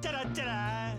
Ta-da-ta-da!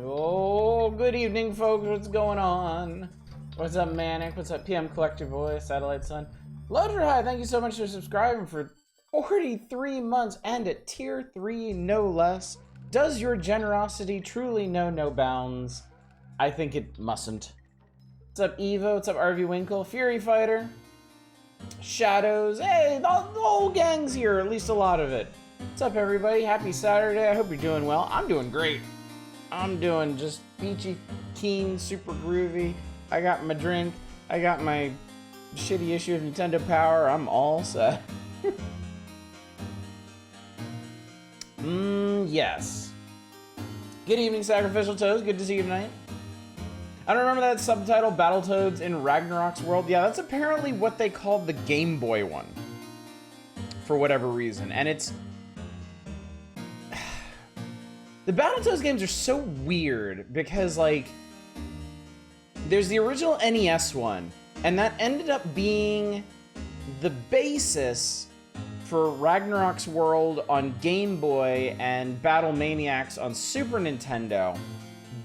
Oh, good evening, folks. What's going on? What's up, Manic? What's up, PM Collector Boy, Satellite Sun? Ludger High, thank you so much for subscribing for 43 months and at tier 3, no less. Does your generosity truly know no bounds? I think it mustn't. What's up, Evo? What's up, RV Winkle? Fury Fighter? Shadows? Hey, the whole gang's here, at least a lot of it. What's up, everybody? Happy Saturday. I hope you're doing well. I'm doing great. I'm doing just peachy, keen, super groovy. I got my drink. I got my shitty issue of Nintendo Power. I'm all set. Yes. Good evening, Sacrificial Toes. Good to see you tonight. I don't remember that subtitle, Battletoads in Ragnarok's World. Yeah, that's apparently what they called the Game Boy one. For whatever reason. And it's... The Battletoads games are so weird because, like, there's the original NES one, and that ended up being the basis for Ragnarok's World on Game Boy and Battle Maniacs on Super Nintendo,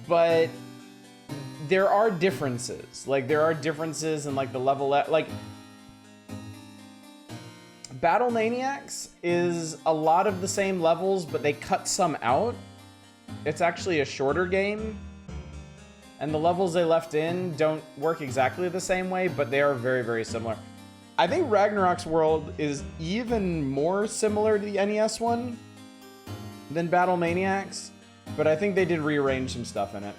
but there are differences. Like, there are differences in, like, the level, like, Battle Maniacs is a lot of the same levels, but they cut some out. It's actually a shorter game, and the levels they left in don't work exactly the same way, but they are very, very similar. I think Ragnarok's World is even more similar to the NES one than Battle Maniacs, but I think they did rearrange some stuff in it.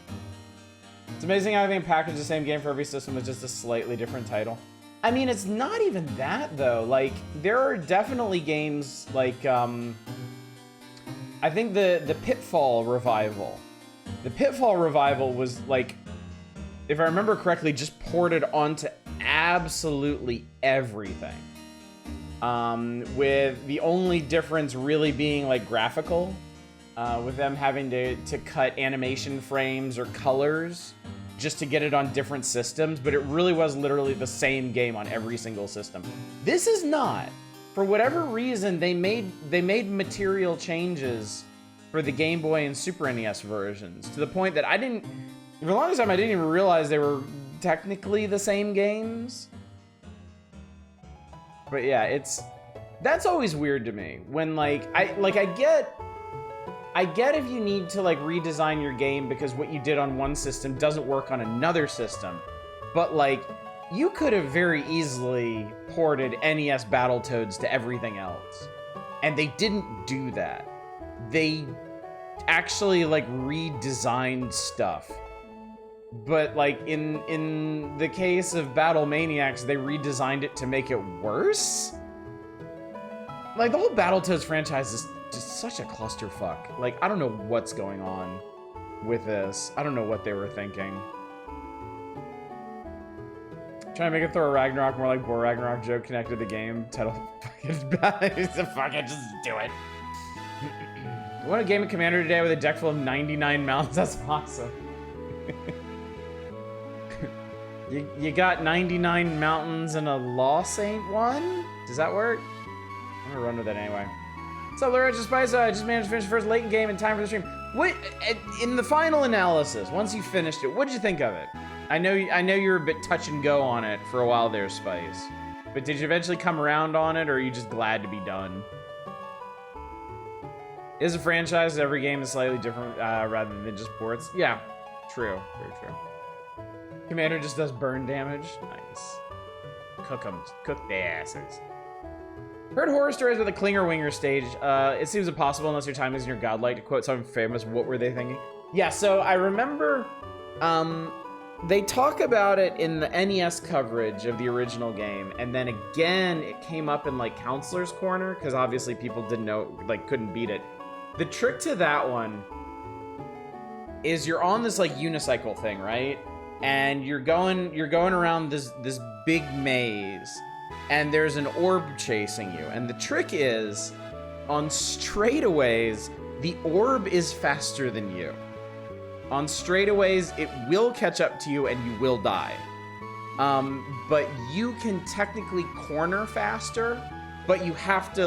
It's amazing how they packaged the same game for every system with just a slightly different title. I mean, it's not even that, though. Like, there are definitely games like, I think the Pitfall Revival. The Pitfall Revival was, like, if I remember correctly, just ported onto absolutely everything. With the only difference really being, like, graphical. With them having to cut animation frames or colors just to get it on different systems, but it really was literally the same game on every single system. This is not. For whatever reason, they made material changes for the Game Boy and Super NES versions, to the point that for the longest time, I didn't even realize they were technically the same games. But yeah, that's always weird to me when I get if you need to like redesign your game because what you did on one system doesn't work on another system, but like you could have very easily ported NES Battletoads to everything else, and they didn't do that. They actually like redesigned stuff. But like in the case of Battle Maniacs, they redesigned it to make it worse. Like the whole Battletoads franchise is just such a clusterfuck. Like I don't know what's going on with this. I don't know what they were thinking. Trying to make it Thor Ragnarok more like Bor Ragnarok joke connected to the game. Title fucking just do it. I won a game of Commander today with a deck full of 99 mounts. That's awesome. You got 99 mountains and a Law Saint one? Does that work? I'm gonna run with it anyway. What's up, Loretta Spice? I just managed to finish the first Leighton game in time for the stream. What, in the final analysis, once you finished it, what'd you think of it? I know you were a bit touch and go on it for a while there, Spice. But did you eventually come around on it, or are you just glad to be done? Is a franchise, every game is slightly different rather than just ports? Yeah, true, very true. Commander just does burn damage. Nice. Cook them. Cook the asses. Heard horror stories with a Klinger Winger stage. It seems impossible unless your time is in your godlike. To quote someone famous, what were they thinking? Yeah, so I remember they talk about it in the NES coverage of the original game, and then again it came up in like Counselor's Corner, because obviously people didn't know, like couldn't beat it. The trick to that one is you're on this like unicycle thing, right? And you're going around this big maze, and there's an orb chasing you. And the trick is, on straightaways, the orb is faster than you. On straightaways, it will catch up to you and you will die. But you can technically corner faster, but you have to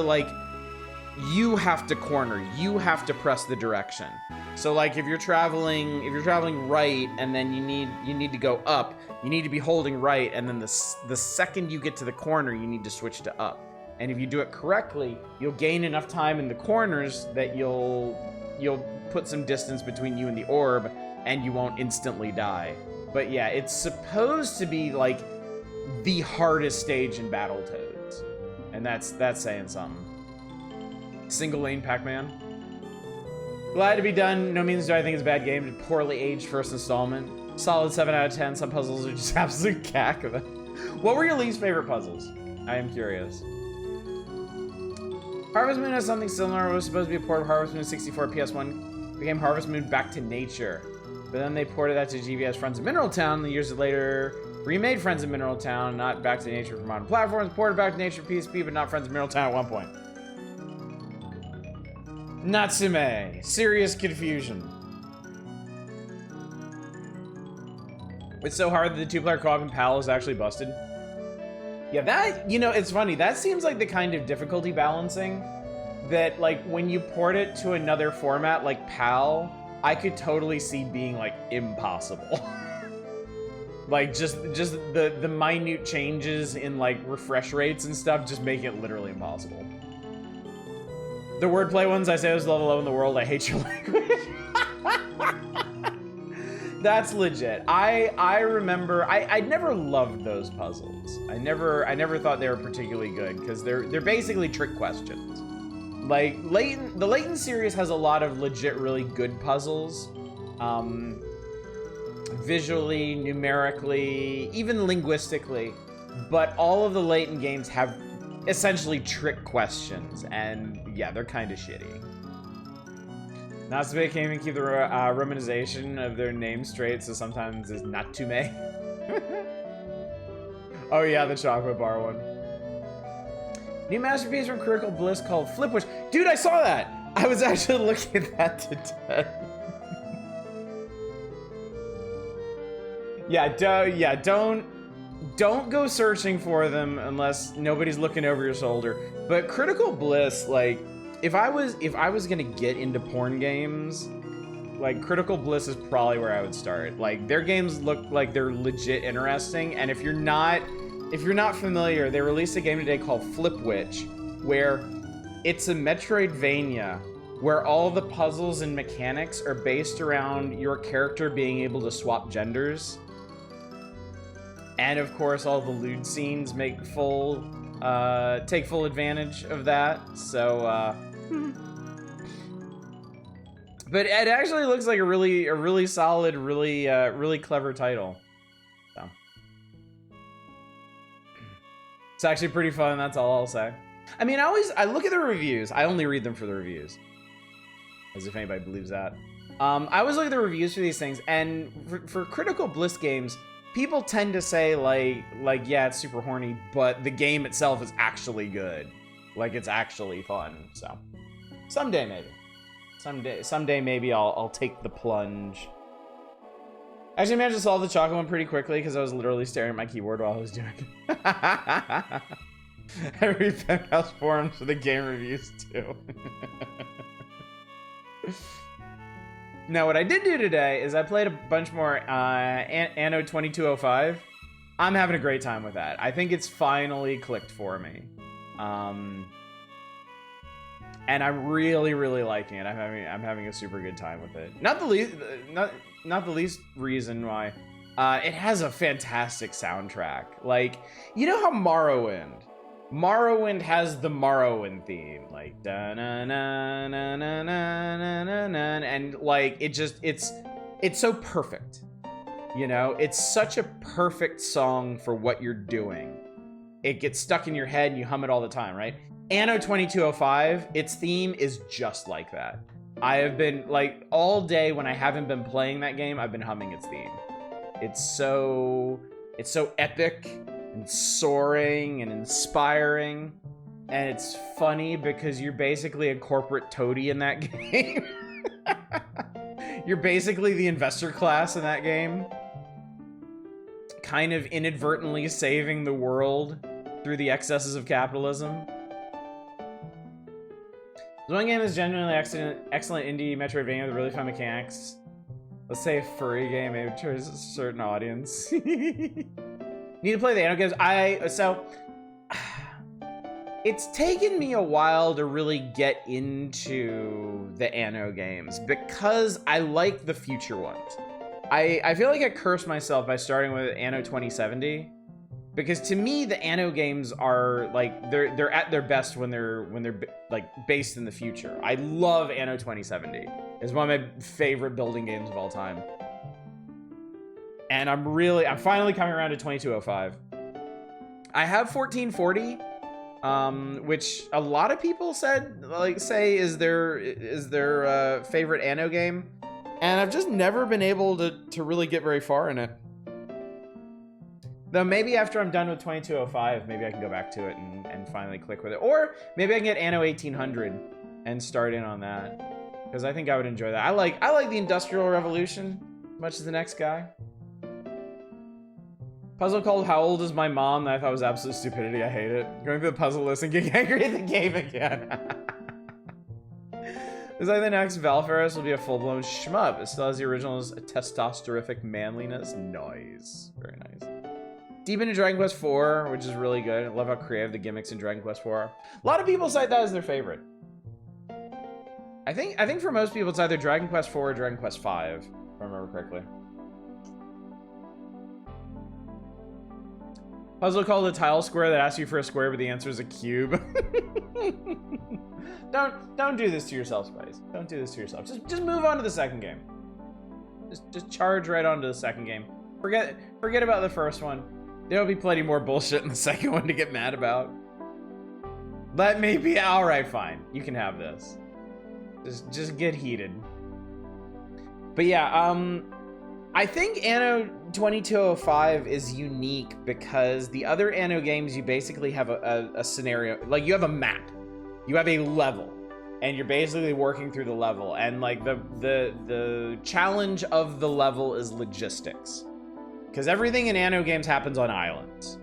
corner. You have to press the direction. So like if you're traveling right and then you need to go up, you need to be holding right, and then the second you get to the corner, you need to switch to up. And if you do it correctly, you'll gain enough time in the corners that you'll put some distance between you and the orb, and you won't instantly die. But yeah, it's supposed to be like the hardest stage in Battletoads, and that's saying something. Single lane Pac-Man. Glad to be done. No means do I think it's a bad game. Poorly aged first installment. Solid 7 out of 10. Some puzzles are just absolute cack of it. What were your least favorite puzzles? I am curious. Harvest Moon has something similar. It was supposed to be a port of Harvest Moon 64 PS1. Became Harvest Moon Back to Nature. But then they ported that to GBS Friends of Mineral Town. Years later, remade Friends of Mineral Town, not Back to Nature for modern platforms. Ported Back to Nature PSP, but not Friends of Mineral Town at one point. Natsume. Serious confusion. It's so hard that the two-player co-op in PAL is actually busted. Yeah, that, you know, it's funny. That seems like the kind of difficulty balancing that, like, when you port it to another format like PAL, I could totally see being, like, impossible. Like, just the minute changes in, like, refresh rates and stuff just make it literally impossible. The wordplay ones, I say was level 11 in the world. I hate your language. That's legit. I remember I never loved those puzzles. I never thought they were particularly good because they're basically trick questions. Like the Leighton series has a lot of legit really good puzzles. Visually, numerically, even linguistically, but all of the Leighton games have essentially trick questions, and yeah, they're kind of shitty. Natsume can't even keep the romanization of their name straight, so sometimes it's Natsume. Oh yeah, the chocolate bar one. New masterpiece from Critical Bliss called Flipwish. Dude, I saw that! I was actually looking at that today. Don't go searching for them unless nobody's looking over your shoulder. But Critical Bliss, like, if I was gonna get into porn games, like, Critical Bliss is probably where I would start. Like, their games look like they're legit interesting, and if you're not familiar, they released a game today called Flip Witch, where it's a Metroidvania where all the puzzles and mechanics are based around your character being able to swap genders. And of course, all the lewd scenes make take full advantage of that. So, but it actually looks like a really solid, really clever title. So, it's actually pretty fun. That's all I'll say. I mean, I look at the reviews. I only read them for the reviews, as if anybody believes that. I always look at the reviews for these things, and for Critical Bliss games, people tend to say like yeah, it's super horny, but the game itself is actually good. Like, it's actually fun. So someday maybe I'll take the plunge. Actually, I managed to solve the chocolate one pretty quickly because I was literally staring at my keyboard while I was doing it. I read Penthouse forums for the game reviews too. Now, what I did do today is I played a bunch more Anno 2205. I'm having a great time with that. I think it's finally clicked for me. And I'm really liking it. I'm having a super good time with it. Not the least reason why. It has a fantastic soundtrack. Like, you know how Morrowind has the Morrowind theme, like da na na na na na na na na, and like it's so perfect, you know. It's such a perfect song for what you're doing. It gets stuck in your head and you hum it all the time, right? Anno 2205, its theme is just like that. I have been, like, all day when I haven't been playing that game, I've been humming its theme. It's so epic and soaring and inspiring, and it's funny because you're basically a corporate toady in that game. You're basically the investor class in that game, kind of inadvertently saving the world through the excesses of capitalism. There's one game that's genuinely excellent indie Metroidvania with really fun mechanics. Let's say a furry game, maybe to a certain audience. Need to play the Anno games. It's taken me a while to really get into the Anno games because I like the future ones. I feel like I cursed myself by starting with Anno 2070 because to me the Anno games are like they're at their best when they're like based in the future. I love Anno 2070. It's one of my favorite building games of all time. And I'm finally coming around to 2205. I have 1440, which a lot of people say is their favorite Anno game, and I've just never been able to really get very far in it. Though maybe after I'm done with 2205, maybe I can go back to it and finally click with it, or maybe I can get Anno 1800 and start in on that, because I think I would enjoy that. I like the Industrial Revolution as much as the next guy. Puzzle called How Old Is My Mom that I thought was absolute stupidity. I hate it. Going through the puzzle list and getting angry at the game again. It's like the next Valferris will be a full-blown shmup. It still has the original's testosteronic manliness. Nice. Very nice. Deep into Dragon Quest IV, which is really good. I love how creative the gimmicks in Dragon Quest IV are. A lot of people cite that as their favorite. I think for most people it's either Dragon Quest IV or Dragon Quest V, if I remember correctly. Puzzle called a tile square that asks you for a square, but the answer is a cube. Don't do this to yourself, Spice. Don't do this to yourself. Just move on to the second game. Just charge right on to the second game. Forget about the first one. There'll be plenty more bullshit in the second one to get mad about. Let me be alright, fine. You can have this. Just get heated. But yeah, I think Anno 2205 is unique because the other Anno games, you basically have a scenario, like you have a map, you have a level, and you're basically working through the level, and like the challenge of the level is logistics. because everything in Anno games happens on islands.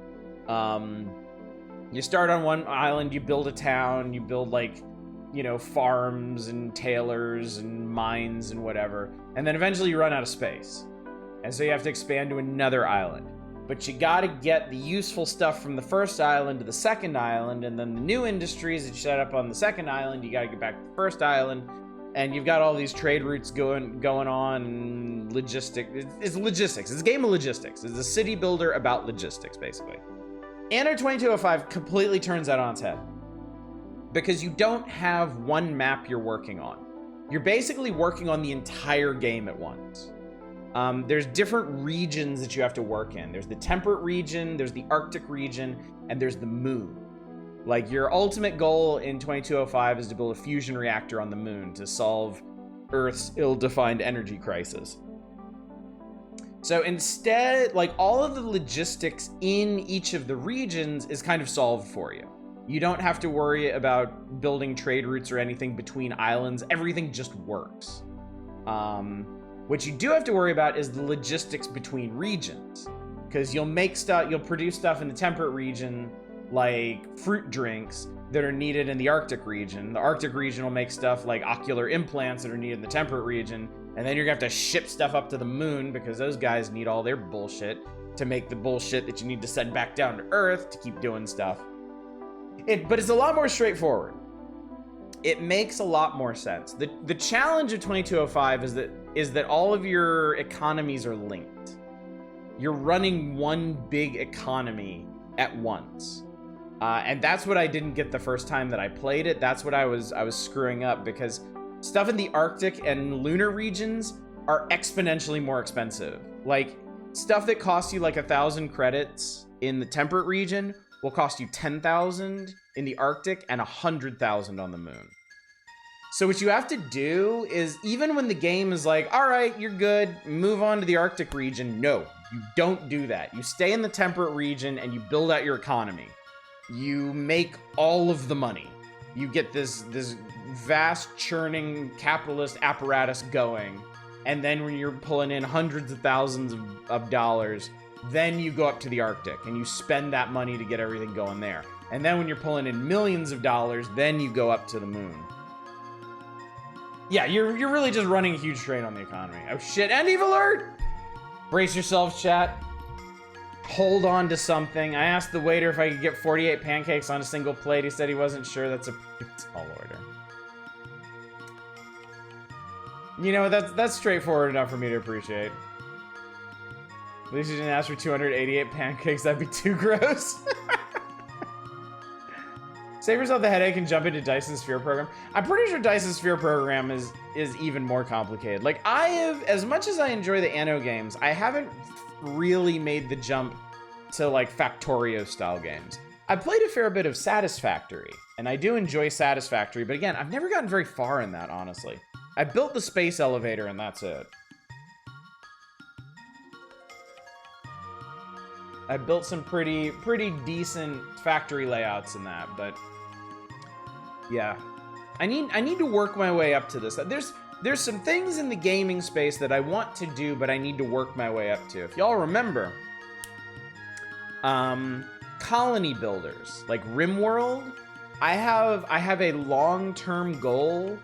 You start on one island, you build a town, you build like, you know, farms and tailors and mines and whatever, and then eventually you run out of space. And so you have to expand to another island. But you gotta get the useful stuff from the first island to the second island, and then the new industries that you set up on the second island, you gotta get back to the first island, and you've got all these trade routes going on, and logistics. It's logistics. It's a game of logistics. It's a city builder about logistics, basically. Anno 2205 completely turns that on its head, because you don't have one map you're working on. You're basically working on the entire game at once. There's different regions that you have to work in. There's the temperate region, there's the Arctic region, and there's the moon. Like, your ultimate goal in 2205 is to build a fusion reactor on the moon to solve Earth's ill-defined energy crisis. So instead, like, all of the logistics in each of the regions is kind of solved for you. You don't have to worry about building trade routes or anything between islands. Everything just works. What you do have to worry about is the logistics between regions, because you'll produce stuff in the temperate region, like fruit drinks that are needed in the Arctic region. The Arctic region will make stuff like ocular implants that are needed in the temperate region, and then you're gonna have to ship stuff up to the moon because those guys need all their bullshit to make the bullshit that you need to send back down to Earth to keep doing stuff. But it's a lot more straightforward. It makes a lot more sense. The challenge of 2205 is that all of your economies are linked. You're running one big economy at once. And that's what I didn't get the first time that I played it. That's what I was screwing up, because stuff in the Arctic and lunar regions are exponentially more expensive. Like, stuff that costs you like 1,000 credits in the temperate region will cost you 10,000 in the Arctic and 100,000 on the moon. So what you have to do is, even when the game is like, all right, you're good, move on to the Arctic region, no, you don't do that. You stay in the temperate region and you build out your economy. You make all of the money. You get this vast churning capitalist apparatus going. And then when you're pulling in hundreds of thousands of dollars, then you go up to the Arctic and you spend that money to get everything going there. And then when you're pulling in millions of dollars, then you go up to the moon. Yeah, you're really just running a huge strain on the economy. Oh shit, end eve alert! Brace yourselves, chat. Hold on to something. I asked the waiter if I could get 48 pancakes on a single plate. He said he wasn't sure. That's a tall order. You know, that's straightforward enough for me to appreciate. At least you didn't ask for 288 pancakes. That'd be too gross. Save yourself the headache and jump into Dyson's Sphere program. I'm pretty sure Dyson's Sphere program is even more complicated. Like, I have, as much as I enjoy the Anno games, I haven't really made the jump to like Factorio style games. I played a fair bit of Satisfactory, and I do enjoy Satisfactory, but again, I've never gotten very far in that, honestly. I built the space elevator and that's it. I built some pretty decent factory layouts in that, but yeah. I need to work my way up to this. There's some things in the gaming space that I want to do, but I need to work my way up to. If y'all remember, colony builders, like RimWorld, I have a long-term goal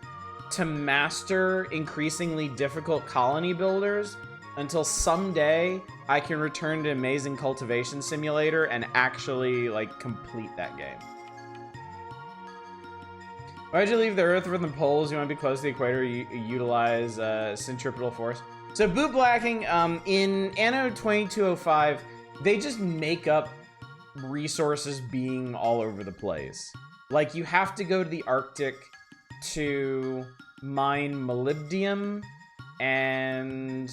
to master increasingly difficult colony builders until someday I can return to Amazing Cultivation Simulator and actually like complete that game. Why'd you leave the Earth from the poles? You want to be close to the equator, you utilize centripetal force. So bootblacking, in Anno 2205, they just make up resources being all over the place. Like, you have to go to the Arctic to mine molybdenum and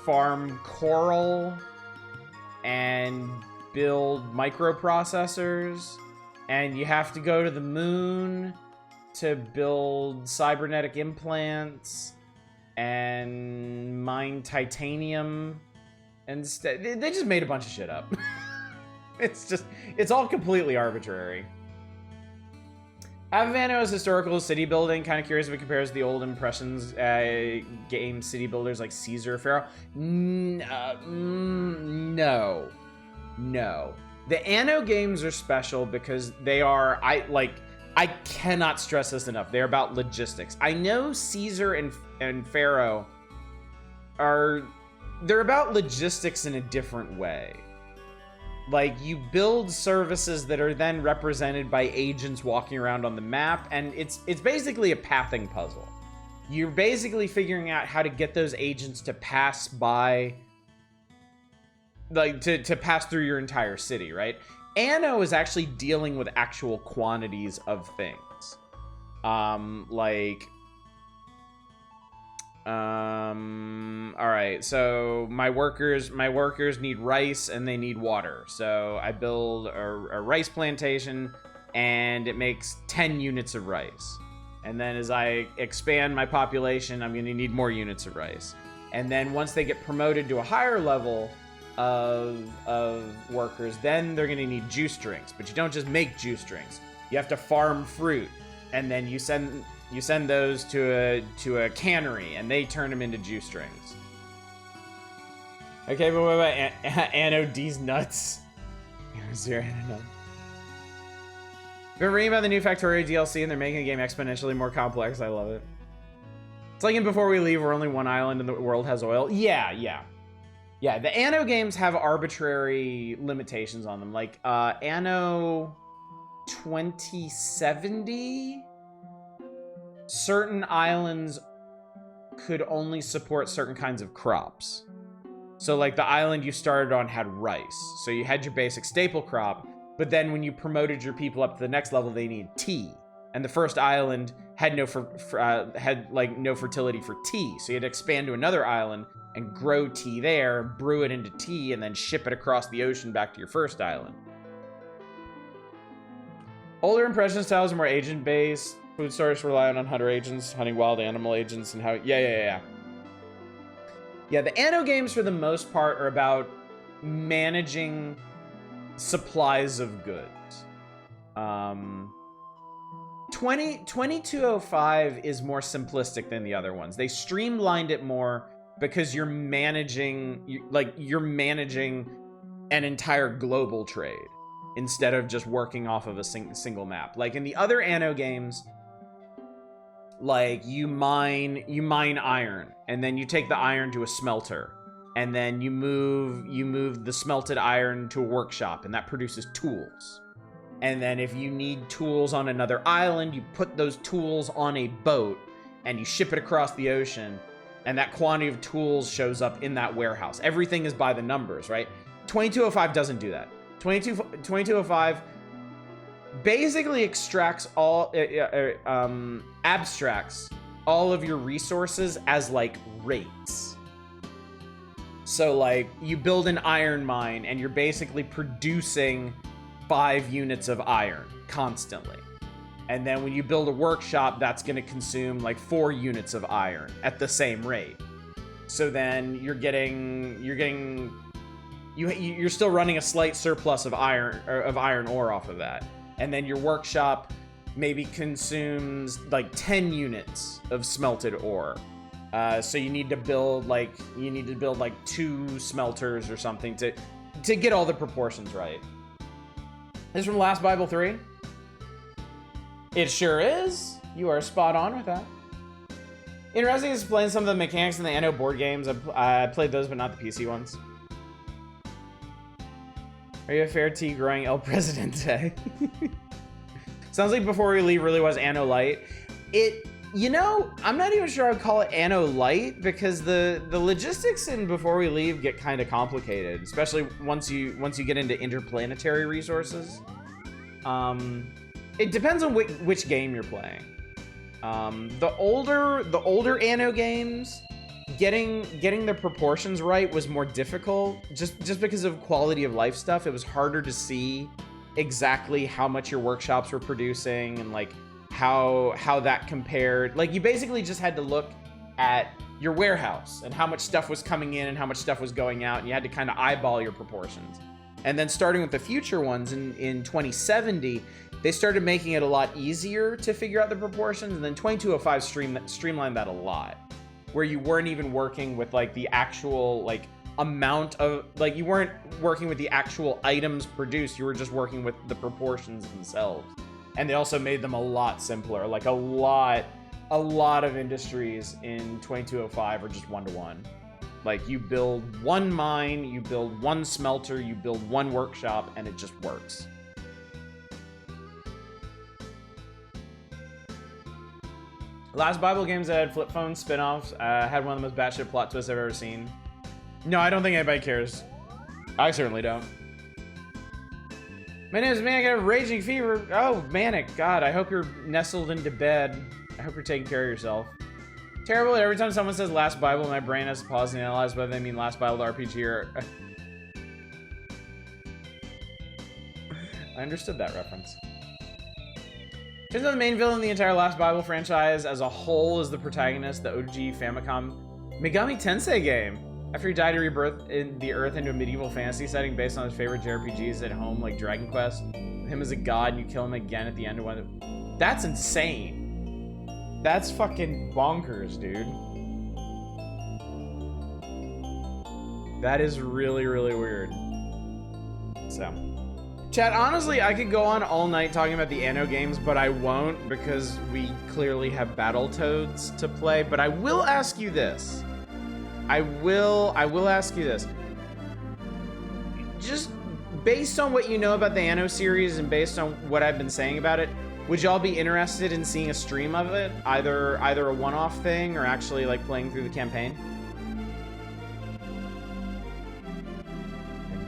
farm coral and build microprocessors. And you have to go to the moon to build cybernetic implants and mine titanium. And they just made a bunch of shit up. It's all completely arbitrary. Avano is historical city building. Kind of curious if it compares to the old Impressions game city builders like Caesar or Pharaoh. No. No. The Anno games are special because they are, I cannot stress this enough. They're about logistics. I know Caesar and Pharaoh they're about logistics in a different way. Like, you build services that are then represented by agents walking around on the map, and it's basically a pathing puzzle. You're basically figuring out how to get those agents to pass by, like, to pass through your entire city, right? Anno is actually dealing with actual quantities of things. All right, so my workers need rice and they need water. So I build a rice plantation and it makes 10 units of rice. And then as I expand my population, I'm gonna need more units of rice. And then once they get promoted to a higher level of workers, then they're gonna need juice drinks. But you don't just make juice drinks. You have to farm fruit, and then you send those to a cannery, and they turn them into juice drinks. Okay, but what about Anno D's nuts? Zero Anno nuts. Been reading about the new Factorio DLC, and they're making the game exponentially more complex. I love it. It's like in Before We Leave, where only one island in the world has oil. Yeah. The Anno games have arbitrary limitations on them. Like Anno 2070. Certain islands could only support certain kinds of crops. So like the island you started on had rice. So you had your basic staple crop, but then when you promoted your people up to the next level, they needed tea. And the first island had no fertility for tea. So you had to expand to another island and grow tea there, brew it into tea, and then ship it across the ocean back to your first island. Older impression styles are more agent-based. Food stores rely on hunter agents, hunting wild animal agents, and how... Yeah, the Anno games, for the most part, are about managing supplies of goods. 2205 is more simplistic than the other ones. They streamlined it more because you're managing an entire global trade instead of just working off of a single map. Like in the other Anno games, like you mine iron, and then you take the iron to a smelter, and then you move the smelted iron to a workshop, and that produces tools. And then if you need tools on another island, you put those tools on a boat and you ship it across the ocean, and that quantity of tools shows up in that warehouse. Everything is by the numbers, right? 2205 doesn't do that. 2205 basically abstracts all of your resources as like rates. So like you build an iron mine and you're basically producing 5 units of iron constantly. And then when you build a workshop, that's going to consume like 4 units of iron at the same rate. So then you're still running a slight surplus of iron ore off of that. And then your workshop maybe consumes like 10 units of smelted ore. So you need to build like 2 smelters or something to get all the proportions right. This is from Last Bible 3. It sure is. You are spot on with that. Interesting to explain some of the mechanics in the Anno board games. I played those, but not the PC ones. Are you a fair tea growing El Presidente? Sounds like Before We Leave really was Anno Light. I'm not even sure I'd call it Anno Light, because the logistics in Before We Leave get kind of complicated, especially once you get into interplanetary resources. It depends on which game you're playing. The older Anno games, getting the proportions right was more difficult, just because of quality of life stuff. It was harder to see exactly how much your workshops were producing and like how that compared. Like you basically just had to look at your warehouse and how much stuff was coming in and how much stuff was going out, and you had to kind of eyeball your proportions. And then starting with the future ones in 2070, they started making it a lot easier to figure out the proportions, and then 2205 streamlined that a lot, where you weren't even working with like the actual like amount of, like, you weren't working with the actual items produced, you were just working with the proportions themselves. And they also made them a lot simpler. Like a lot of industries in 2205 are just 1-to-1. Like, you build one mine, you build one smelter, you build one workshop, and it just works. Last Bible games that had flip phone spin-offs had one of the most batshit plot twists I've ever seen. No, I don't think anybody cares. I certainly don't. My name is Manic. I have raging fever. Oh, Manic. God, I hope you're nestled into bed. I hope you're taking care of yourself. Terrible. Every time someone says Last Bible, my brain has to pause and analyze whether they mean Last Bible the RPG or... I understood that reference. Turns out the main villain in the entire Last Bible franchise as a whole is the protagonist, the OG Famicom Megami Tensei game. After he died, he rebirthed in the Earth into a medieval fantasy setting based on his favorite JRPGs at home, like Dragon Quest. With him as a god, and you kill him again at the end of one of the... That's insane. That's fucking bonkers, dude. That is really, really weird. So... Chat, honestly, I could go on all night talking about the Anno games, but I won't because we clearly have Battletoads to play. But I will ask you this. I will ask you this. Just based on what you know about the Anno series and based on what I've been saying about it, would y'all be interested in seeing a stream of it? Either a one-off thing or actually like playing through the campaign?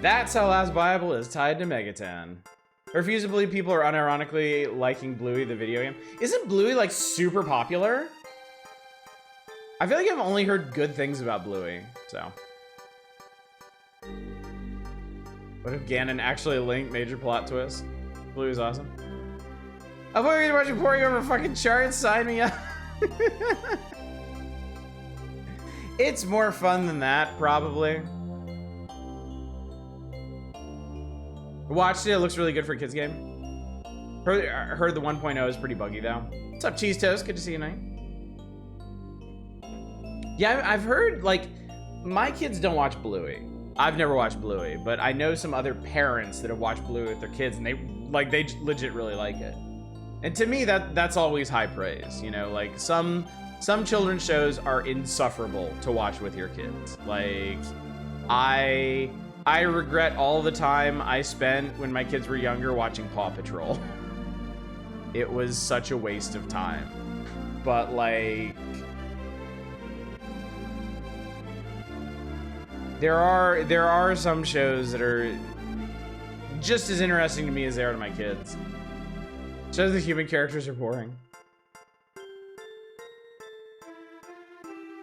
That's how Last Bible is tied to Megaton. I refuse to believe people are unironically liking Bluey, the video game. Isn't Bluey, like, super popular? I feel like I've only heard good things about Bluey, so. What if Ganon actually linked major plot twist? Bluey's awesome. I thought you were watching pouring over fucking charts, sign me up. It's more fun than that, probably. Watched it, it looks really good for a kids game. Heard the 1.0 is pretty buggy though. What's up, Cheese Toast? Good to see you tonight. Yeah, I've heard, like, my kids don't watch Bluey. I've never watched Bluey, but I know some other parents that have watched Bluey with their kids and they legit really like it. And to me, that's always high praise, you know? Like, some children's shows are insufferable to watch with your kids. Like, I regret all the time I spent when my kids were younger watching Paw Patrol. It was such a waste of time. But, like, there are some shows that are just as interesting to me as they are to my kids. Shows the human characters are boring.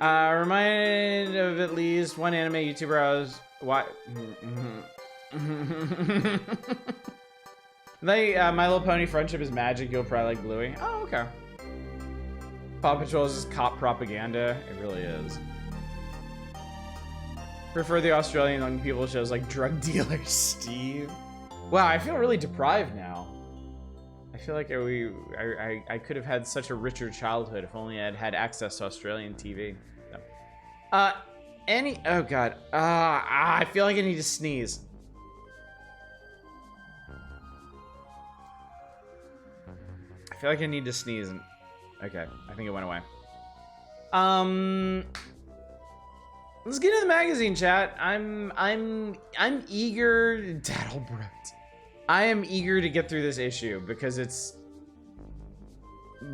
Reminded of at least one anime YouTuber I was... What? My Little Pony friendship is magic. You'll probably like Bluey. Oh, okay. Paw Patrol is just cop propaganda. It really is. Prefer the Australian young people shows like Drug Dealer Steve. Wow, I feel really deprived now. I feel like I could have had such a richer childhood if only I'd had access to Australian TV. So. Oh god. I feel like I need to sneeze. I feel like I need to sneeze. And... Okay, I think it went away. Let's get into the magazine, chat. I'm eager. Daddlebrut. I am eager to get through this issue because it's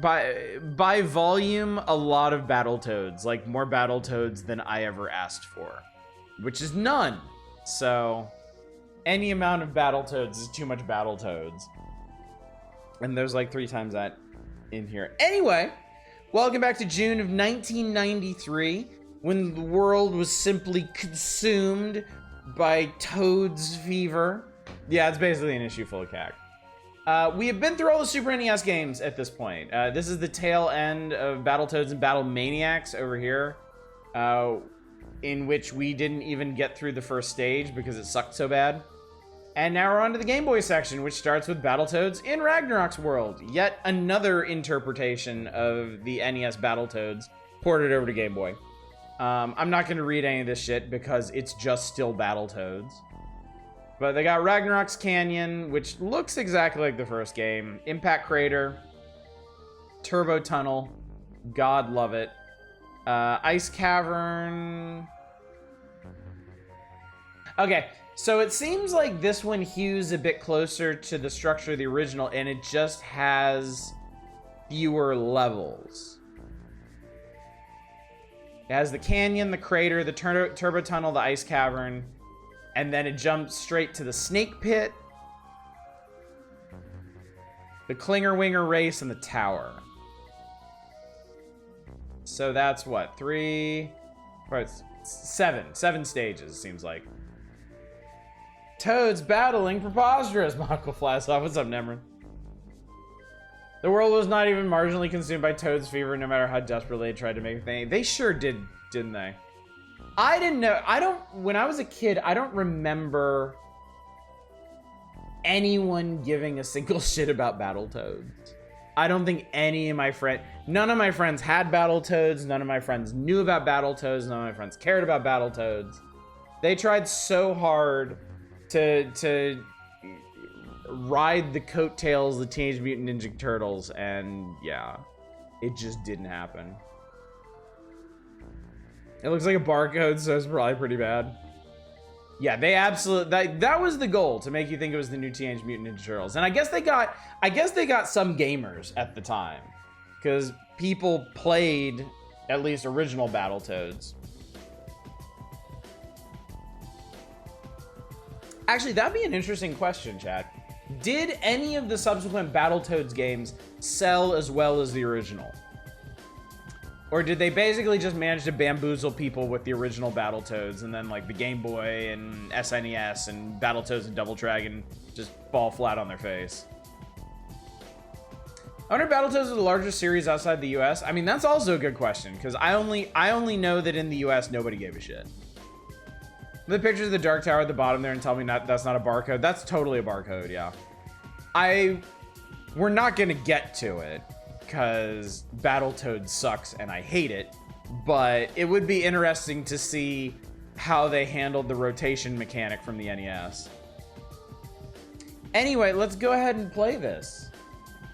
by volume a lot of Battletoads, like more Battletoads than I ever asked for, which is none. So any amount of Battletoads is too much Battletoads. And there's like 3 times that in here. Anyway, welcome back to June of 1993, when the world was simply consumed by Toad's fever. Yeah, it's basically an issue full of cack. We have been through all the Super NES games at this point. This is the tail end of Battletoads and Battle Maniacs over here, in which we didn't even get through the first stage because it sucked so bad. And now we're on to the Game Boy section, which starts with Battletoads in Ragnarok's world. Yet another interpretation of the NES Battletoads ported over to Game Boy. I'm not going to read any of this shit because it's just still Battletoads. But they got Ragnarok's Canyon, which looks exactly like the first game. Impact Crater. Turbo Tunnel. God love it. Ice Cavern. Okay, so it seems like this one hews a bit closer to the structure of the original, and it just has fewer levels. It has the canyon, the crater, the turbo tunnel, the ice cavern, and then it jumps straight to the snake pit, the Klinger Winger race, and the tower. So that's what, seven stages, it seems like. Toads battling preposterous. Michael flies off. What's up, Nemrin? The world was not even marginally consumed by Toad's fever, no matter how desperately they tried to make a thing. They sure did, didn't they? I didn't know. When I was a kid, I don't remember anyone giving a single shit about Battletoads. I don't think any of my friends, none of my friends had Battletoads. None of my friends knew about Battletoads. None of my friends cared about Battletoads. They tried so hard to ride the coattails of the Teenage Mutant Ninja Turtles, and yeah, it just didn't happen. It looks like a barcode, so it's probably pretty bad. Yeah, they absolutely, that was the goal, to make you think it was the new Teenage Mutant Ninja Turtles. And I guess they got some gamers at the time, because people played at least original Battletoads. Actually, that'd be an interesting question, chat. Did any of the subsequent Battletoads games sell as well as the original? Or did they basically just manage to bamboozle people with the original Battletoads, and then like the Game Boy and SNES and Battletoads and Double Dragon just fall flat on their face? I wonder if Battletoads is the largest series outside the US. I mean, that's also a good question, because I only know that in the US nobody gave a shit. The pictures of the Dark Tower at the bottom there and tell me that's not a barcode. That's totally a barcode, yeah. We're not gonna get to it, because Battletoads sucks and I hate it, but it would be interesting to see how they handled the rotation mechanic from the NES. Anyway, let's go ahead and play this.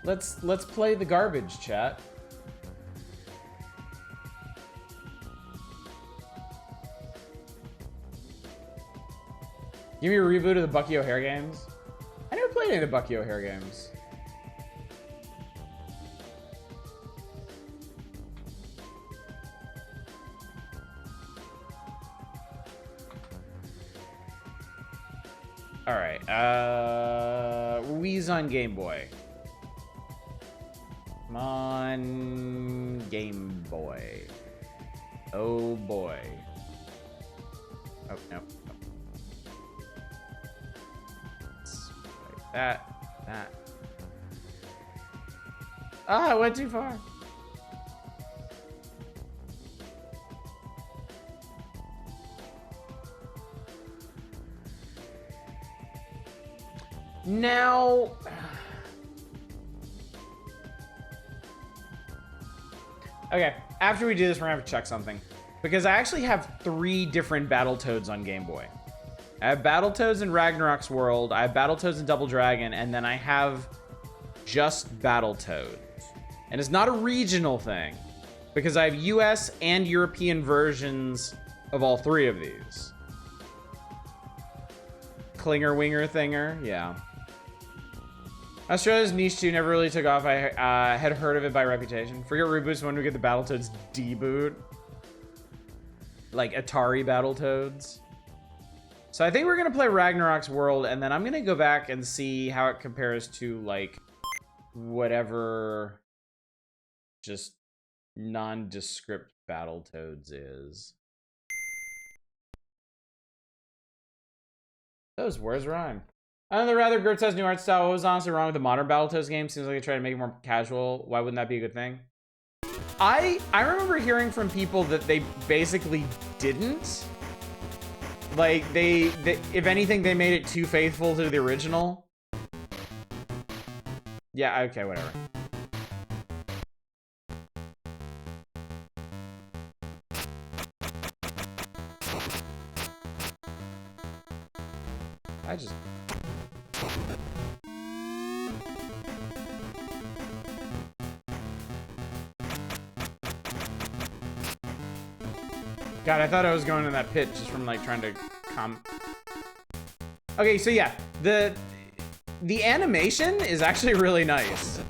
Let's play the garbage, chat. Give me a reboot of the Bucky O'Hare games. I never played any of the Bucky O'Hare games. All right, Wheeze on Game Boy. Come on, Game Boy. Oh boy. Oh, no. That. Ah, I went too far. Now, okay, after we do this, we're gonna have to check something, because I actually have 3 different Battletoads on Game Boy. I have Battletoads in Ragnarok's world, I have Battletoads in Double Dragon, and then I have just Battletoads. And it's not a regional thing, because I have US and European versions of all 3 of these. Klinger Winger Thinger, yeah. Australia's niche 2 never really took off. I had heard of it by reputation. Forget reboots when we get the Battletoads deboot. Like Atari Battletoads. So I think we're gonna play Ragnarok's world, and then I'm gonna go back and see how it compares to like whatever just nondescript Battletoads is. Those words rhyme. On the rather grotesque new art style, what was honestly wrong with the modern Battletoads game? Seems like they try to make it more casual. Why wouldn't that be a good thing? I remember hearing from people that they basically didn't. Like, if anything, they made it too faithful to the original. Yeah, okay, whatever. I just... God, I thought I was going in that pit just from, like, trying to Okay, so yeah, the animation is actually really nice.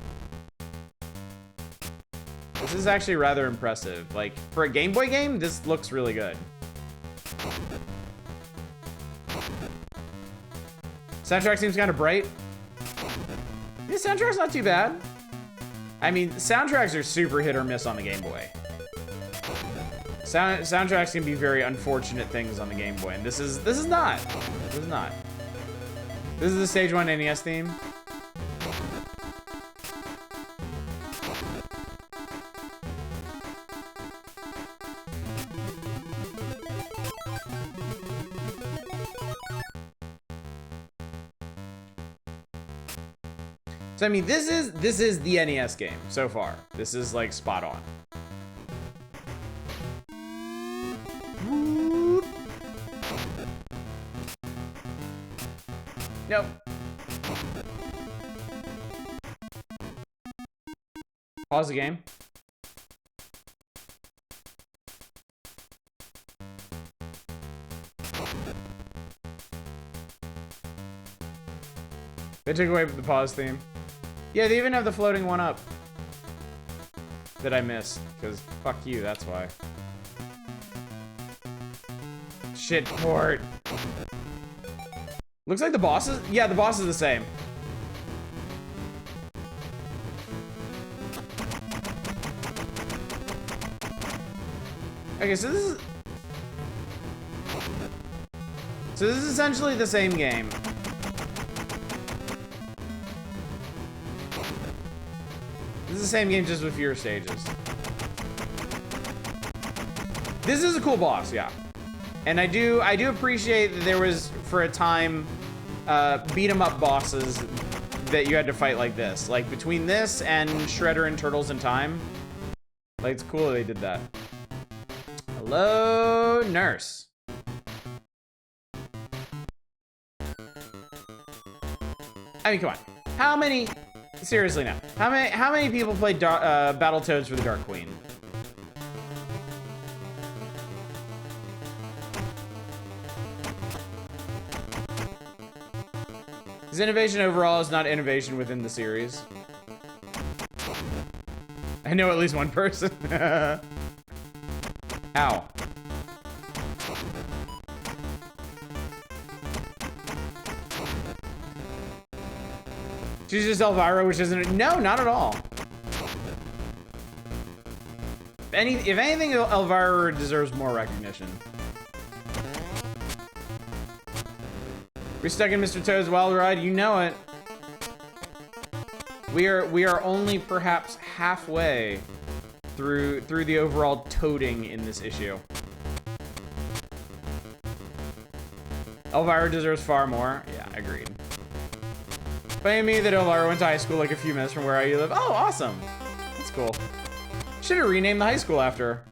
This is actually rather impressive. Like, for a Game Boy game, this looks really good. Soundtrack seems kind of bright. The soundtrack's not too bad. I mean, soundtracks are super hit or miss on the Game Boy. Soundtracks can be very unfortunate things on the Game Boy, and this is not. This is not. This is the Stage 1 NES theme. So I mean, this is the NES game so far. This is like spot on. Nope. Pause the game. They took away the pause theme. Yeah, they even have the floating one up that I missed, because fuck you, that's why. Shit, port. Looks like the boss is... Yeah, the boss is the same. Okay, so this is... So this is essentially the same game. This is the same game, just with fewer stages. This is a cool boss, yeah. And I do appreciate that there was, for a time, beat 'em up bosses that you had to fight like this. Like, between this and Shredder and Turtles in Time. Like, it's cool that they did that. Hello, nurse. I mean, come on. How many... Seriously now. How many people played Battletoads for the Dark Queen? This innovation overall is not innovation within the series. I know at least one person. Ow. She's just Elvira, which isn't... No, not at all. If anything, Elvira deserves more recognition. We're stuck in Mr. Toad's Wild Ride. You know it. We are only perhaps halfway through the overall toading in this issue. Elvira deserves far more. Yeah, agreed. Funny to me that Elvira went to high school like a few minutes from where I live. Oh, awesome. That's cool. Should have renamed the high school after her.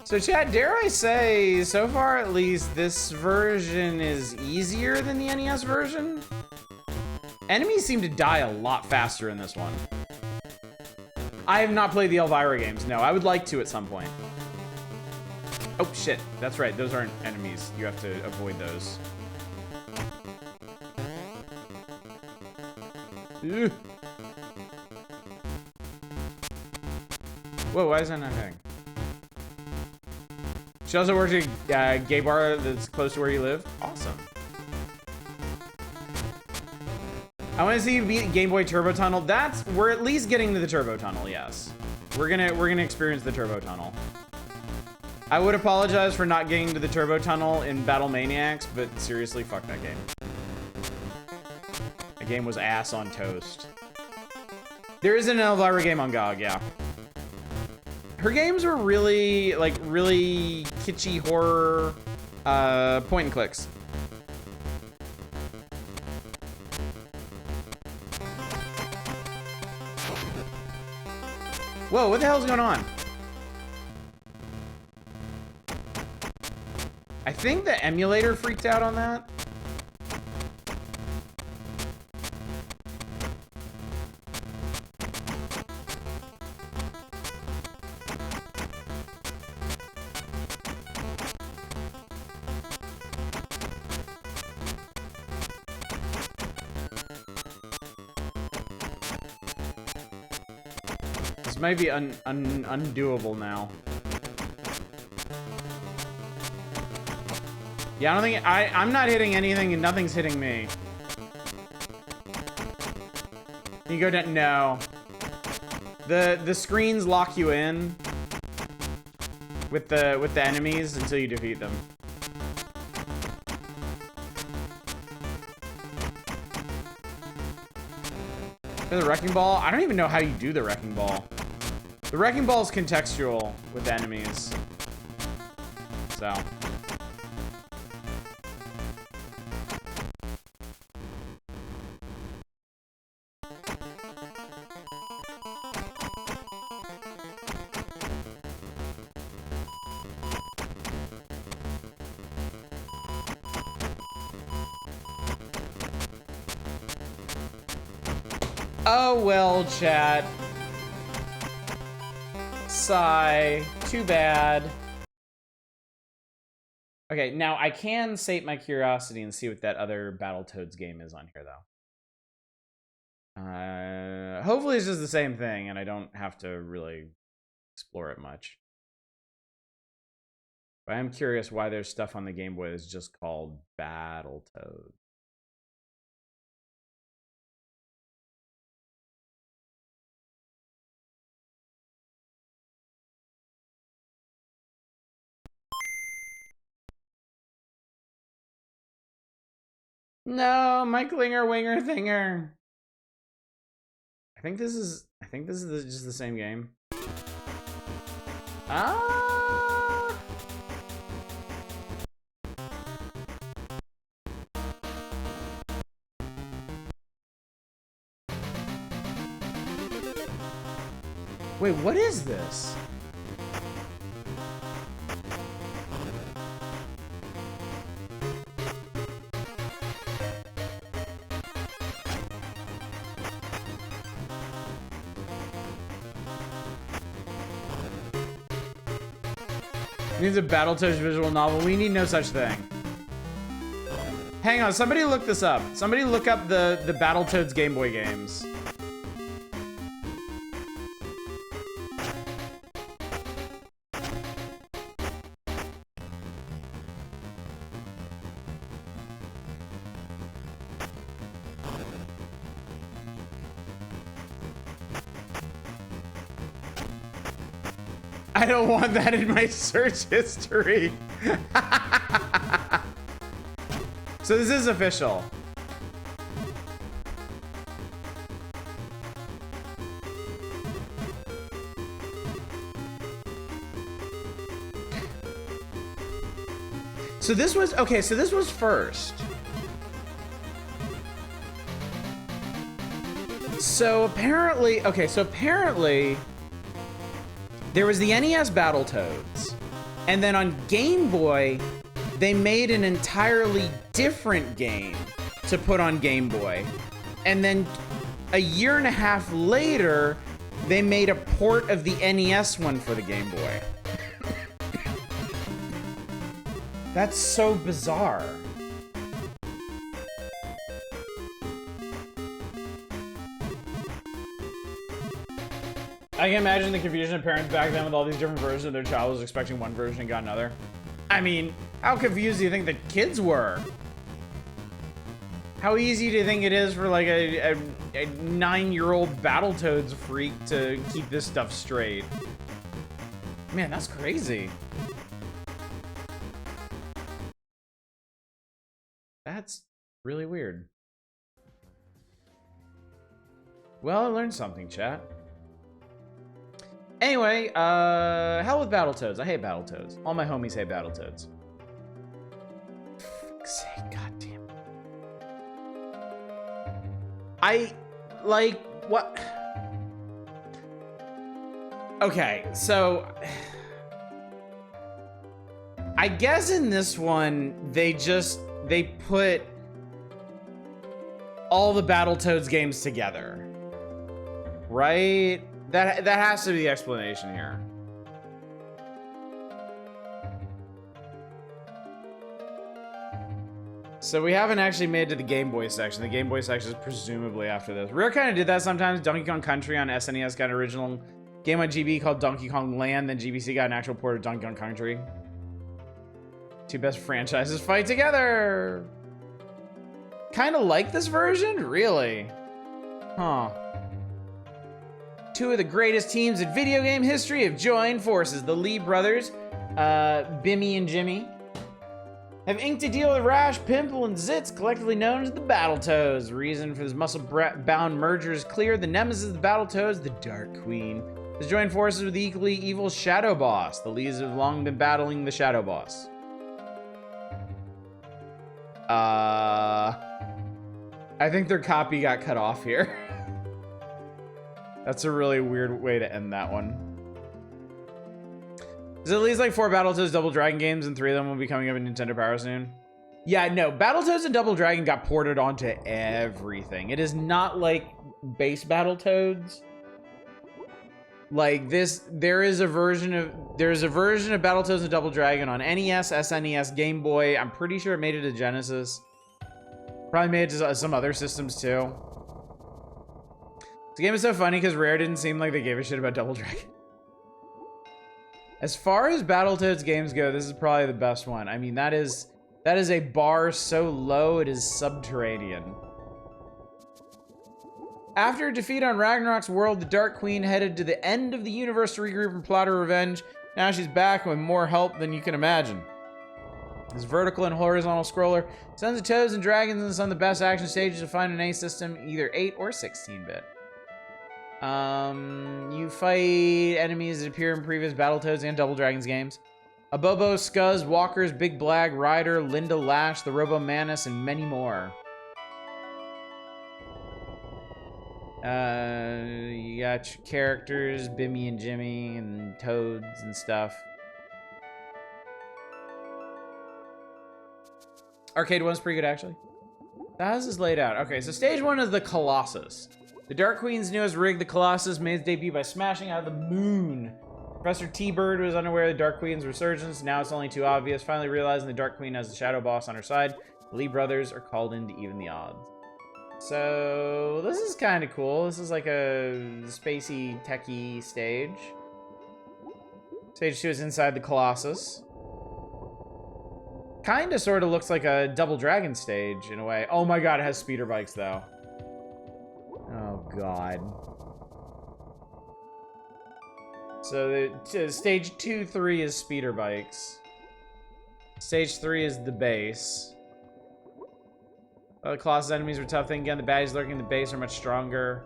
So chat, dare I say, so far at least, this version is easier than the NES version? Enemies seem to die a lot faster in this one. I have not played the Elvira games, no. I would like to at some point. Oh, shit. That's right, those aren't enemies. You have to avoid those. Ugh. Whoa, why is that not hitting? She also works at a gay bar that's close to where you live. Awesome. I want to see you beat Game Boy Turbo Tunnel. We're at least getting to the Turbo Tunnel, yes. We're gonna experience the Turbo Tunnel. I would apologize for not getting to the turbo tunnel in Battle Maniacs, but seriously, fuck that game. That game was ass on toast. There is an Elvira game on GOG, yeah. Her games were really, like, really kitschy horror point and clicks. Whoa, what the hell's going on? I think the emulator freaked out on that. This might be undoable now. Yeah, I don't think I'm not hitting anything and nothing's hitting me. You go down. No. The screens lock you in with the enemies until you defeat them. The wrecking ball? I don't even know how you do the wrecking ball. The wrecking ball is contextual with the enemies. So. Oh well, chat. Sigh. Too bad. Okay, now I can sate my curiosity and see what that other Battletoads game is on here, though. Hopefully it's just the same thing, and I don't have to really explore it much. But I am curious why there's stuff on the Game Boy that's just called Battletoads. No, Mike Linger Winger Thinger. I think this is just the same game. Ah. Wait, what is this? Needs a Battletoads visual novel. We need no such thing. Hang on, somebody look this up. Somebody look up the Battletoads Game Boy games. I don't want that in my search history. So this is official. So this was, okay, so this was first. So apparently, okay, so apparently there was the NES Battletoads, and then on Game Boy, they made an entirely different game to put on Game Boy. And then a year and a half later, they made a port of the NES one for the Game Boy. That's so bizarre. I can imagine the confusion of parents back then with all these different versions of their child was expecting one version and got another. I mean, how confused do you think the kids were? How easy do you think it is for like a 9-year-old Battletoads freak to keep this stuff straight? Man, that's crazy. That's really weird. Well, I learned something, chat. Anyway, hell with Battletoads. I hate Battletoads. All my homies hate Battletoads. For fuck's sake, goddamn. What? Okay, so I guess in this one, they put all the Battletoads games together. Right? That has to be the explanation here. So we haven't actually made it to the Game Boy section. The Game Boy section is presumably after this. Rare kind of did that sometimes. Donkey Kong Country on SNES got an original game on GB called Donkey Kong Land. Then GBC got an actual port of Donkey Kong Country. Two best franchises fight together. Kind of like this version? Really? Huh. Two of the greatest teams in video game history have joined forces. The Lee brothers, Bimmy and Jimmy, have inked a deal with Rash, Pimple, and Zitz, collectively known as the Battletoads. The reason for this muscle-bound merger is clear. The nemesis of the Battletoads, the Dark Queen, has joined forces with the equally evil Shadow Boss. The Lees have long been battling the Shadow Boss. I think their copy got cut off here. That's a really weird way to end that one. There's at least like 4 Battletoads Double Dragon games, and 3 of them will be coming up in Nintendo Power soon. Yeah, no, Battletoads and Double Dragon got ported onto everything. It is not like base Battletoads. Like this, there's a version of Battletoads and Double Dragon on NES, SNES, Game Boy. I'm pretty sure it made it to Genesis. Probably made it to some other systems too. This game is so funny because Rare didn't seem like they gave a shit about Double Dragon. As far as Battletoads games go, this is probably the best one. I mean, that is a bar so low it is subterranean. After a defeat on Ragnarok's world, the Dark Queen headed to the end of the universe to regroup and plot her revenge. Now she's back with more help than you can imagine. This vertical and horizontal scroller sends the Toads and Dragons into some of the best action stages to find in any system, either 8 or 16-bit. You fight enemies that appear in previous Battletoads and Double Dragons games. Abobo, Scuzz, Walkers, Big Blag, Ryder, Linda Lash, the Robo Manus, and many more. You got your characters, Bimmy and Jimmy, and Toads and stuff. Arcade one's pretty good, actually. How is this laid out? Okay, so stage 1 is the Colossus. The Dark Queen's newest rig, the Colossus, made its debut by smashing out of the moon. Professor T-Bird was unaware of the Dark Queen's resurgence. Now it's only too obvious. Finally realizing the Dark Queen has the Shadow Boss on her side, the Lee brothers are called in to even the odds. So, this is kind of cool. This is like a spacey, techie stage. Stage 2 is inside the Colossus. Kind of sort of looks like a Double Dragon stage in a way. Oh my god, it has speeder bikes though. Oh god. So stage 2-3 is speeder bikes. Stage 3 is the base. The Colossus enemies are tough thing again. The baddies lurking in the base are much stronger.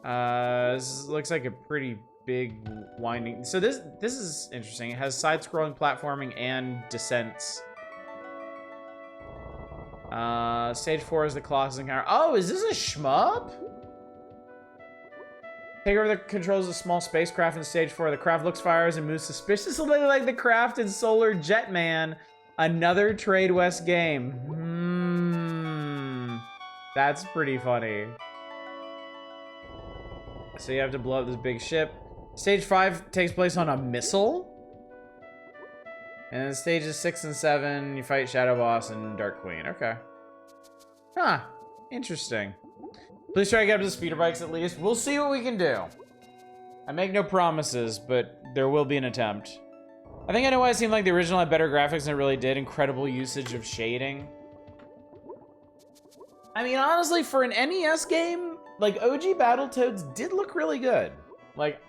This looks like a pretty big winding. So this is interesting. It has side-scrolling platforming and descents. Stage 4 is the Colossus encounter. Oh, is this a shmup? Take over the controls of a small spacecraft in stage 4. The craft looks, fires, and moves suspiciously like the craft in Solar Jetman. Another Trade West game. That's pretty funny. So you have to blow up this big ship. Stage 5 takes place on a missile. And then stages 6 and 7, you fight Shadow Boss and Dark Queen. Okay. Huh. Interesting. Please try to get up to the speeder bikes at least. We'll see what we can do. I make no promises, but there will be an attempt. I think I know why it seemed like the original had better graphics than it really did. Incredible usage of shading. I mean, honestly, for an NES game, like, OG Battletoads did look really good. Like,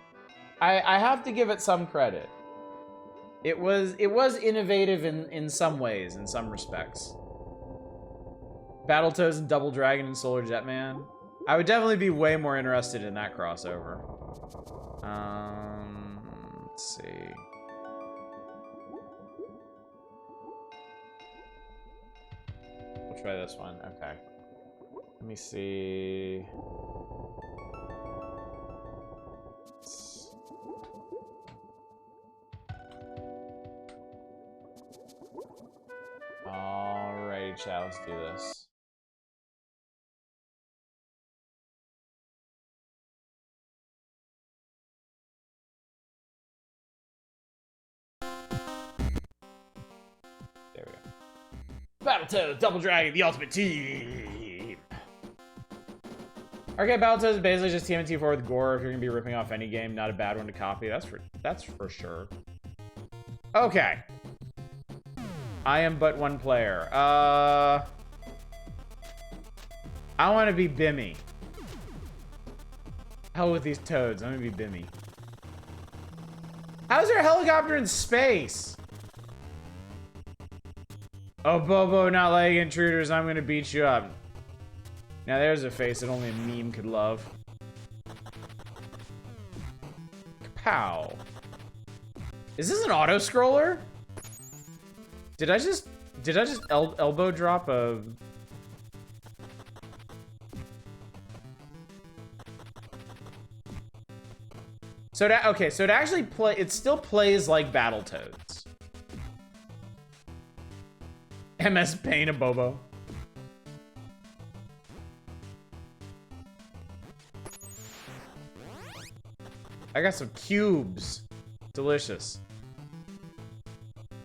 I have to give it some credit. It was innovative in some ways, in some respects. Battletoads and Double Dragon and Solar Jetman. I would definitely be way more interested in that crossover. Let's see. We'll try this one. Okay. Let me see. Alrighty, chat, let's do this. There we go. Battletoads, Double Dragon, the ultimate team! Okay, Battletoads is basically just TMNT4 with gore. If you're gonna be ripping off any game, not a bad one to copy. That's for sure. Okay. I am but one player. I want to be Bimmy. Hell with these toads. I'm gonna be Bimmy. How's there a helicopter in space? Oh, Bobo, not like intruders. I'm gonna beat you up. Now there's a face that only a meme could love. Kapow. Is this an auto scroller? Did I just elbow drop a... So that, okay, so it actually it still plays like Battletoads. MS Paint a Bobo. I got some cubes. Delicious.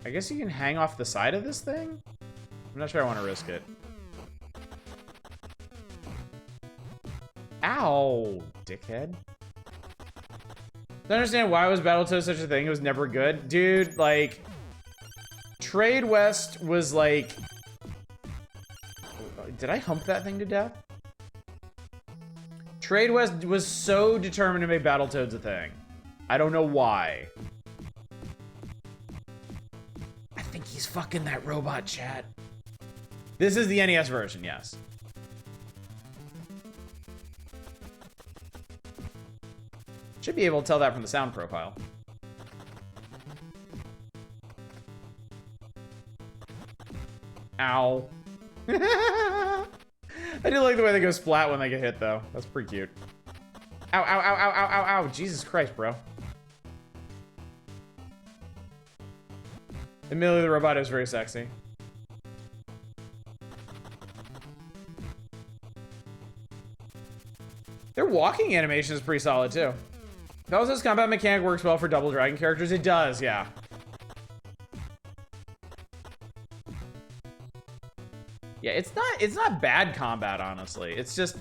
I guess you can hang off the side of this thing? I'm not sure I want to risk it. Ow, dickhead. Don't understand why was Battletoads such a thing. It was never good. Dude, like... Trade West was like... Did I hump that thing to death? Trade West was so determined to make Battletoads a thing. I don't know why. I think he's fucking that robot, chat. This is the NES version, yes. Should be able to tell that from the sound profile. Ow. I do like the way they go splat when they get hit, though. That's pretty cute. Ow, ow, ow, ow, ow, ow, ow. Jesus Christ, bro. Admittedly, the robot is very sexy. Their walking animation is pretty solid, too. Battletoads combat mechanic works well for Double Dragon characters. It does, yeah. Yeah, it's not bad combat, honestly. It's just,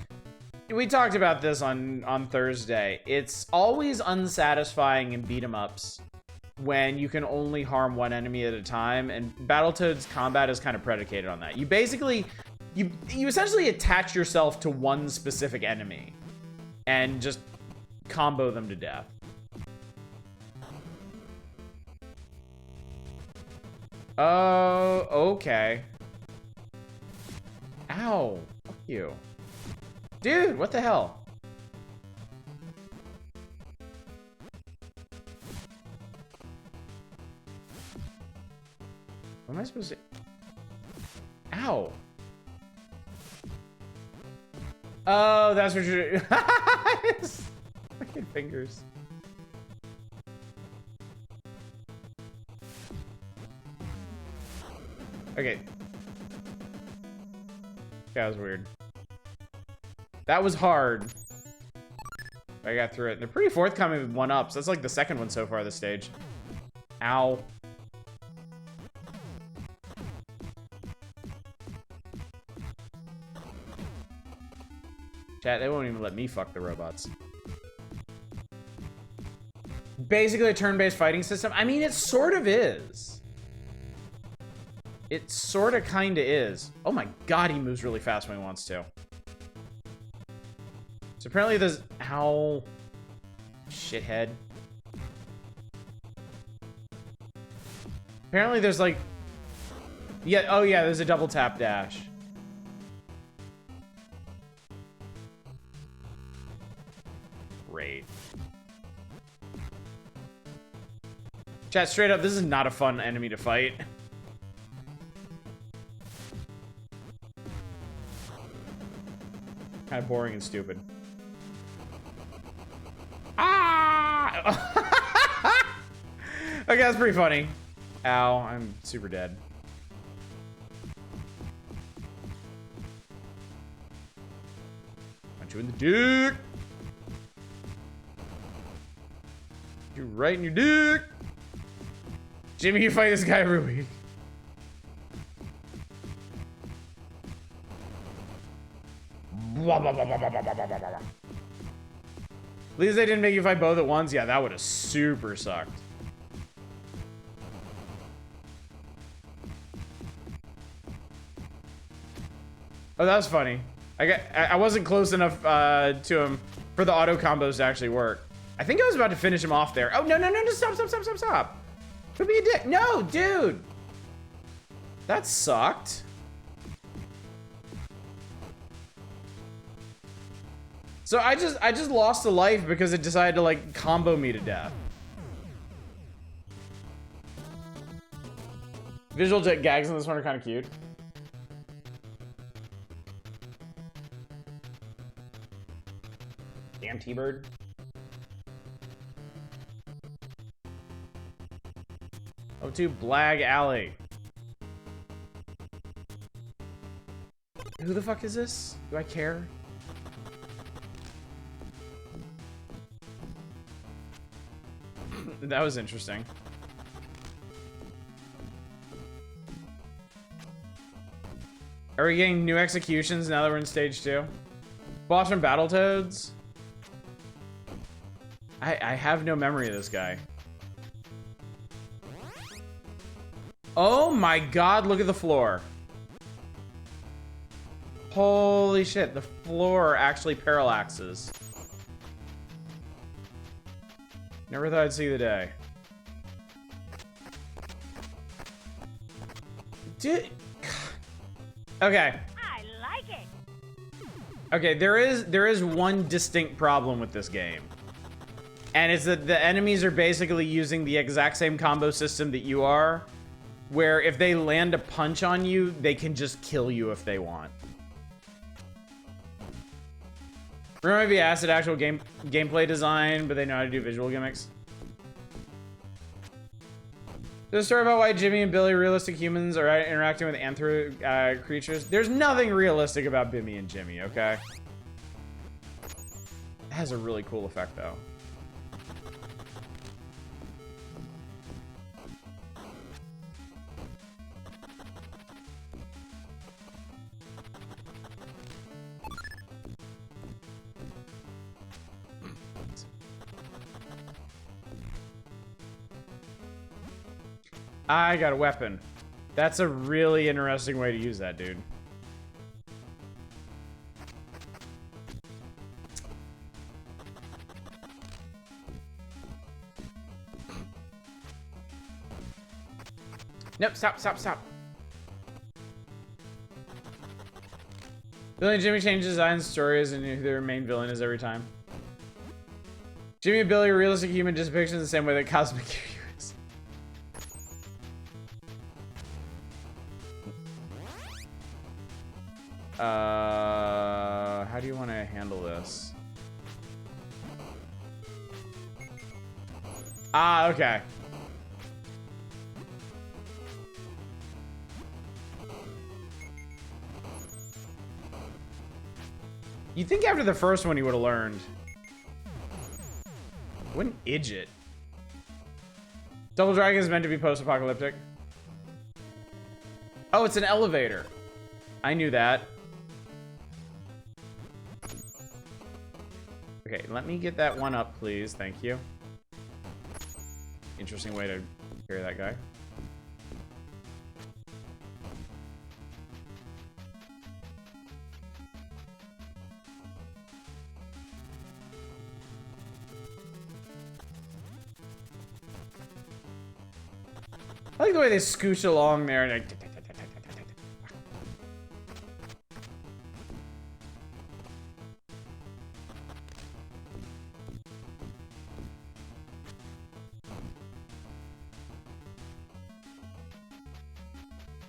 we talked about this on Thursday. It's always unsatisfying in beat 'em ups when you can only harm one enemy at a time, and Battletoads combat is kind of predicated on that. You basically, you essentially attach yourself to one specific enemy and just combo them to death. Oh, okay. Ow, fuck you. Dude, what the hell? What am I supposed to... Ow. Oh, that's what you're... Fucking fingers. Okay. That was weird. That was hard. I got through it. They're pretty forthcoming with one-ups. That's like the second one so far this stage. Ow. Chat, they won't even let me fuck the robots. Basically a turn-based fighting system. I mean, it sort of is. It sort of kind of is. Oh my god, he moves really fast when he wants to. So apparently there's... Ow. Shithead. Apparently there's like... Yeah, oh yeah, there's a double tap dash. Great. Chat, straight up, this is not a fun enemy to fight. Kind of boring and stupid. Ah! Okay, that's pretty funny. Ow, I'm super dead. Punch you in the dick. You right in your dick. Jimmy, you fight this guy every week. At least they didn't make you fight both at once. Yeah, that would have super sucked. Oh, that was funny. I wasn't close enough to him for the auto combos to actually work. I think I was about to finish him off there. Oh, no, no, no, no, stop. Could be a dick. No, dude. That sucked. So I just lost a life because it decided to like combo me to death. Visual jet gags in this one are kind of cute. Damn T-Bird. Oh, to Blag Alley. Who the fuck is this? Do I care? That was interesting. Are we getting new executions now that we're in stage 2? Boss from Battletoads? I have no memory of this guy. Oh my god, look at the floor. Holy shit, the floor actually parallaxes. Never thought I'd see the day. Dude. Okay. I like it. Okay, there is one distinct problem with this game. And it's that the enemies are basically using the exact same combo system that you are, where if they land a punch on you, they can just kill you if they want. Remember the acid actual gameplay design, but they know how to do visual gimmicks? There's a story about why Jimmy and Billy, realistic humans, are interacting with anthro creatures. There's nothing realistic about Bimmy and Jimmy, okay? It has a really cool effect, though. I got a weapon. That's a really interesting way to use that, dude. Nope, stop. Billy and Jimmy change designs, stories, and who their main villain is every time. Jimmy and Billy are realistic human depictions the same way that Cosmic is. How do you want to handle this? Ah, okay. You'd think after the first one you would have learned. What an idiot. Double Dragon is meant to be post-apocalyptic. Oh, it's an elevator. I knew that. Okay, let me get that one up, please. Thank you. Interesting way to carry that guy. I like the way they scooch along there and like...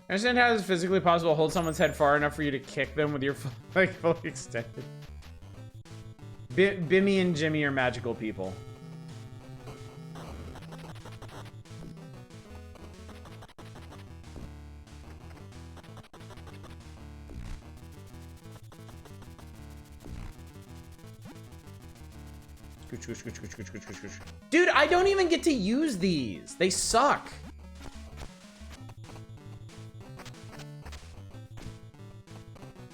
I understand how it's physically possible to hold someone's head far enough for you to kick them with your like fully extended. Bimmy and Jimmy are magical people. Dude, I don't even get to use these. They suck.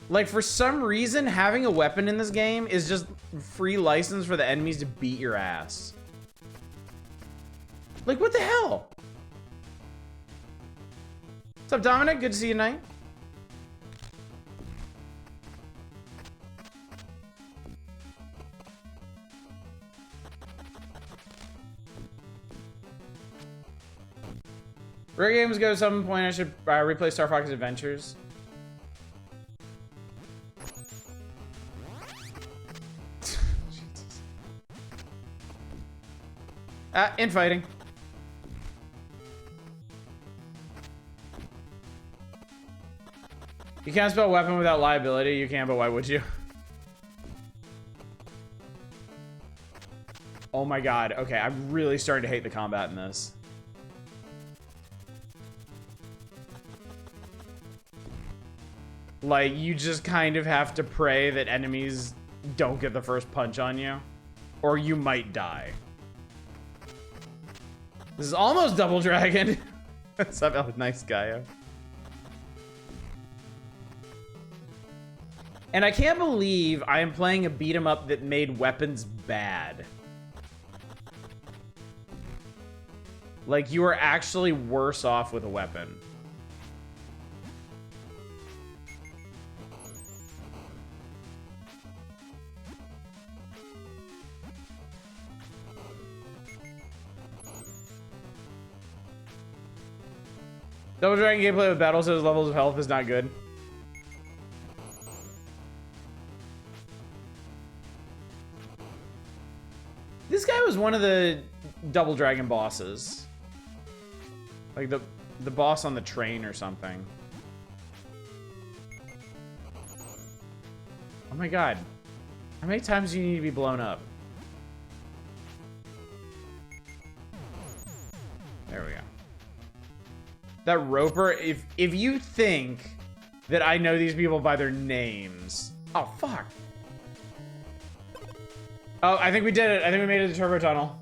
Like, for some reason, having a weapon in this game is just free license for the enemies to beat your ass. Like, what the hell? What's up, Dominic? Good to see you tonight. Rare games go at some point. I should replay Star Fox Adventures. Infighting. You can't spell weapon without liability. You can, but why would you? Oh my god. Okay, I'm really starting to hate the combat in this. Like, you just kind of have to pray that enemies don't get the first punch on you, or you might die. This is almost Double Dragon. What's up, oh, nice guy. And I can't believe I am playing a beat 'em up that made weapons bad. Like, you are actually worse off with a weapon. Double Dragon gameplay with Battletoads levels of health is not good. This guy was one of the Double Dragon bosses. Like the boss on the train or something. Oh my god. How many times do you need to be blown up? There we go. That Roper, if you think that I know these people by their names. Oh, fuck. Oh, I think we did it. I think we made it to Turbo Tunnel.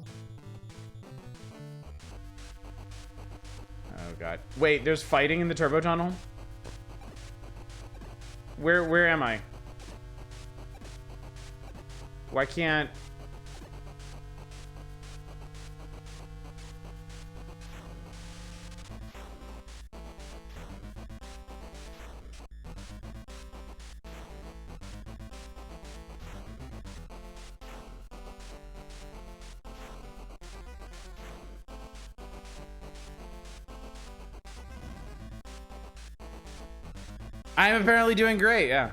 Oh, God. Wait, there's fighting in the Turbo Tunnel? Where am I? Why can't... I'm apparently doing great, yeah.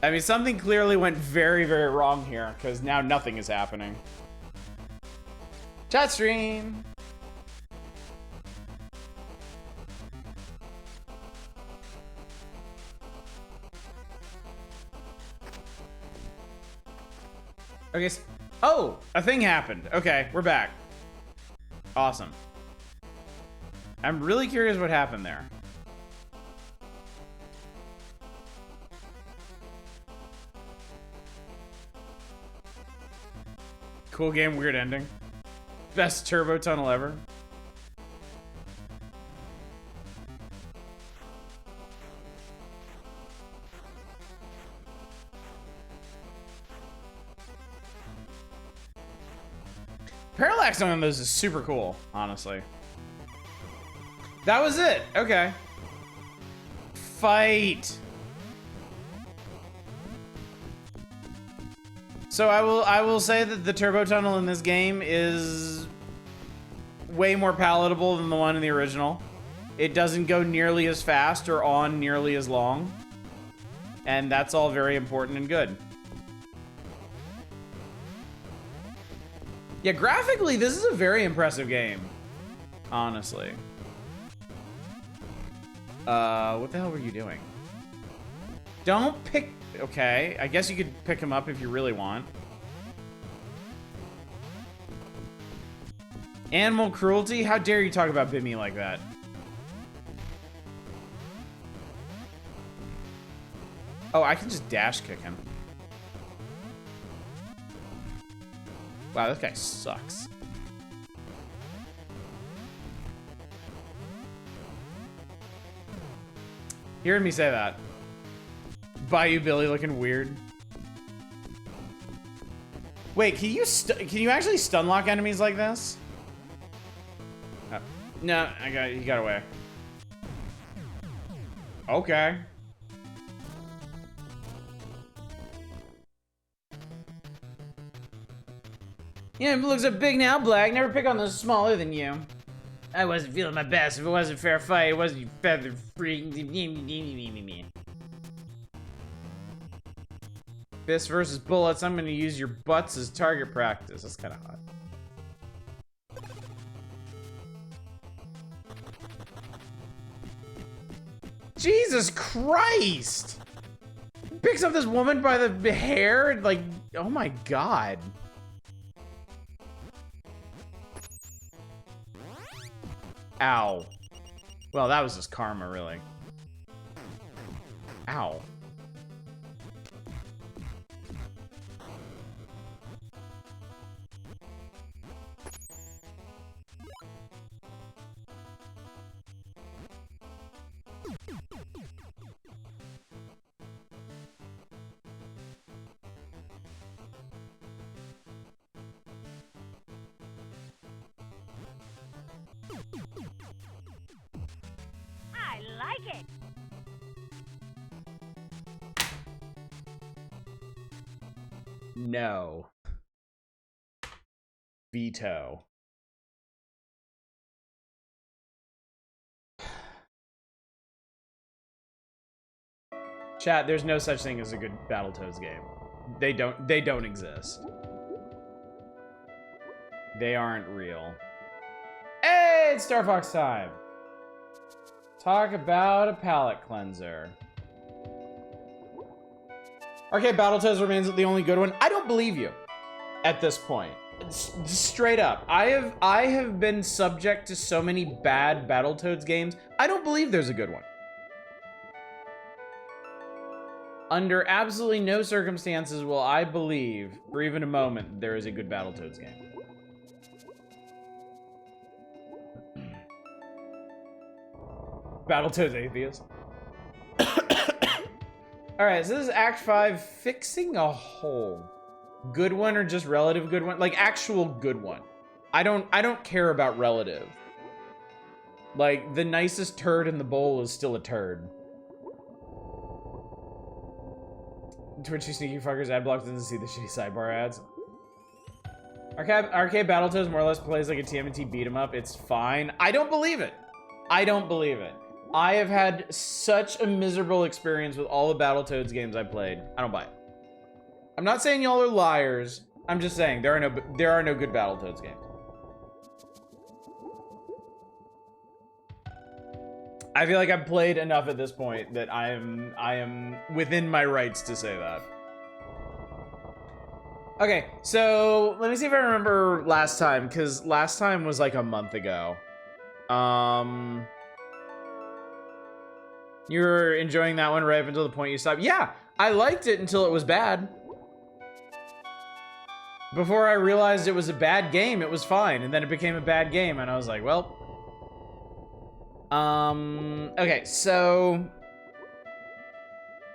I mean, something clearly went very, very wrong here, because now nothing is happening. Chat stream! Okay, oh, a thing happened. Okay, we're back. Awesome. I'm really curious what happened there. Cool game, weird ending. Best Turbo Tunnel ever. Parallax on those is super cool, honestly. That was it. Okay. Fight. So I will say that the Turbo Tunnel in this game is way more palatable than the one in the original. It doesn't go nearly as fast or on nearly as long. And that's all very important and good. Yeah, graphically, this is a very impressive game. Honestly. What the hell were you doing? Don't pick... Okay, I guess you could pick him up if you really want. Animal cruelty? How dare you talk about Bimmy like that? Oh, I can just dash kick him. Wow, this guy sucks. Hearing me say that. Bayou Billy looking weird. Wait, can you actually stun lock enemies like this? Oh. No, he got away. Okay. Yeah, it looks up big now, Black. Never pick on those smaller than you. I wasn't feeling my best. If it wasn't a fair fight, it wasn't you feather freak. Fist versus bullets. I'm gonna use your butts as target practice. That's kind of hot. Jesus Christ! Picks up this woman by the hair, like, oh my god. Ow. Well, that was just karma, really. Ow. I like it. No. Veto. Chat, there's no such thing as a good Battletoads game. They don't exist. They aren't real. Hey, it's Star Fox time. Talk about a palate cleanser. Arcade Battletoads remains the only good one. I don't believe you at this point. It's straight up. I have been subject to so many bad Battletoads games. I don't believe there's a good one. Under absolutely no circumstances will I believe, for even a moment, there is a good Battletoads game. Battletoads atheist. Alright, so this is Act 5, fixing a hole. Good one or just relative good one? Like, actual good one. I don't care about relative. Like, the nicest turd in the bowl is still a turd. Twitch, you sneaky fuckers, Adblock doesn't see the shitty sidebar ads. Arcade Battletoads more or less plays like a TMNT beat 'em up. It's fine. I don't believe it. I don't believe it. I have had such a miserable experience with all the Battletoads games I played. I don't buy it. I'm not saying y'all are liars. I'm just saying there are no good Battletoads games. I feel like I've played enough at this point that I am within my rights to say that. Okay, so let me see if I remember last time, because last time was like a month ago. You were enjoying that one right up until the point you stopped. Yeah, I liked it until it was bad. Before I realized it was a bad game, it was fine, and then it became a bad game, and I was like, well. Okay, so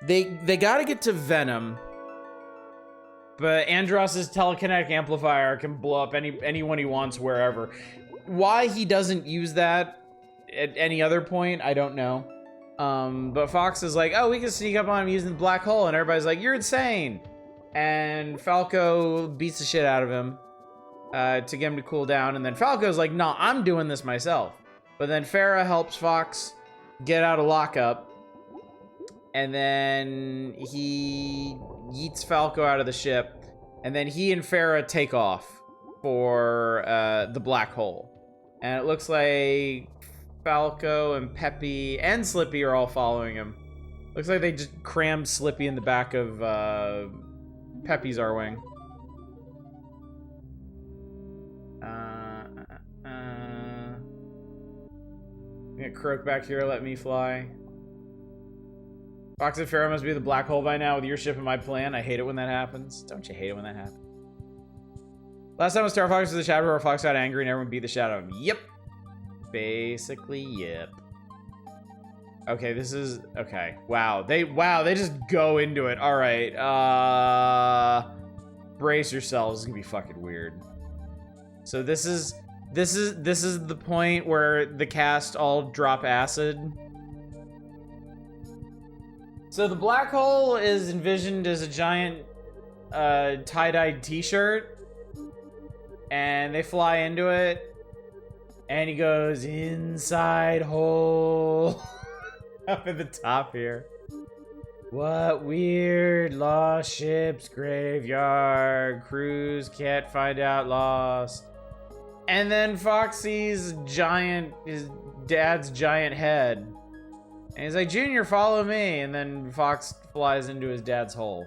they gotta get to Venom, but Andross's telekinetic amplifier can blow up anyone he wants wherever. Why he doesn't use that at any other point, I don't know. But Fox is like, oh, we can sneak up on him using the black hole, and everybody's like, you're insane. And Falco beats the shit out of him to get him to cool down, and then Falco's like, no, I'm doing this myself. But then Farah helps Fox get out of lockup, and then he yeets Falco out of the ship, and then he and Farah take off. for the black hole. And it looks like Falco and Peppy and Slippy are all following him. Looks like they just crammed Slippy in the back of Peppy's R-Wing. Get Croak back here, let me fly. Fox and Pharaoh must be the black hole by now with your ship and my plan. I hate it when that happens. Don't you hate it when that happens? Last time was Star Fox with the Shadow, where Fox got angry and everyone beat the shit out of him. Yep. Basically, yep. Okay, this is okay. Wow, they just go into it. All right, brace yourselves. It's gonna be fucking weird. So this is the point where the cast all drop acid. So the black hole is envisioned as a giant tie-dyed t-shirt, and they fly into it, and he goes inside hole up at the top here. What weird lost ships graveyard, crews can't find out lost. And then Foxy's his dad's giant head. And he's like, Junior, follow me. And then Fox flies into his dad's hole.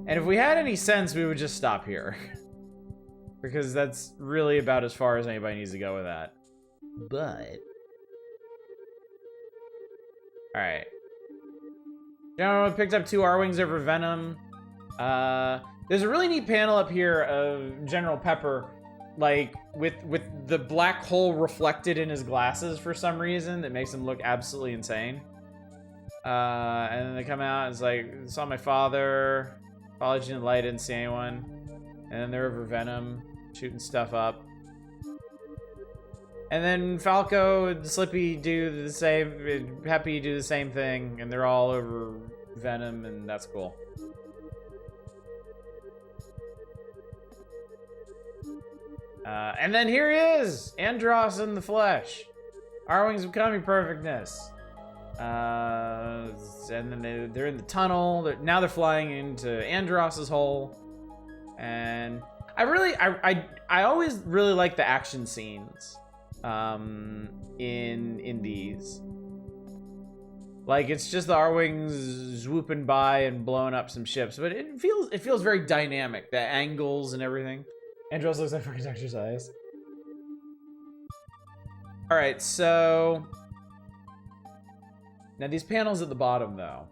And if we had any sense, we would just stop here. Because that's really about as far as anybody needs to go with that. But... Alright. General picked up 2 R-Wings over Venom. There's a really neat panel up here of General Pepper, like, with the black hole reflected in his glasses for some reason that makes him look absolutely insane. And then they come out, and it's like, saw my father, followed you in the light, didn't see anyone. And then they're over Venom, shooting stuff up. And then Falco and Slippy do the same, Peppy do the same thing, and they're all over Venom, and that's cool. And then here he is, Andros in the flesh. R-Wings becoming perfectness. And then they're in the tunnel. Now they're flying into Andros's hole. And I always really like the action scenes in these. Like, it's just the R-Wings swooping by and blowing up some ships, but it feels very dynamic. The angles and everything. Andros looks like freaking exercise. All right, so now these panels at the bottom, though.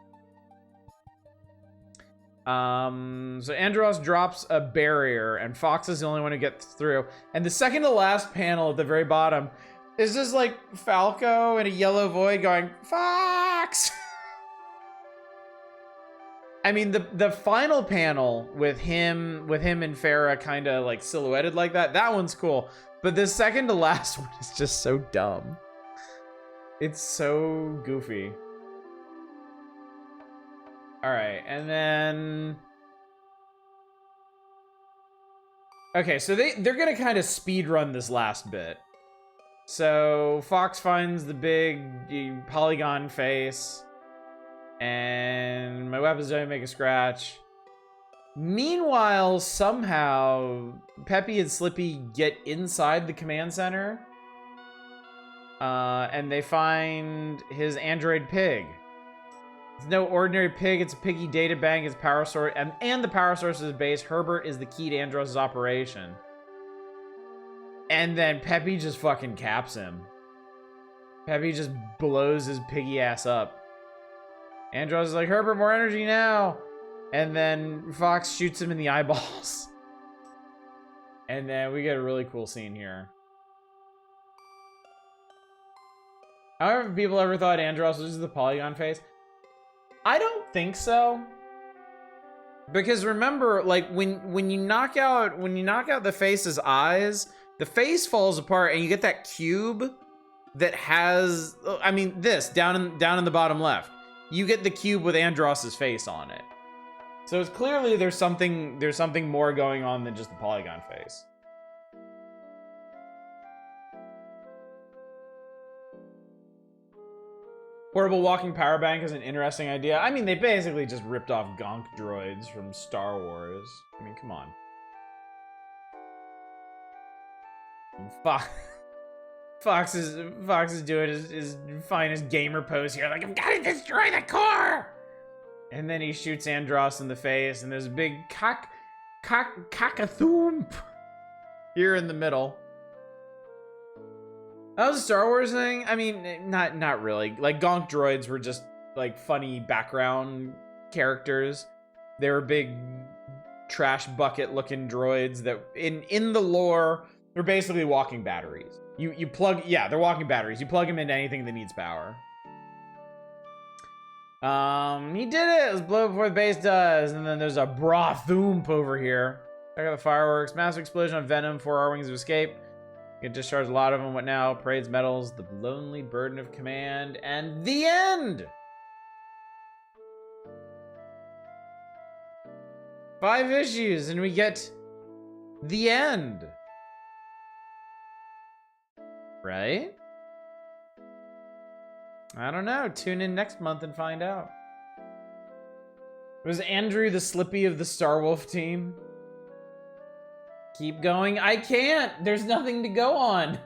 So Andros drops a barrier, and Fox is the only one who gets through. And the second to last panel at the very bottom is just like Falco in a yellow void going, Fox! I mean, the final panel with him and Farah kind of like silhouetted like that one's cool. But the second to last one is just so dumb. It's so goofy. All right, and then... Okay, so they're gonna kind of speed run this last bit. So Fox finds the big polygon face. And my weapons don't make a scratch. Meanwhile, somehow, Peppy and Slippy get inside the command center. And they find his android pig. It's no ordinary pig, it's a piggy data bank, it's power source, and the power source of his base. Herbert is the key to Andros' operation. And then Peppy just fucking caps him. Peppy just blows his piggy ass up. Andros is like, Herbert, more energy now. And then Fox shoots him in the eyeballs. And then we get a really cool scene here. I don't know if people ever thought Andros was the polygon face. I don't think so. Because remember, like when you knock out the face's eyes, the face falls apart and you get that cube that has, I mean, this down in the bottom left. You get the cube with Andros's face on it. So it's clearly there's something more going on than just the polygon face. Portable walking power bank is an interesting idea. I mean, they basically just ripped off gonk droids from Star Wars. I mean, come on. Fox is doing his finest gamer pose here, like, I'm gonna destroy the core! And then he shoots Andros in the face, and there's a big cock-a-thoomp here in the middle. That was a Star Wars thing? I mean, not really. Like, gonk droids were just, like, funny background characters. They were big trash bucket-looking droids that, in the lore, they're basically walking batteries. You plug... Yeah, they're walking batteries. You plug them into anything that needs power. He did it! Let's blow before the base does. And then there's a bra-thoomp over here. Check out the fireworks. Massive explosion of venom, 4 R-wings of escape. You can discharge a lot of them. What now? Parades, medals, the lonely burden of command, and the end! 5 issues, and we get the end. Right? I don't know. Tune in next month and find out. Was Andrew the Slippy of the Starwolf team? Keep going. I can't. There's nothing to go on.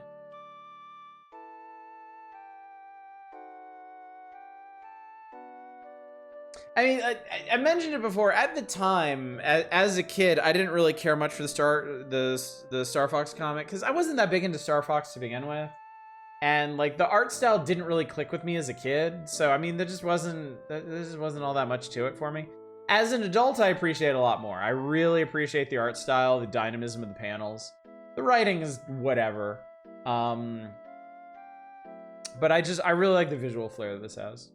I mean, I mentioned it before. At the time, as a kid, I didn't really care much for the Star Fox comic because I wasn't that big into Star Fox to begin with, and like the art style didn't really click with me as a kid. So I mean, there just wasn't all that much to it for me. As an adult, I appreciate it a lot more. I really appreciate the art style, the dynamism of the panels. The writing is whatever, but I really like the visual flair that this has.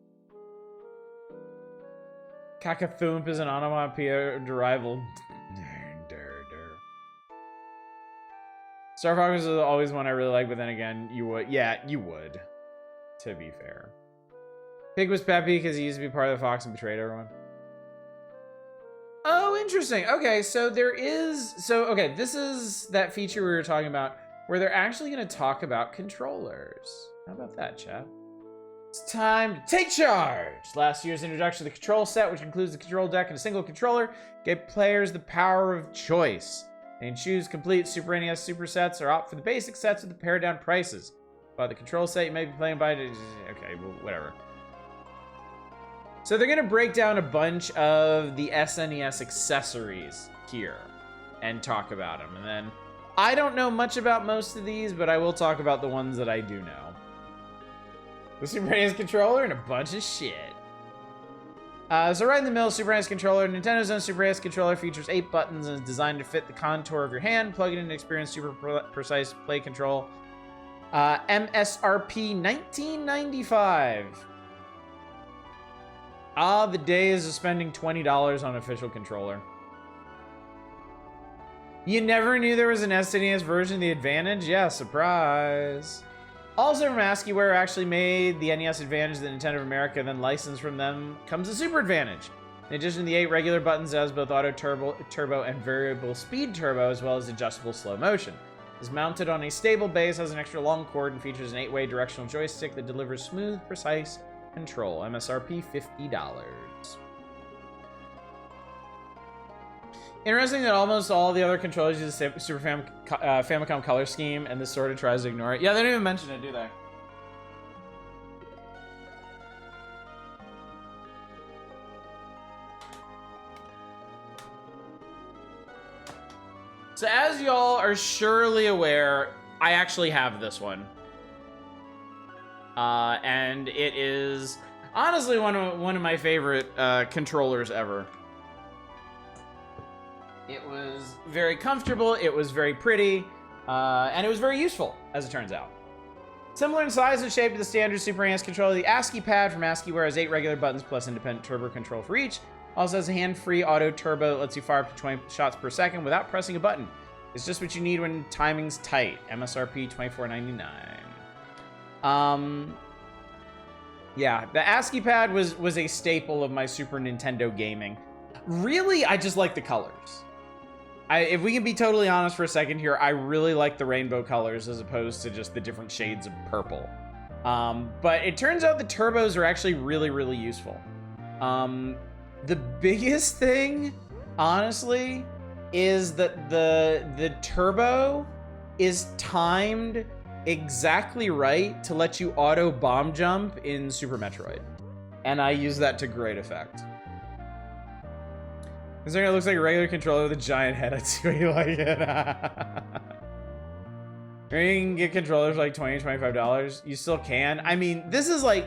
Cock-a-thoomp is an onomatopoeia derival. Star Fox is always one I really like, but then again, you would. Yeah, you would. To be fair. Pig was peppy because he used to be part of the Fox and betrayed everyone. Oh, interesting. Okay, so there is... So, okay, this is that feature we were talking about where they're actually going to talk about controllers. How about that, chap? It's time to take charge! Last year's introduction to the control set, which includes the control deck and a single controller, gave players the power of choice. They can choose complete Super NES supersets or opt for the basic sets with the pared down prices. By the control set, you may be playing by... Okay, well, whatever. So they're going to break down a bunch of the SNES accessories here and talk about them. And then, I don't know much about most of these, but I will talk about the ones that I do know. The Super NES controller and a bunch of shit. So right in the middle, Super NES controller. Nintendo's own Super NES controller features 8 buttons and is designed to fit the contour of your hand. Plug it in to experience super precise play control. MSRP $19.95. Ah, the days of spending $20 on an official controller. You never knew there was an SNES version of the Advantage? Yeah, surprise. Also from ASCIIWare actually made the NES Advantage that Nintendo of America then licensed from them comes the Super Advantage. In addition to the 8 regular buttons, it has both auto turbo and variable speed turbo, as well as adjustable slow motion. It's mounted on a stable base, has an extra long cord, and features an 8-way directional joystick that delivers smooth, precise control. MSRP $50. Interesting that almost all the other controllers use the Super Famicom color scheme, and this sort of tries to ignore it. Yeah, they don't even mention it, do they? So as y'all are surely aware, I actually have this one. And it is honestly one of my favorite controllers ever. It was very comfortable, it was very pretty, and it was very useful, as it turns out. Similar in size and shape to the standard Super NES controller, the ASCII pad from ASCIIWare has 8 regular buttons plus independent turbo control for each. Also has a hand-free auto turbo that lets you fire up to 20 shots per second without pressing a button. It's just what you need when timing's tight. MSRP $24.99. Yeah, the ASCII pad was a staple of my Super Nintendo gaming. Really, I just like the colors. If we can be totally honest for a second here, I really like the rainbow colors as opposed to just the different shades of purple. But it turns out the turbos are actually really, really useful. The biggest thing, honestly, is that the turbo is timed exactly right to let you auto bomb jump in Super Metroid. And I use that to great effect. Considering it looks like a regular controller with a giant head, I'd see why you like it. You can get controllers for like $20, $25. You still can. I mean, this is like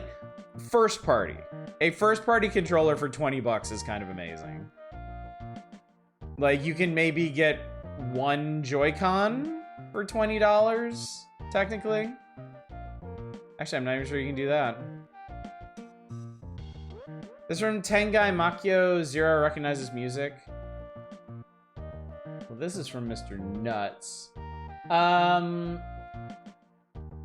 first party. A first party controller for 20 bucks is kind of amazing. Like, you can maybe get one Joy-Con for $20, technically. Actually, I'm not even sure you can do that. This is from Tengai Makio Zero recognizes music. Well, this is from Mr. Nuts.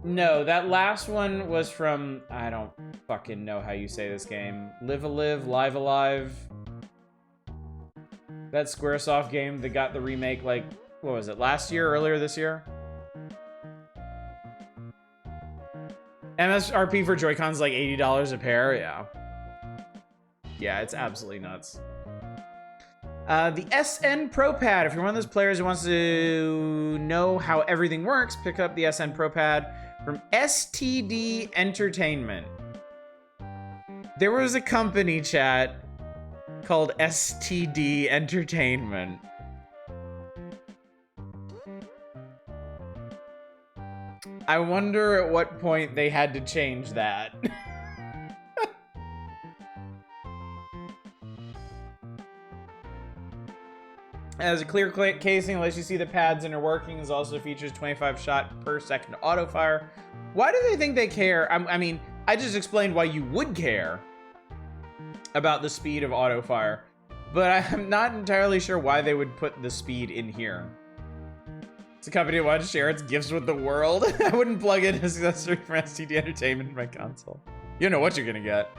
No, that last one was from, I don't fucking know how you say this game. Live Alive, Live Alive. That Squaresoft game that got the remake, like, what was it, last year, earlier this year? MSRP for Joy-Cons like $80 a pair, yeah. Yeah, it's absolutely nuts. The SN Pro Pad. If you're one of those players who wants to know how everything works, pick up the SN Pro Pad from STD Entertainment. There was a company, chat, called STD Entertainment. I wonder at what point they had to change that. As a clear casing, lets you see the pad's inner workings. Also features 25 shot per second auto fire. Why do they think they care? I mean, I just explained why you would care about the speed of auto fire, but I'm not entirely sure why they would put the speed in here. It's a company that wanted to share its gifts with the world. I wouldn't plug in a accessory for STD Entertainment in my console. You don't know what you're gonna get.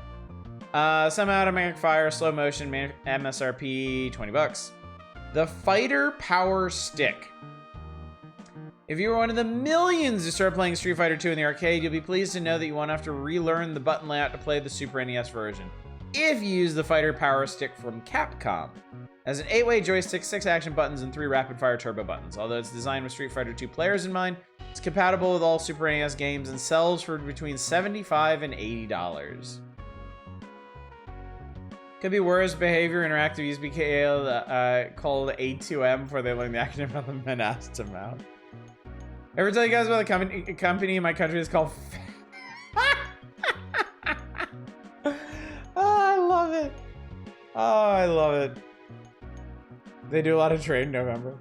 Semi-automatic fire, slow motion, MSRP, 20 bucks. The Fighter Power Stick. If you were one of the millions who started playing Street Fighter 2 in the arcade, you'll be pleased to know that you won't have to relearn the button layout to play the Super NES version if you use the Fighter Power Stick from Capcom. As an 8-way joystick, 6 action buttons, and 3 rapid-fire turbo buttons. Although it's designed with Street Fighter 2 players in mind, it's compatible with all Super NES games and sells for between $75 and $80. Could be worse behavior interactive USBK called A2M before they learn the acronym of the Menasta amount. Ever tell you guys about the company in my country that's called Oh, I love it. Oh, I love it. They do a lot of trade in November.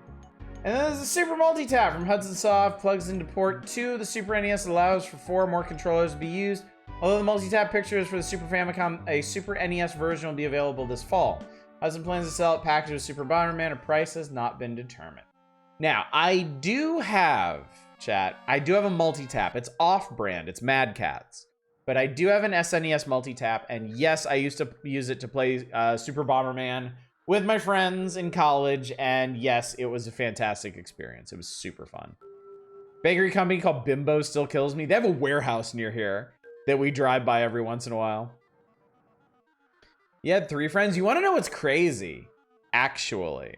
And then there's a Super Multi-Tap from Hudson Soft. Plugs into port 2. The Super NES allows for 4 more controllers to be used. Although the multi-tap pictures for the Super Famicom, a Super NES version will be available this fall. Hudson plans to sell it packaged with Super Bomberman. A price has not been determined. Now, I do have, chat, I do have a multi-tap. It's off-brand. It's Mad Catz. But I do have an SNES multi-tap, and yes, I used to use it to play Super Bomberman with my friends in college, and yes, it was a fantastic experience. It was super fun. Bakery company called Bimbo still kills me. They have a warehouse near here that we drive by every once in a while. You had 3 friends. You want to know what's crazy? Actually,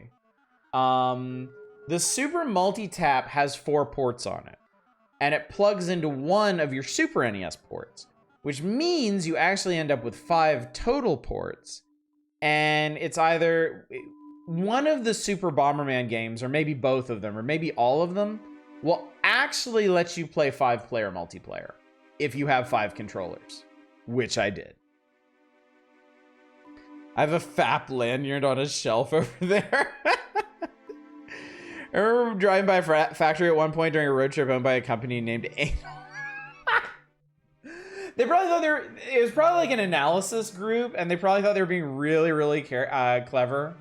the Super Multi-Tap has 4 ports on it, and it plugs into one of your Super NES ports, which means you actually end up with 5 total ports. And it's either one of the Super Bomberman games, or maybe both of them, or maybe all of them, will actually let you play 5-player multiplayer if you have 5 controllers, which I did. I have a FAP lanyard on a shelf over there. I remember driving by a factory at one point during a road trip owned by a company named Anal. They probably thought it was probably like an analysis group, and they probably thought they were being really, really clever.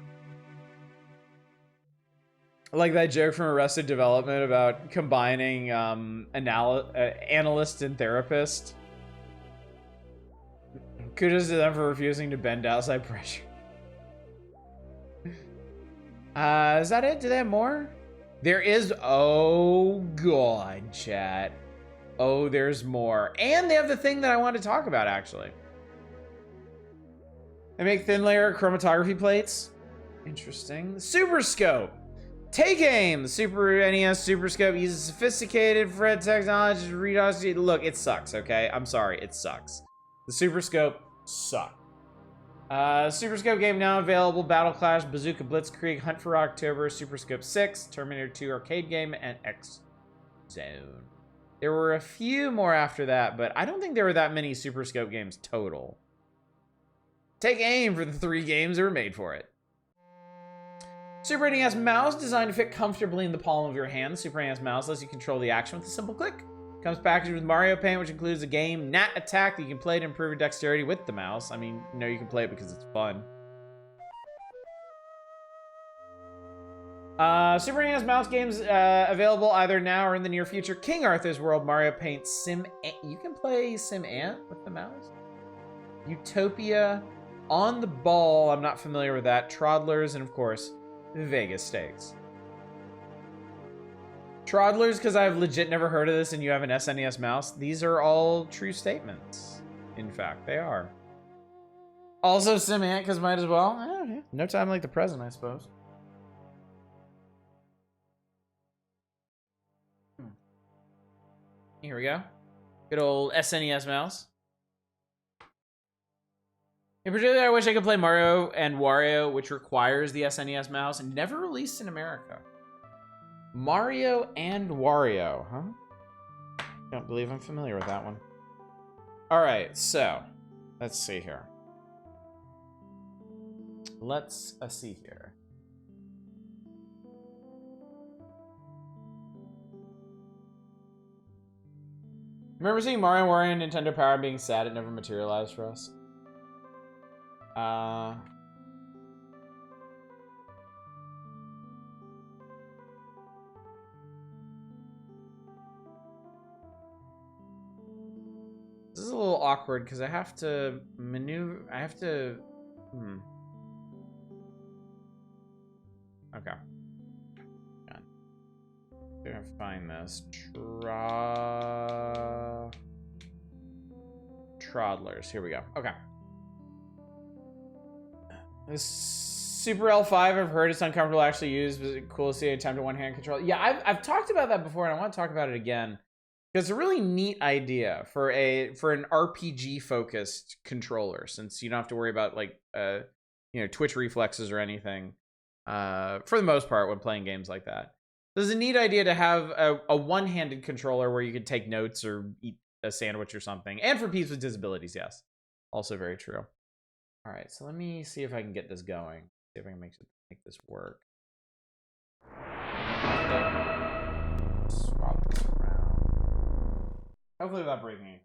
Like that joke from Arrested Development about combining analyst and therapist. Kudos to them for refusing to bend outside pressure. Is that it? Do they have more? There is. Oh, God, chat. Oh, there's more. And they have the thing that I want to talk about, actually. They make thin layer chromatography plates. Interesting. Super Scope. Take aim! The Super NES Super Scope uses sophisticated Fred technology to read. Look, it sucks, okay? I'm sorry, it sucks. The Super Scope sucks. Super Scope game now available. Battle Clash, Bazooka Blitzkrieg, Hunt for October, Super Scope 6, Terminator 2 arcade game, and X Zone. There were a few more after that, but I don't think there were that many Super Scope games total. Take aim for the 3 games that were made for it. Super NES mouse designed to fit comfortably in the palm of your hand. Super NES mouse lets you control the action with a simple click. Comes packaged with Mario Paint, which includes a game Nat Attack that you can play to improve your dexterity with the mouse. I mean, you know, you can play it because it's fun. Super NES mouse games available either now or in the near future. King Arthur's World, Mario Paint, SimAnt. You can play SimAnt with the mouse. Utopia, On the Ball. I'm not familiar with that. Troddlers, and of course, Vegas Stakes. Troddlers, because I've legit never heard of this and you have an SNES mouse. These are all true statements. In fact, they are. Also SimAnt, because might as well. No time like the present, I suppose. Here we go. Good old SNES mouse. In particular, I wish I could play Mario and Wario, which requires the SNES mouse and never released in America. Mario and Wario, huh? Don't believe I'm familiar with that one. All right, so let's see here. Let's see here. Remember seeing Mario, Wario, and Nintendo Power being sad it never materialized for us? This is a little awkward because I have to maneuver. I have to. Okay. I'm gonna find this. Troddlers. Here we go. Okay. This Super L5, I've heard it's uncomfortable to actually use, but it's cool to see a time to one-hand control. Yeah, I've talked about that before, and I want to talk about it again. Because it's a really neat idea for an RPG-focused controller, since you don't have to worry about, like, you know, twitch reflexes or anything, for the most part, when playing games like that. So it's a neat idea to have a one-handed controller where you could take notes or eat a sandwich or something. And for people with disabilities, yes. Also very true. All right, so let me see if I can get this going. See if I can make this work. Swap this around. Hopefully without breaking it.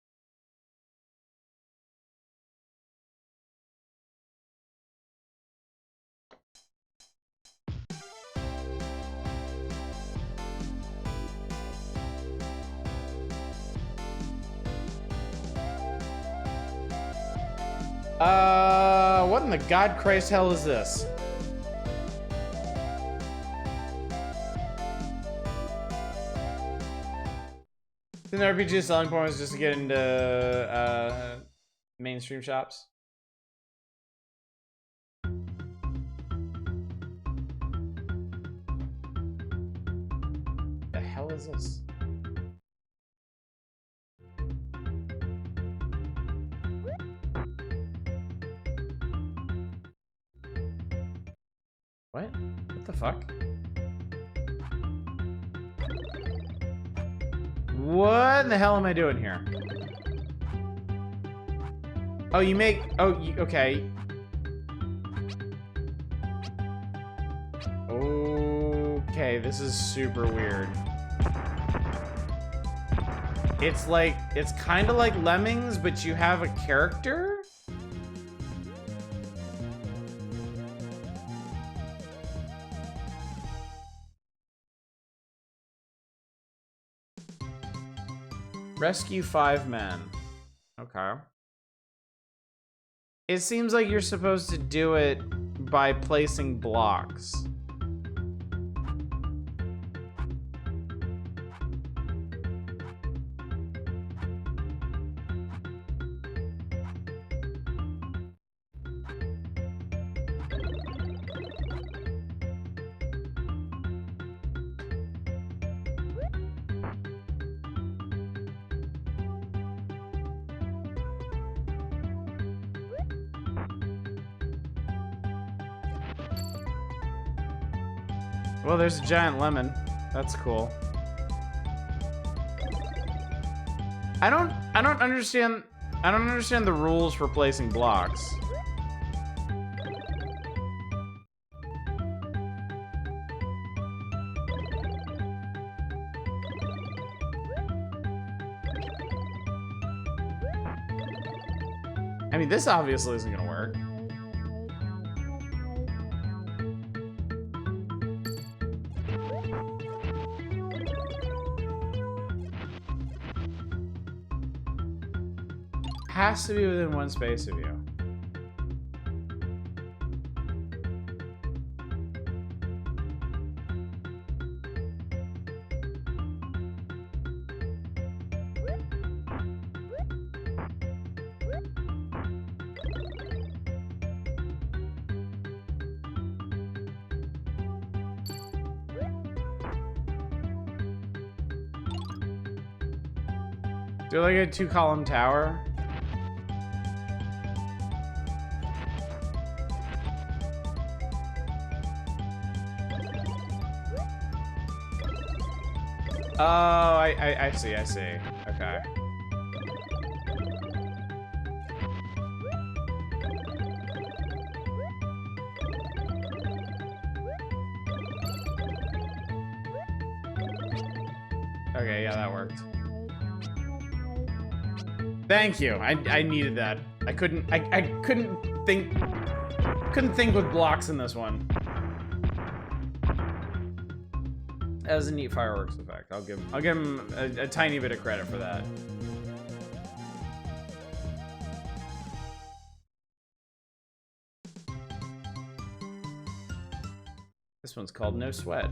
What in the God Christ hell is this? The RPG selling point was just to get into mainstream shops. The hell is this? What? What the fuck? What in the hell am I doing here? Oh, you make... Oh, okay. Okay, this is super weird. It's like... It's kind of like Lemmings, but you have a character? Rescue 5 men. Okay. It seems like you're supposed to do it by placing blocks. Well, there's a giant lemon. That's cool. I don't understand the rules for placing blocks. I mean, this obviously isn't gonna work. Has to be within one space of you. Do like a 2-column tower? Oh, I see. Okay. Okay, yeah, that worked. Thank you. I needed that. I couldn't think with blocks in this one. That was a neat fireworks effect. I'll give him a tiny bit of credit for that. This one's called No Sweat.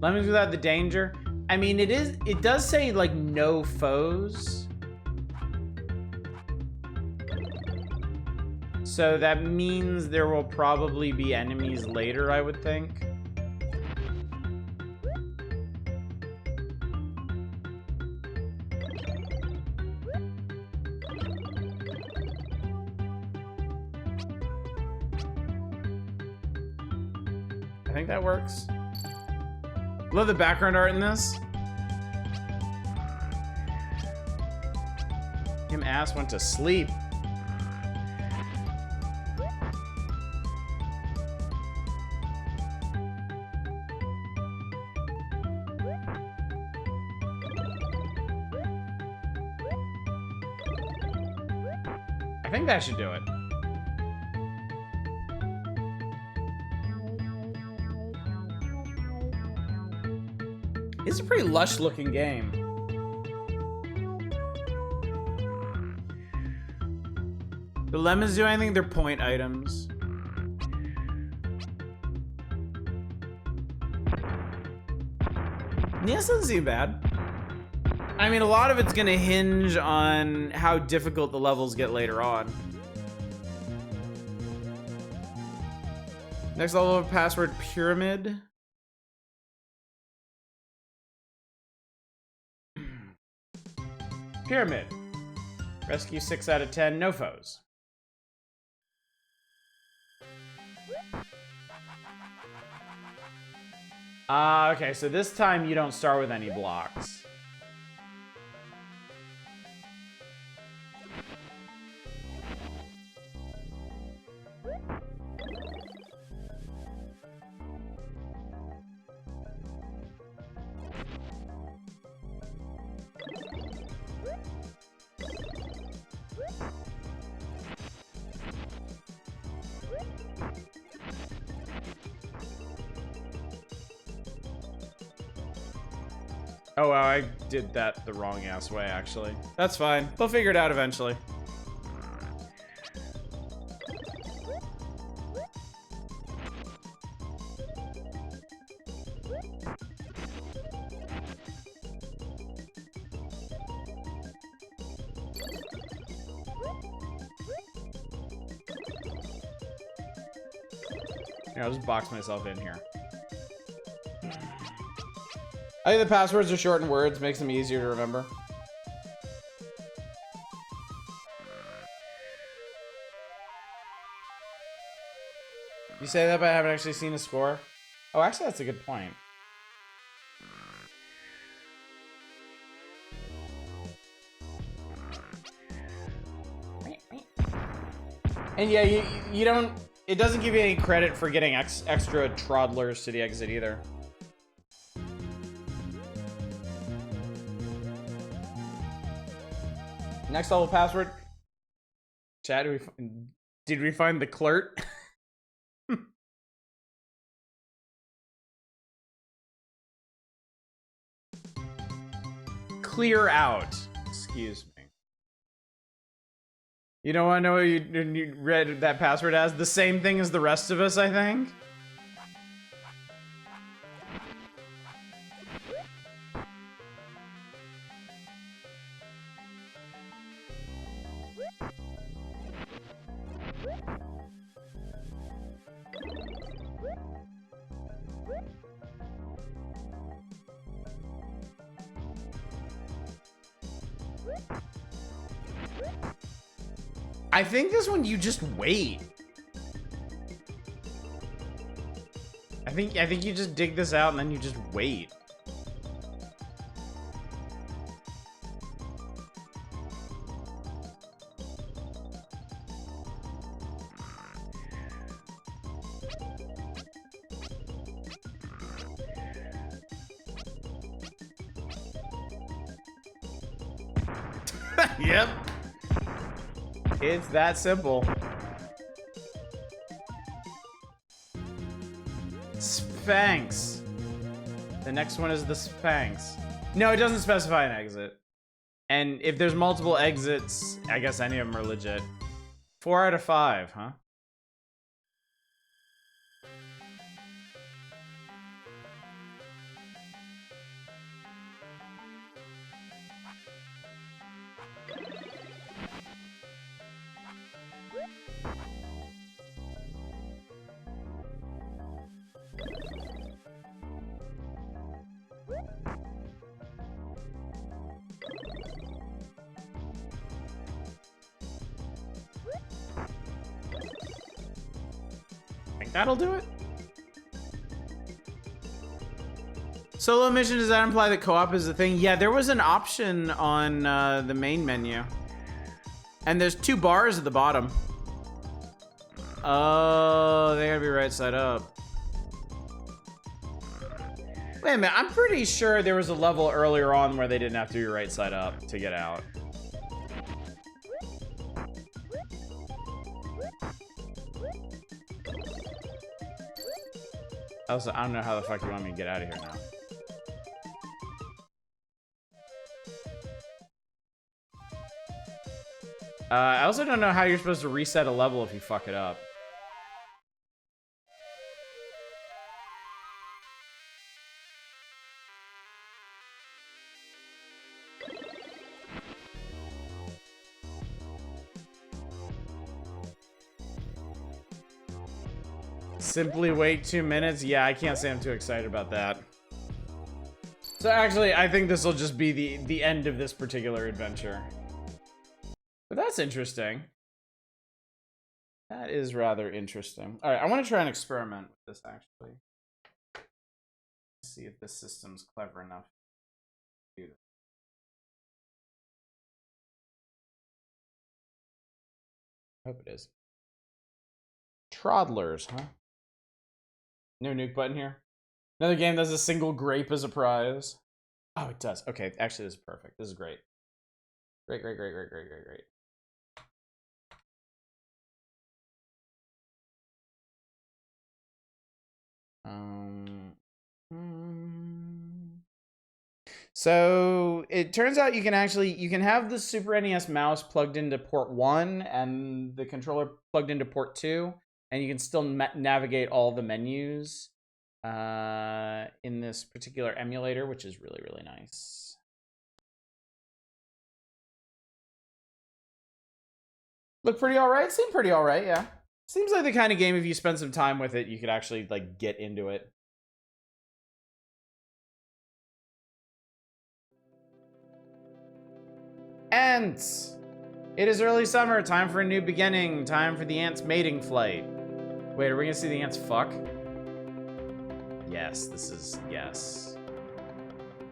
Lemons without the danger. I mean, it does say like no foes. So that means there will probably be enemies later, I would think. I think that works. Love the background art in this. Him ass went to sleep. I think that should do it. It's a pretty lush looking game. The lemons do anything? They're point items. Yeah, this doesn't seem bad. I mean, a lot of it's gonna hinge on how difficult the levels get later on. Next level of password pyramid. Pyramid. Rescue 6 out of 10, no foes. Okay, so this time you don't start with any blocks. Oh, wow, I did that the wrong ass way, actually. That's fine. They'll figure it out eventually. Yeah, I'll just box myself in here. I think the passwords are shortened words, makes them easier to remember. You say that, but I haven't actually seen a score. Oh, actually, that's a good point. And yeah, you don't... It doesn't give you any credit for getting extra Troddlers to the exit either. Next level password. Chat, did we find the clert? Clear out. Excuse me. You know what I know you read that password as? The same thing as the rest of us, I think. I think this one you just wait. I think you just dig this out and then you just wait. Yep. It's that simple. Sphinx. The next one is the Sphinx. No, it doesn't specify an exit. And if there's multiple exits, I guess any of them are legit. 4 out of 5, huh? That'll do it. Solo mission, does that imply that co-op is a thing? Yeah, there was an option on the main menu. And there's 2 bars at the bottom. Oh, they gotta be right side up. Wait a minute, I'm pretty sure there was a level earlier on where they didn't have to be right side up to get out. Also, I don't know how the fuck you want me to get out of here now. I also don't know how you're supposed to reset a level if you fuck it up. Simply wait 2 minutes? Yeah, I can't say I'm too excited about that. So actually, I think this will just be the end of this particular adventure. But that's interesting. That is rather interesting. All right, I want to try and experiment with this, actually. See if this system's clever enough to do this. I hope it is. Troddlers, huh? No nuke button here. Another game that has a single grape as a prize. Oh, it does. Okay, actually, this is perfect. This is great. Great, great, great, great, great, great, great. So it turns out you can have the Super NES mouse plugged into port 1 and the controller plugged into port 2, and you can still navigate all the menus in this particular emulator, which is really, really nice. Look pretty all right. Seemed pretty all right, yeah. Seems like the kind of game, if you spend some time with it, you could actually like get into it. Ants! It is early summer, time for a new beginning, time for the ants' mating flight. Wait, are we gonna see the ants fuck? Yes, this is, yes.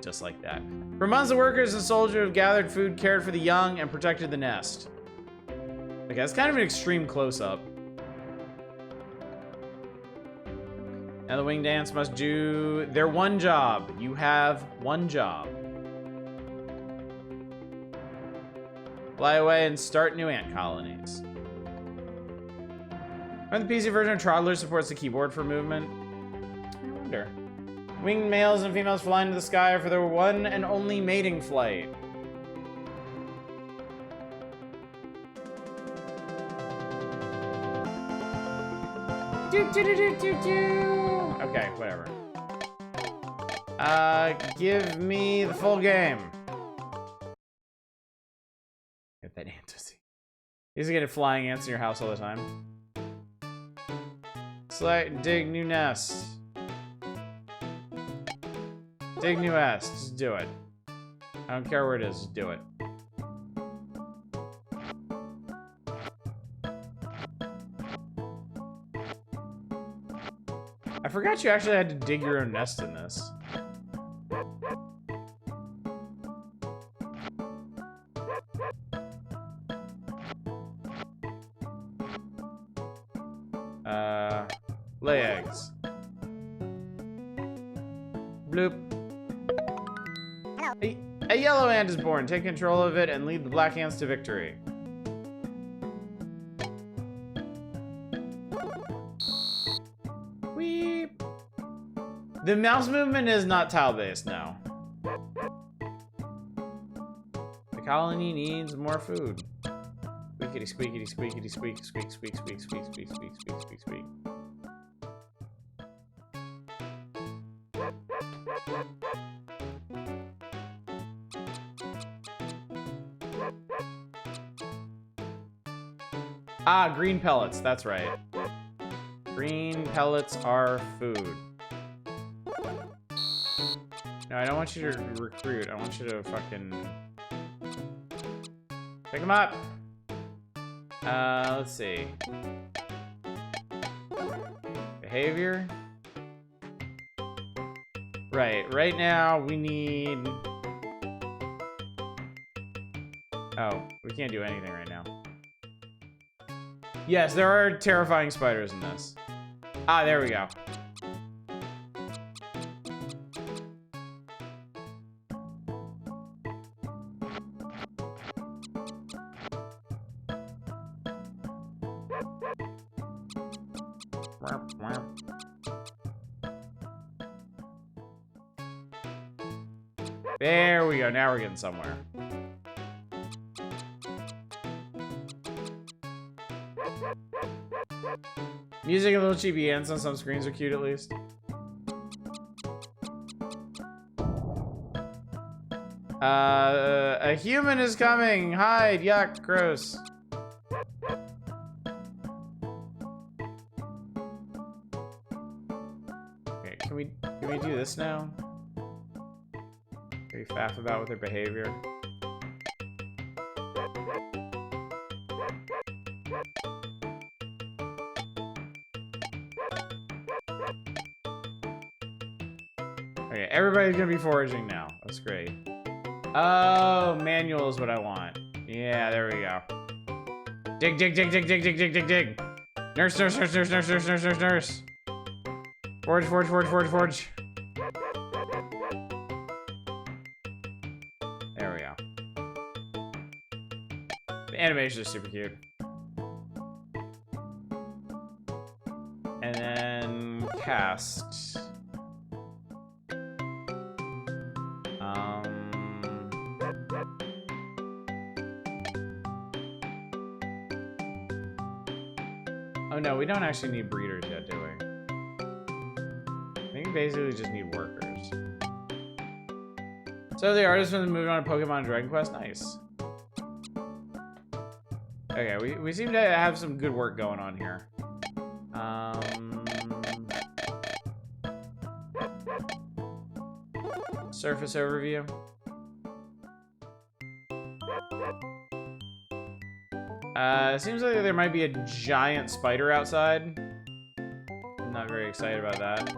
Just like that. For months, the workers and soldiers have gathered food, cared for the young, and protected the nest. Okay, that's kind of an extreme close-up. Now the winged ants must do their one job. You have one job. Fly away and start new ant colonies. When the PC version of Troddlers supports the keyboard for movement? I wonder. Winged males and females fly into the sky for their one and only mating flight. Okay, whatever. Give me the full game. Get that ant to see. He's gonna get flying ants in your house all the time. Select, dig new nest. Dig new nest. Just do it. I don't care where it is. Just do it. I forgot you actually had to dig your own nest in this. Lay eggs. Bloop. A yellow ant is born. Take control of it and lead the black ants to victory. Weep. The mouse movement is not tile-based now. The colony needs more food. Squeakity squeakity squeakity squeak squeak squeak squeak squeak squeak squeak squeak squeak squeak. Ah, green pellets, that's right. Green pellets are food. No, I don't want you to recruit. I want you to fucking pick them up. Let's see. Behavior. Right now we need... Oh, we can't do anything right now. Yes, there are terrifying spiders in this. Ah, there we go. There we go. Now we're getting somewhere. Music a little cheapy ants on some screens are cute at least. A human is coming. Hide. Yuck. Gross. Okay, can we do this now? Can we faff about with their behavior? Okay, everybody's gonna be foraging now. That's great. Oh, manual is what I want. Yeah, there we go. Dig, dig, dig, dig, dig, dig, dig, dig, dig. Nurse, nurse, nurse, nurse, nurse, nurse, nurse, nurse, nurse. Forge, forge, forge, forge, forge. There we go. The animations are super cute. And then cast. Oh no, we don't actually need breeders yet, do we? I think we basically just need workers. So the artist was moving on to Pokemon Dragon Quest. Nice. Okay, we seem to have some good work going on here. Surface overview. Seems like there might be a giant spider outside. I'm not very excited about that.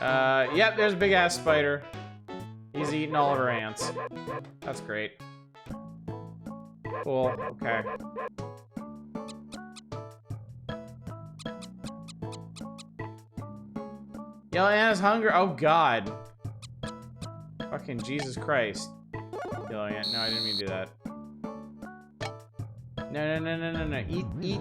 Yep, there's a big ass spider. He's eating all of our ants. That's great. Cool, okay. Yellow ant is hungry. Oh god. Fucking Jesus Christ. Yellow ant. No, I didn't mean to do that. No. Eat.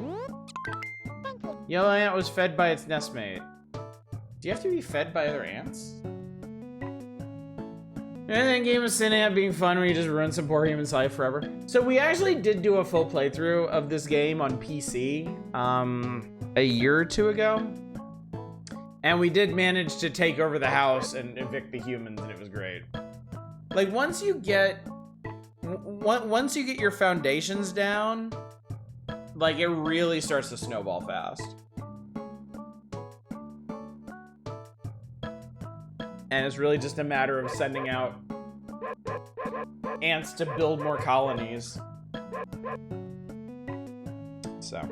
Yellow ant was fed by its nestmate. Do you have to be fed by other ants? And then game of SimAnt being fun where you just ruin some poor human's life forever. So we actually did do a full playthrough of this game on PC a year or two ago. And we did manage to take over the house and evict the humans, and it was great. Like once you get your foundations down, like it really starts to snowball fast. And it's really just a matter of sending out ants to build more colonies. So.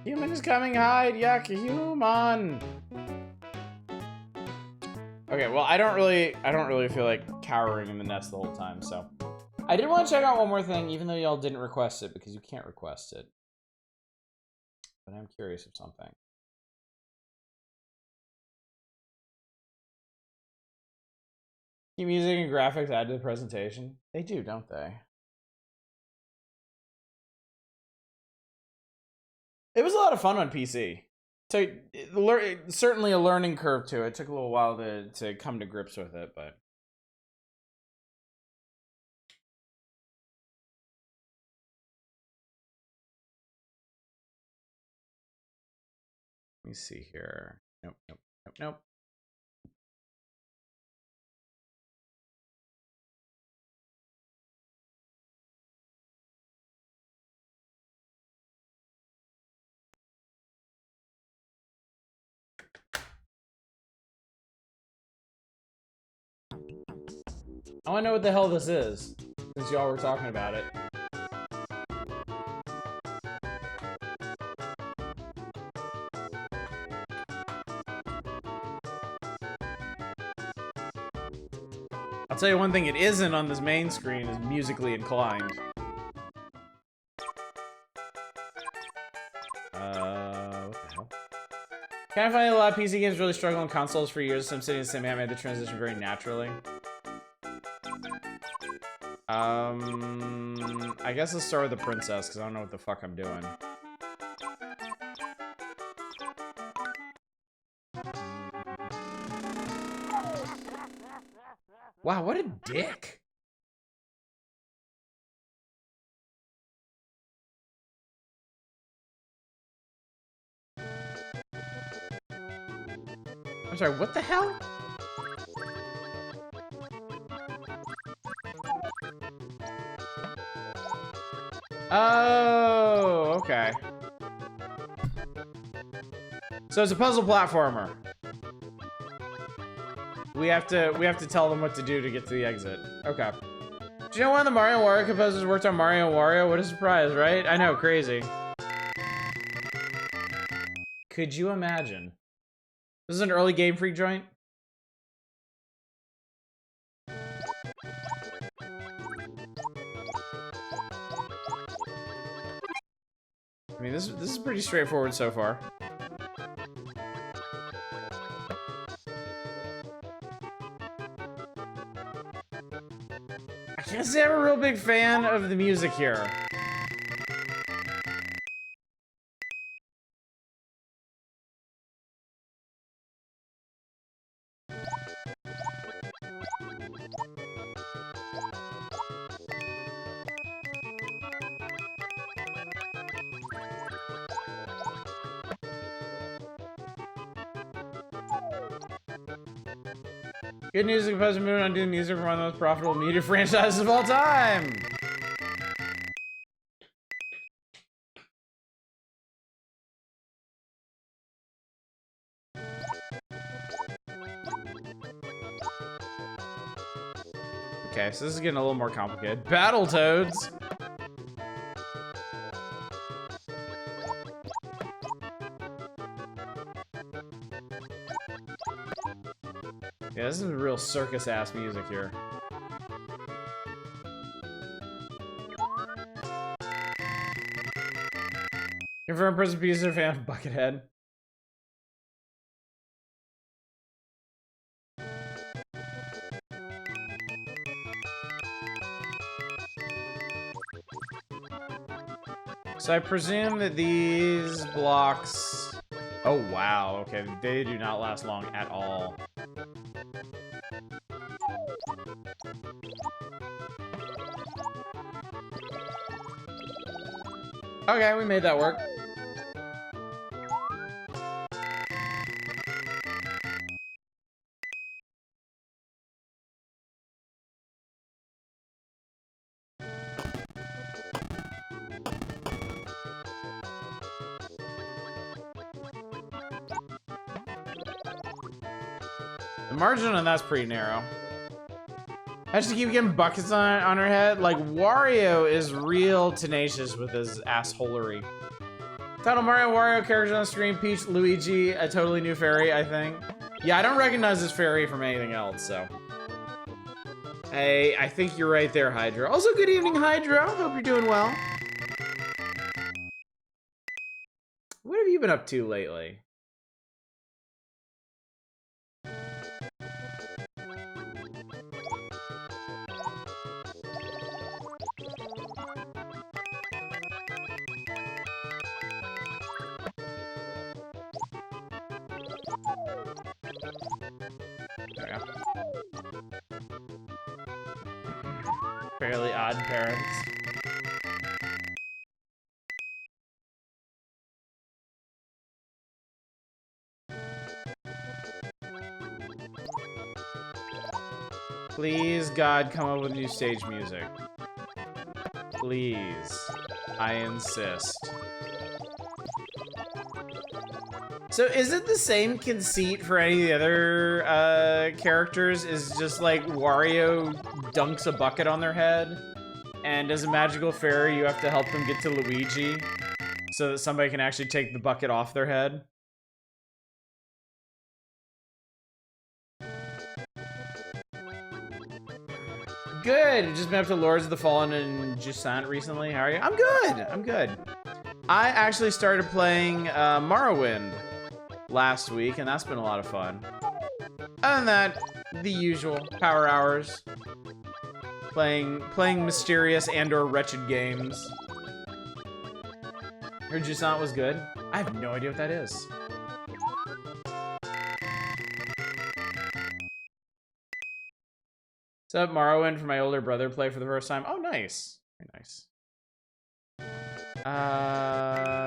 Human is coming, hide, yuck, human. Okay, well, I don't really feel like cowering in the nest the whole time, so. I did want to check out one more thing, even though y'all didn't request it, because you can't request it. But I'm curious of something. Key music and graphics add to the presentation. They do, don't they? It was a lot of fun on PC. Certainly a learning curve to it. It took a little while to come to grips with it, but. Let me see here. Nope. I want to know what the hell this is, since y'all were talking about it. I'll tell you one thing it isn't on this main screen is musically inclined. What the hell? Kind of find a lot of PC games really struggle on consoles for years. SimCity and SimAnt made the transition very naturally. I guess let's start with the princess, because I don't know what the fuck I'm doing. Wow, what a dick. I'm sorry, what the hell? Oh, okay. So it's a puzzle platformer. We have to tell them what to do to get to the exit. Okay. Do you know one of the Mario and Wario composers worked on Mario and Wario? What a surprise, right? I know, crazy. Could you imagine? This is an early Game Freak joint. I mean, this is pretty straightforward so far. I can't say I'm a real big fan of the music here. Good news, the composer moving on doing music for one of the most profitable media franchises of all time! Okay, so this is getting a little more complicated. Battletoads! Yeah, this is real circus-ass music here. Confirm Prison Pieces are fan of Buckethead. So I presume that these blocks... Oh, wow. Okay, they do not last long at all. Okay, we made that work. The margin on that's pretty narrow. I just keep getting buckets on her head. Like, Wario is real tenacious with his assholery. Title Mario Wario characters on screen. Peach, Luigi, a totally new fairy, I think. Yeah, I don't recognize this fairy from anything else, so. Hey, I think you're right there, Hydra. Also, good evening, Hydra. Hope you're doing well. What have you been up to lately? Fairly odd parents. Please, God, come up with new stage music. Please. I insist. So is it the same conceit for any of the other characters? Is just like Wario dunks a bucket on their head, and as a magical fairy you have to help them get to Luigi so that somebody can actually take the bucket off their head? Good. Just been up to Lords of the Fallen and SimAnt recently. How are you? I'm good. I'm good. I actually started playing Morrowind last week, and that's been a lot of fun. Other than that, the usual power hours, playing mysterious and/or wretched games. Heard SimAnt was good. I have no idea what that is. So Morrowind for my older brother play for the first time. Oh, nice. Very nice.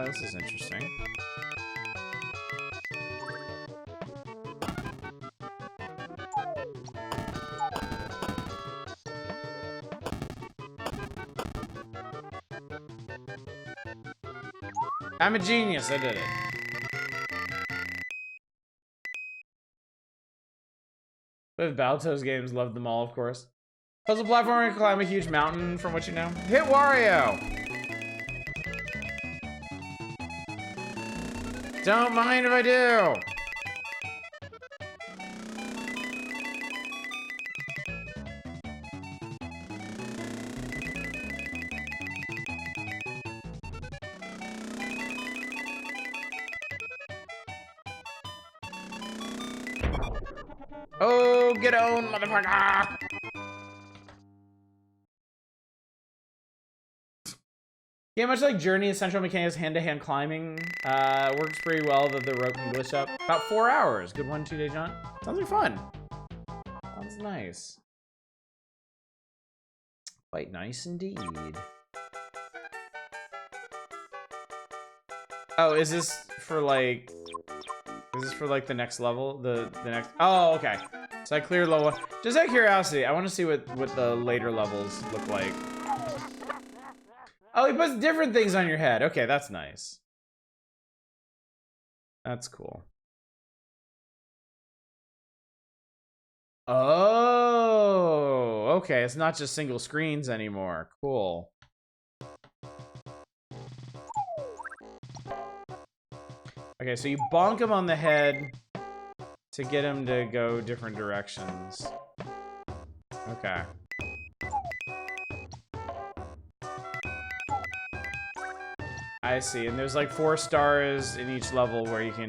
This is interesting. I'm a genius, I did it. With Battletoads games, loved them all, of course. Puzzle platformer, can climb a huge mountain, from what you know. Hit Wario! Don't mind if I do! Oh, get owned, motherfucker! Yeah, much like Journey, essential mechanics hand-to-hand climbing works pretty well, that the rope can glitch up. About 4 hours. Good 1-2 day jaunt. Sounds like fun. Sounds nice. Quite nice indeed. Oh, is this for like... Is this for like the next level? The next... Oh, okay. So I cleared level 1. Just out of curiosity, I want to see what the later levels look like. Oh, he puts different things on your head. Okay, that's nice. That's cool. Oh, okay. It's not just single screens anymore. Cool. Okay, so you bonk him on the head to get him to go different directions. Okay. I see, and there's like 4 stars in each level where you can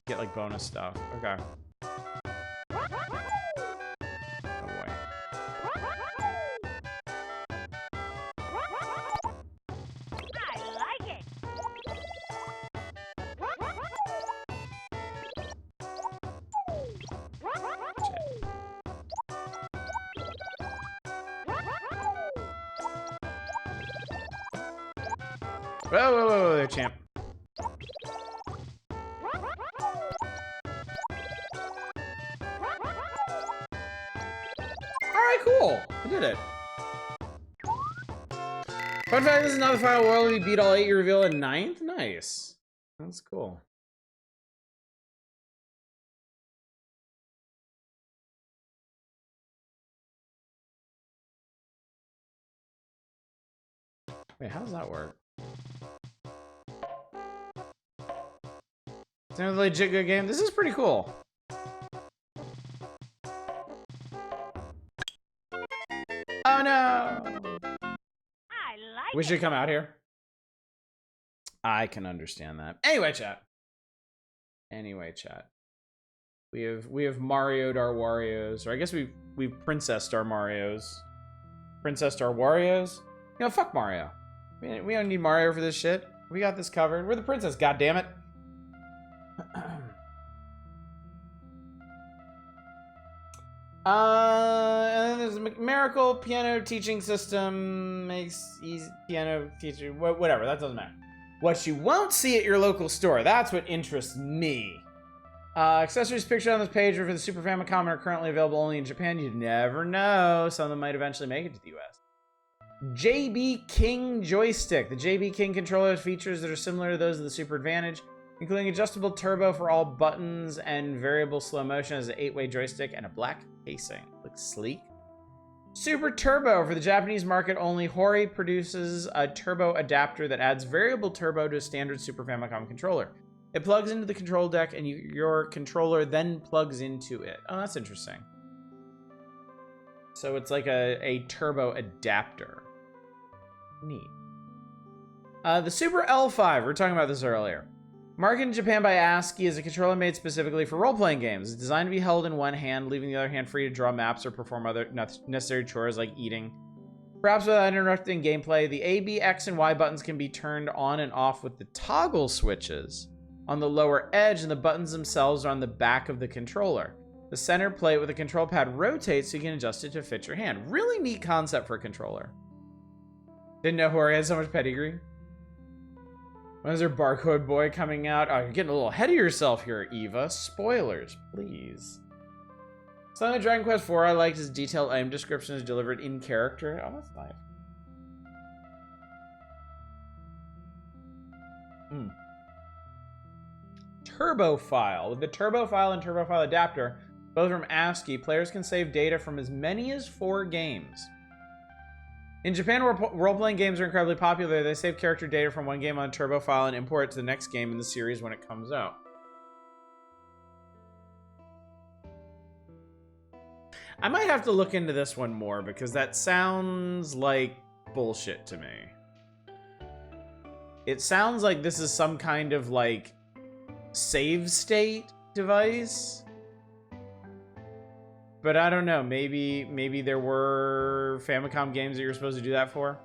get like bonus stuff. Okay. Oh boy. I like it. Whoa, whoa, whoa, there, champ. Alright, cool. I did it. Fun fact, this is not the final world. We beat all 8, you reveal in 9th? Nice. That's cool. Wait, how does that work? It's another legit good game. This is pretty cool. Oh no! I like We it. should come out here. I can understand that. Anyway, chat. We have Mario'd our Warios, or I guess we've princessed our Marios. Princessed our Warios? You know, fuck Mario. We don't need Mario for this shit. We got this covered. We're the princess, goddammit. And then there's a miracle piano teaching system. Makes easy piano teacher. Whatever, that doesn't matter. What you won't see at your local store. That's what interests me. Accessories pictured on this page are for the Super Famicom and are currently available only in Japan. You never know. Some of them might eventually make it to the US. JB King joystick. The JB King controller has features that are similar to those of the Super Advantage, including adjustable turbo for all buttons and variable slow motion as an 8-way joystick and a black casing. Looks sleek. Super Turbo. For the Japanese market only, Hori produces a turbo adapter that adds variable turbo to a standard Super Famicom controller. It plugs into the control deck and your controller then plugs into it. Oh, that's interesting. So it's like a turbo adapter. Neat. The Super L5. We were talking about this earlier. Marketed in Japan by ASCII is a controller made specifically for role-playing games. It's designed to be held in one hand, leaving the other hand free to draw maps or perform other necessary chores like eating. Perhaps without interrupting gameplay, the A, B, X, and Y buttons can be turned on and off with the toggle switches on the lower edge, and the buttons themselves are on the back of the controller. The center plate with the control pad rotates so you can adjust it to fit your hand. Really neat concept for a controller. Didn't know Hori had so much pedigree. When is there Barcode Boy coming out? Oh, you're getting a little ahead of yourself here, Eva. Spoilers, please. Something in Dragon Quest IV I liked is detailed item descriptions delivered in character. Oh, that's nice. Turbo File. With the Turbo File and Turbo File adapter, both from ASCII, players can save data from as many as 4 games. In Japan, where role-playing games are incredibly popular, they save character data from one game on a Turbo File and import it to the next game in the series when it comes out. I might have to look into this one more because that sounds like bullshit to me. It sounds like this is some kind of like save state device. But I don't know, maybe there were Famicom games that you're supposed to do that for.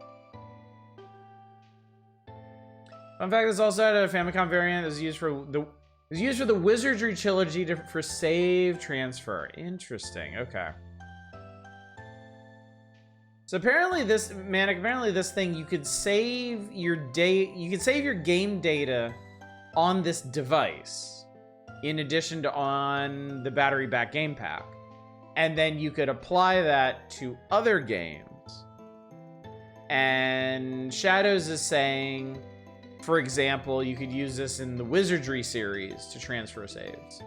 Fun fact, this also had a Famicom variant that was used for the Wizardry trilogy for save transfer. Interesting. Okay. So apparently this thing you could save your game data on this device in addition to on the battery back game pack. And then you could apply that to other games. And Shadows is saying, for example, you could use this in the Wizardry series to transfer saves.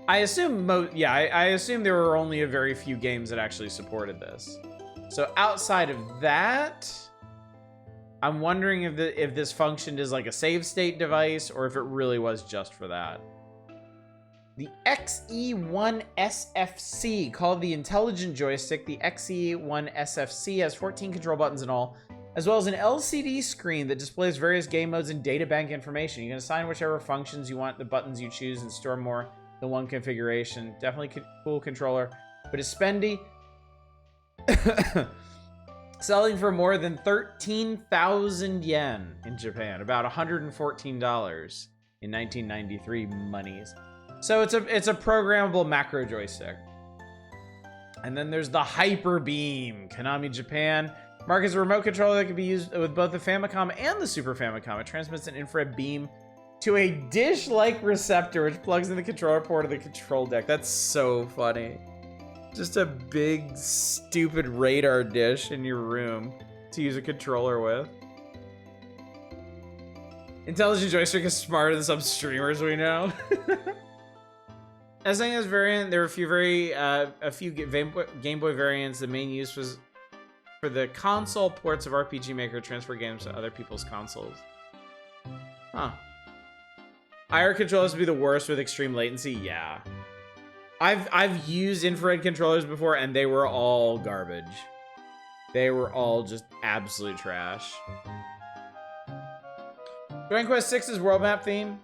I assume I assume there were only a very few games that actually supported this. So outside of that, I'm wondering if this functioned as like a save state device or if it really was just for that. The XE1 SFC, called the Intelligent Joystick, the XE1 SFC has 14 control buttons in all, as well as an LCD screen that displays various game modes and data bank information. You can assign whichever functions you want the buttons you choose and store more than one configuration. Definitely cool controller, but it's spendy. Selling for more than 13,000 yen in Japan, about $114 in 1993 monies. So it's a programmable macro joystick. And then there's the Hyper Beam. Konami Japan markets a remote controller that can be used with both the Famicom and the Super Famicom. It transmits an infrared beam to a dish-like receptor, which plugs in the controller port of the control deck. That's so funny. Just a big, stupid radar dish in your room to use a controller with. Intelligent Joystick is smarter than some streamers we know. As SNES variant, there were a few Game Boy variants. The main use was for the console ports of RPG Maker to transfer games to other people's consoles. Huh. IR controllers would be the worst with extreme latency. Yeah. I've used infrared controllers before and they were all garbage. They were all just absolute trash. Dragon Quest VI's world map theme.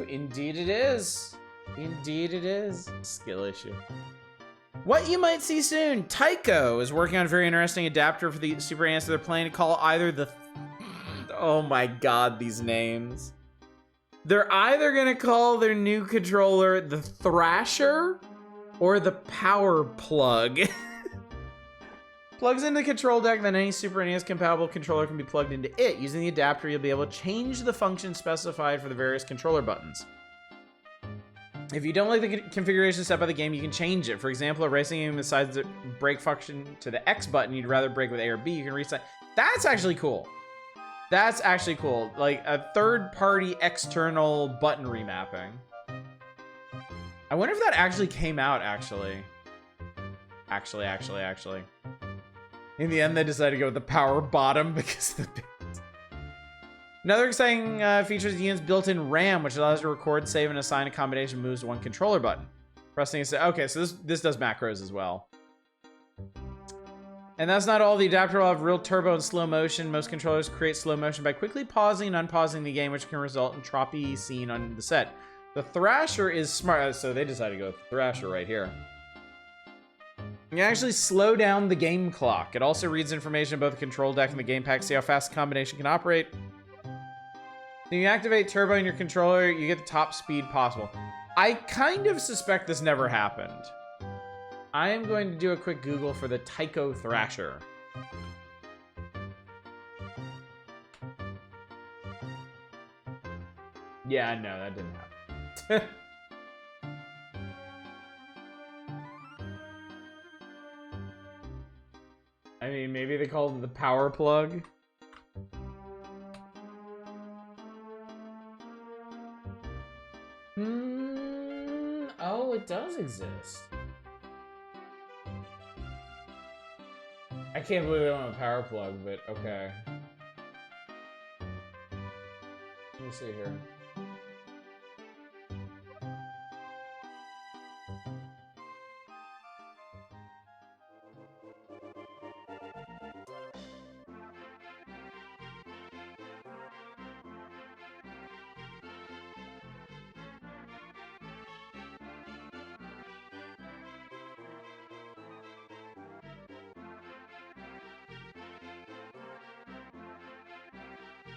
Indeed it is. Indeed it is. Skill issue. What you might see soon. Tyco is working on a very interesting adapter for the Super NES. They're planning to call either the... Oh my god, these names. They're either going to call their new controller the Thrasher or the Power Plug. Plugs into the control deck, then any Super NES compatible controller can be plugged into it. Using the adapter, you'll be able to change the function specified for the various controller buttons. If you don't like the configuration set by the game, you can change it. For example, a racing game decides the brake function to the X button, you'd rather brake with A or B, you can reset. That's actually cool. That's actually cool. Like a third-party external button remapping. I wonder if that actually came out, actually. Actually. In the end, they decided to go with the power bottom because the... Another exciting feature is the unit's built-in RAM, which allows you to record, save, and assign a combination of moves to one controller button. Pressing it. Okay, so this does macros as well. And that's not all. The adapter will have real turbo and slow motion. Most controllers create slow motion by quickly pausing and unpausing the game, which can result in choppy scene on the set. The Thrasher is smart, so they decided to go with the Thrasher right here. You can actually slow down the game clock. It also reads information about the control deck and the game pack to see how fast the combination can operate. When you activate turbo in your controller, you get the top speed possible. I kind of suspect this never happened. I am going to do a quick Google for the Tyco Thrasher. Yeah, no, that didn't happen. I mean, maybe they called it the power plug. Oh, it does exist. I can't believe they don't have a power plug, but okay. Let me see here.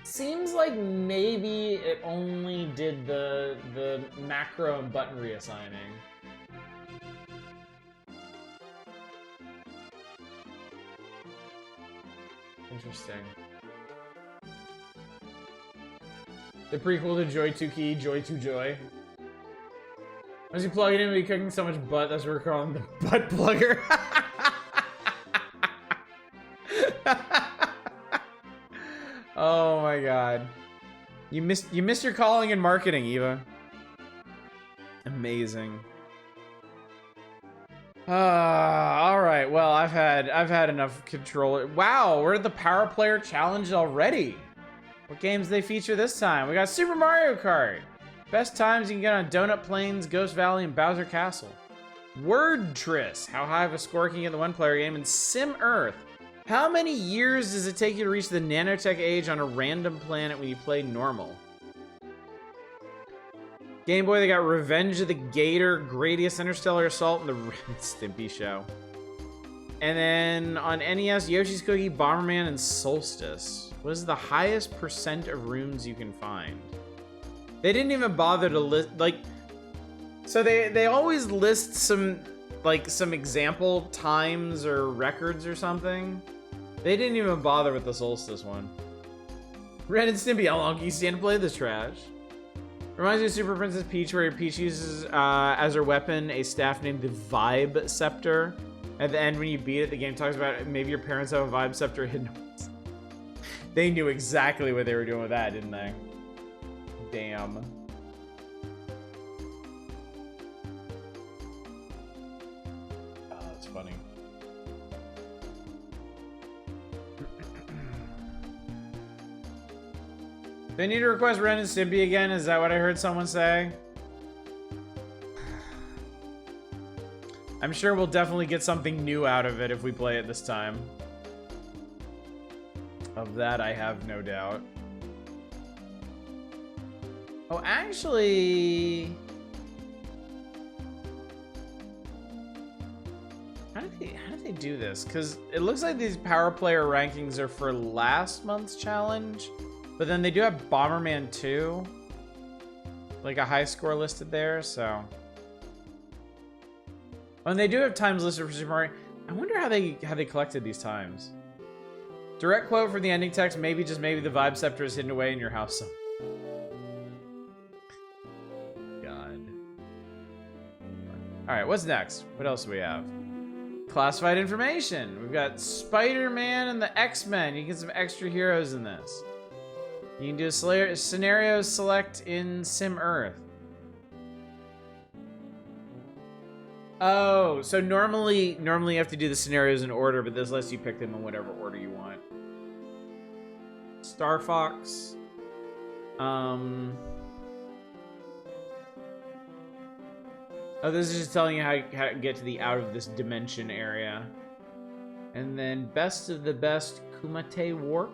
Seems like maybe it only did the macro and button reassigning. Interesting. The prequel to Joy 2 Key, Joy 2 Joy. Once you plug it in, we'll be cooking so much butt, that's what we're calling the butt plugger. Oh my god. You missed your calling in marketing, Eva. Amazing. All right. Well, I've had enough control. Wow, we're at the Power Player Challenge already. What games they feature this time? We got Super Mario Kart. Best times you can get on Donut Plains, Ghost Valley, and Bowser Castle. Word Tris. How high of a score can you get in the one-player game? And Sim Earth. How many years does it take you to reach the nanotech age on a random planet when you play normal? Game Boy, they got Revenge of the Gator, Gradius Interstellar Assault, and the Ren and Stimpy Show. And then on NES, Yoshi's Cookie, Bomberman, and Solstice. What is the highest % of rooms you can find? They didn't even bother to list, like... So they always list some, like, some example times or records or something. They didn't even bother with the Solstice one. Ren and Stimpy, how long can you stand to play this trash? Reminds me of Super Princess Peach, where Peach uses as her weapon a staff named the Vibe Scepter. At the end, when you beat it, the game talks about maybe your parents have a Vibe Scepter hidden. They knew exactly what they were doing with that, didn't they? Damn. Oh, that's funny. They need to request Ren and Stimpy again? Is that what I heard someone say? I'm sure we'll definitely get something new out of it if we play it this time. Of that, I have no doubt. Oh, actually... How did they do this? Because it looks like these Power Player rankings are for last month's challenge. But then they do have Bomberman 2. Like a high score listed there, so... Oh, and they do have times listed for Super Mario. I wonder how they collected these times. Direct quote from the ending text, maybe, just maybe, the Vibe Scepter is hidden away in your house. God. Alright, what's next? What else do we have? Classified information. We've got Spider-Man and the X-Men. You can get some extra heroes in this. You can do a scenario select in Sim Earth. Oh, so normally you have to do the scenarios in order, but this lets you pick them in whatever order you want. Star Fox. Oh, this is just telling you how to get to the out of this dimension area. And then best of the best Kumite Warp.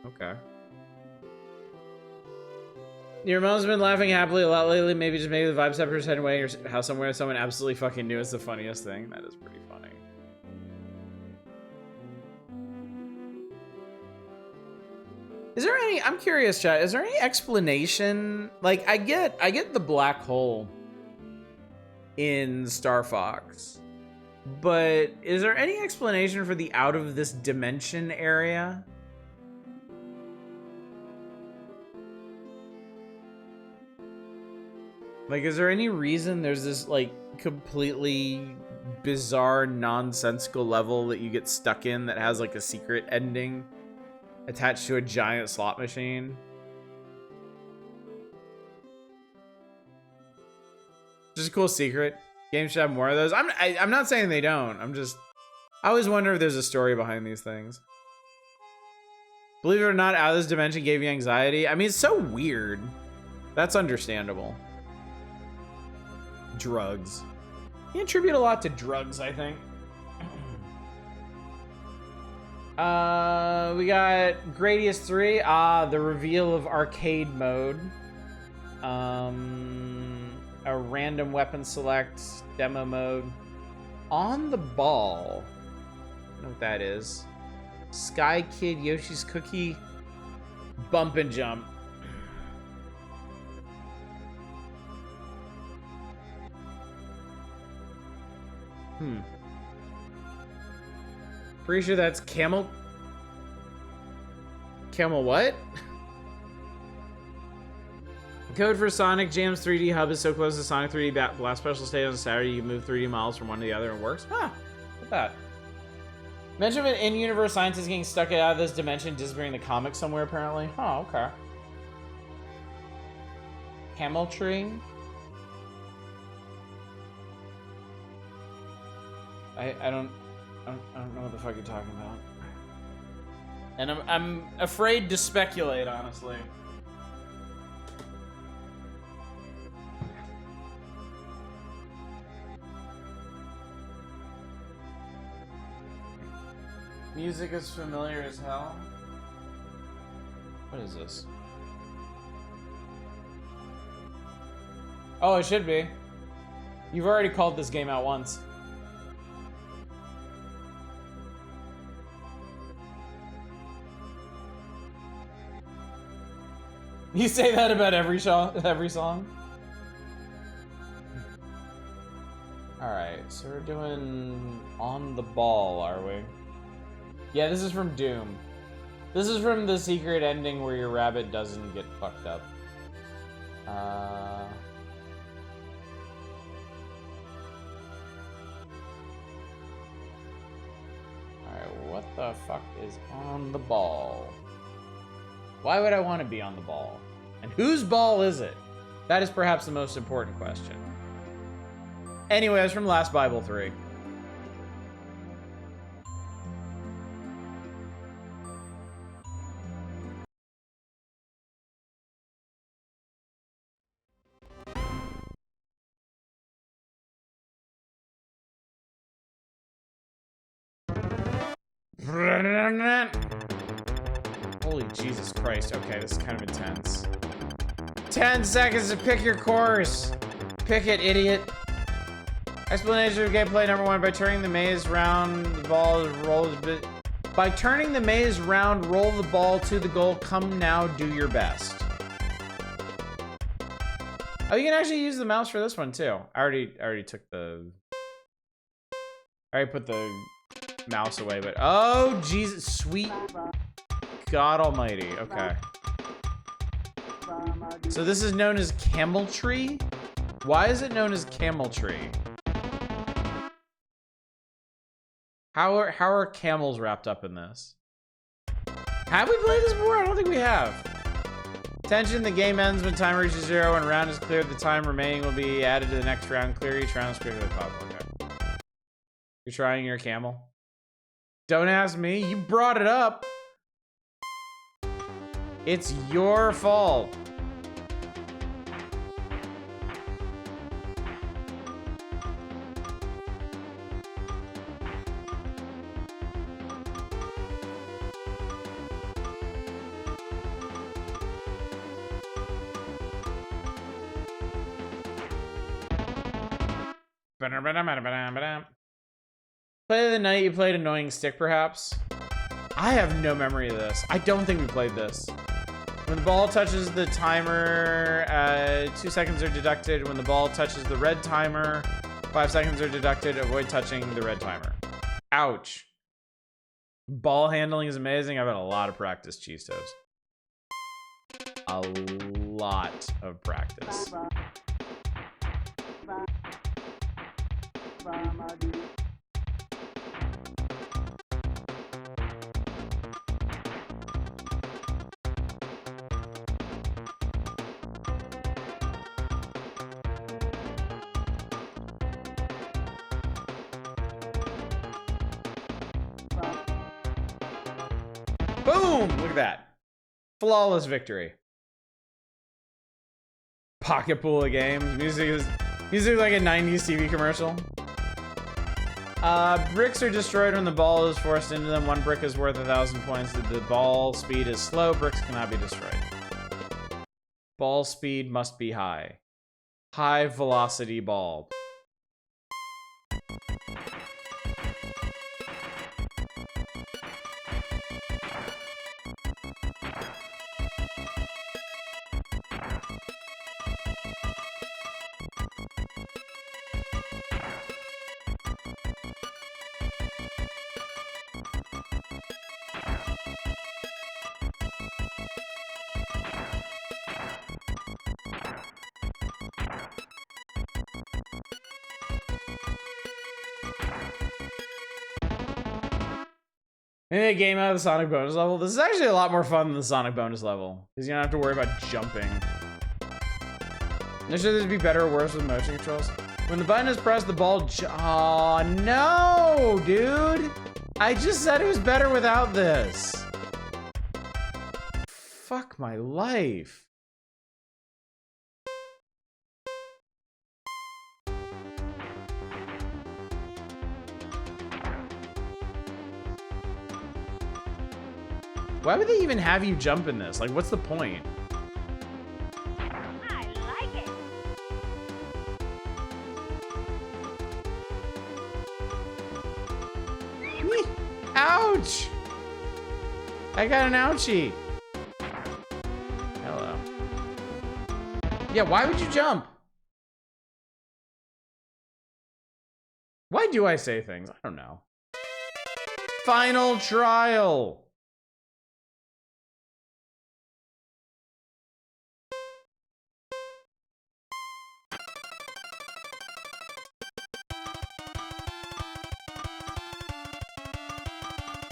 Okay. Your mom's been laughing happily a lot lately. Maybe just maybe the Vibe Scepter's heading away in your house somewhere. Someone absolutely fucking knew. It's the funniest thing. That is pretty funny. Is there any? I'm curious, chat. Is there any explanation? Like, I get the black hole in Star Fox, but is there any explanation for the out of this dimension area? Like, is there any reason there's this, like, completely bizarre, nonsensical level that you get stuck in that has, like, a secret ending attached to a giant slot machine? Just a cool secret. Games should have more of those. I'm not saying they don't. I always wonder if there's a story behind these things. Believe it or not, out of this dimension gave you anxiety. I mean, it's so weird. That's understandable. Drugs. You attribute a lot to drugs, I think. We got Gradius 3. The reveal of arcade mode. A random weapon select. Demo mode. On the ball. I don't know what that is. Sky Kid, Yoshi's Cookie. Bump and jump. Pretty sure that's Camel what? Code for Sonic Jam's 3D hub is so close to Sonic 3D Blast Special Stage on Saturday you move 3D miles from one to the other and works. Huh. Look at that. Mention of an in-universe scientist getting stuck out of this dimension, disappearing the comic somewhere apparently. Oh, okay. Camel tree? I don't know what the fuck you're talking about. And I'm afraid to speculate, honestly. Music is familiar as hell. What is this? Oh, it should be. You've already called this game out once. You say that about every song? Alright, so we're doing On the Ball, are we? Yeah, this is from Doom. This is from the secret ending where your rabbit doesn't get fucked up. Alright, what the fuck is on the ball? Why would I want to be on the ball? And whose ball is it? That is perhaps the most important question. Anyway, it's from Last Bible 3. Holy Jesus Christ. Okay, this is kind of intense. 10 seconds to pick your course. Pick it, idiot. Explanation of gameplay number 1. By turning the maze round, the ball rolls a bit. By turning the maze round, roll the ball to the goal. Come now, do your best. Oh, you can actually use the mouse for this one too. I already took the... I already put the mouse away, but... Oh, Jesus. Sweet God almighty. Okay. So this is known as Camel Tree? Why is it known as Camel Tree? How are camels wrapped up in this? Have we played this before? I don't think we have. Attention, the game ends when time reaches 0 and a round is cleared. The time remaining will be added to the next round. Clear each round as quickly as possible. Okay. You're trying your camel? Don't ask me. You brought it up. It's your fault. Play of the night, you played Annoying Stick, perhaps? I have no memory of this. I don't think we played this. When the ball touches the timer, 2 seconds are deducted. When the ball touches the red timer, 5 seconds are deducted. Avoid touching the red timer. Ouch. Ball handling is amazing. I've had a lot of practice, Cheese Toast. A lot of practice. Boom! Look at that. Flawless victory. Pocket pool of games. Music is like a 90s TV commercial. Bricks are destroyed when the ball is forced into them. 1 brick is worth 1,000 points. The ball speed is slow. Bricks cannot be destroyed. Ball speed must be high. High velocity ball. Maybe a game out of the Sonic bonus level. This is actually a lot more fun than the Sonic bonus level, because you don't have to worry about jumping. Not sure this would be better or worse with motion controls. When the button is pressed, the ball oh no, dude! I just said it was better without this. Fuck my life. Why would they even have you jump in this? Like, what's the point? I like it. Ouch! I got an ouchie. Hello. Yeah, why would you jump? Why do I say things? I don't know. Final trial.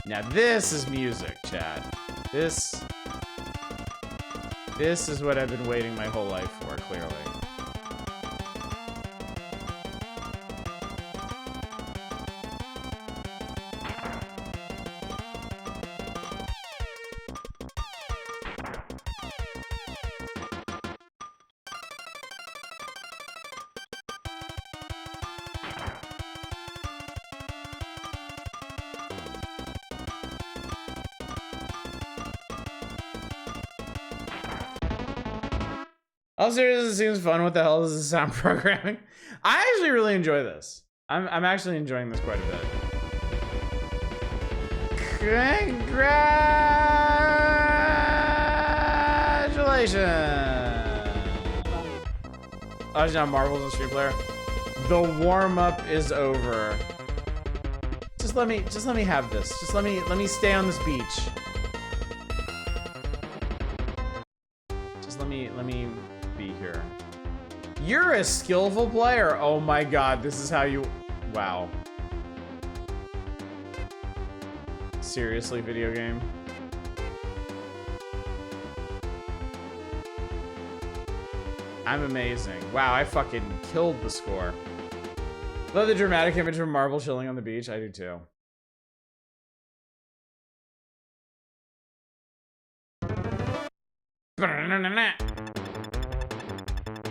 Now this is music, Chad. This is what I've been waiting my whole life for, clearly. All serious, it seems fun. What the hell is this sound programming? I actually really enjoy this. I'm actually enjoying this quite a bit. Congratulations! Oh, it's not Marvel's and Street Player. The warm-up is over. Just let me have this. Just let me stay on this beach. Just let me be here. You're a skillful player. Oh my god, this is how you... Wow. Seriously, video game? I'm amazing. Wow, I fucking killed the score. Love the dramatic image of Marvel chilling on the beach. I do too.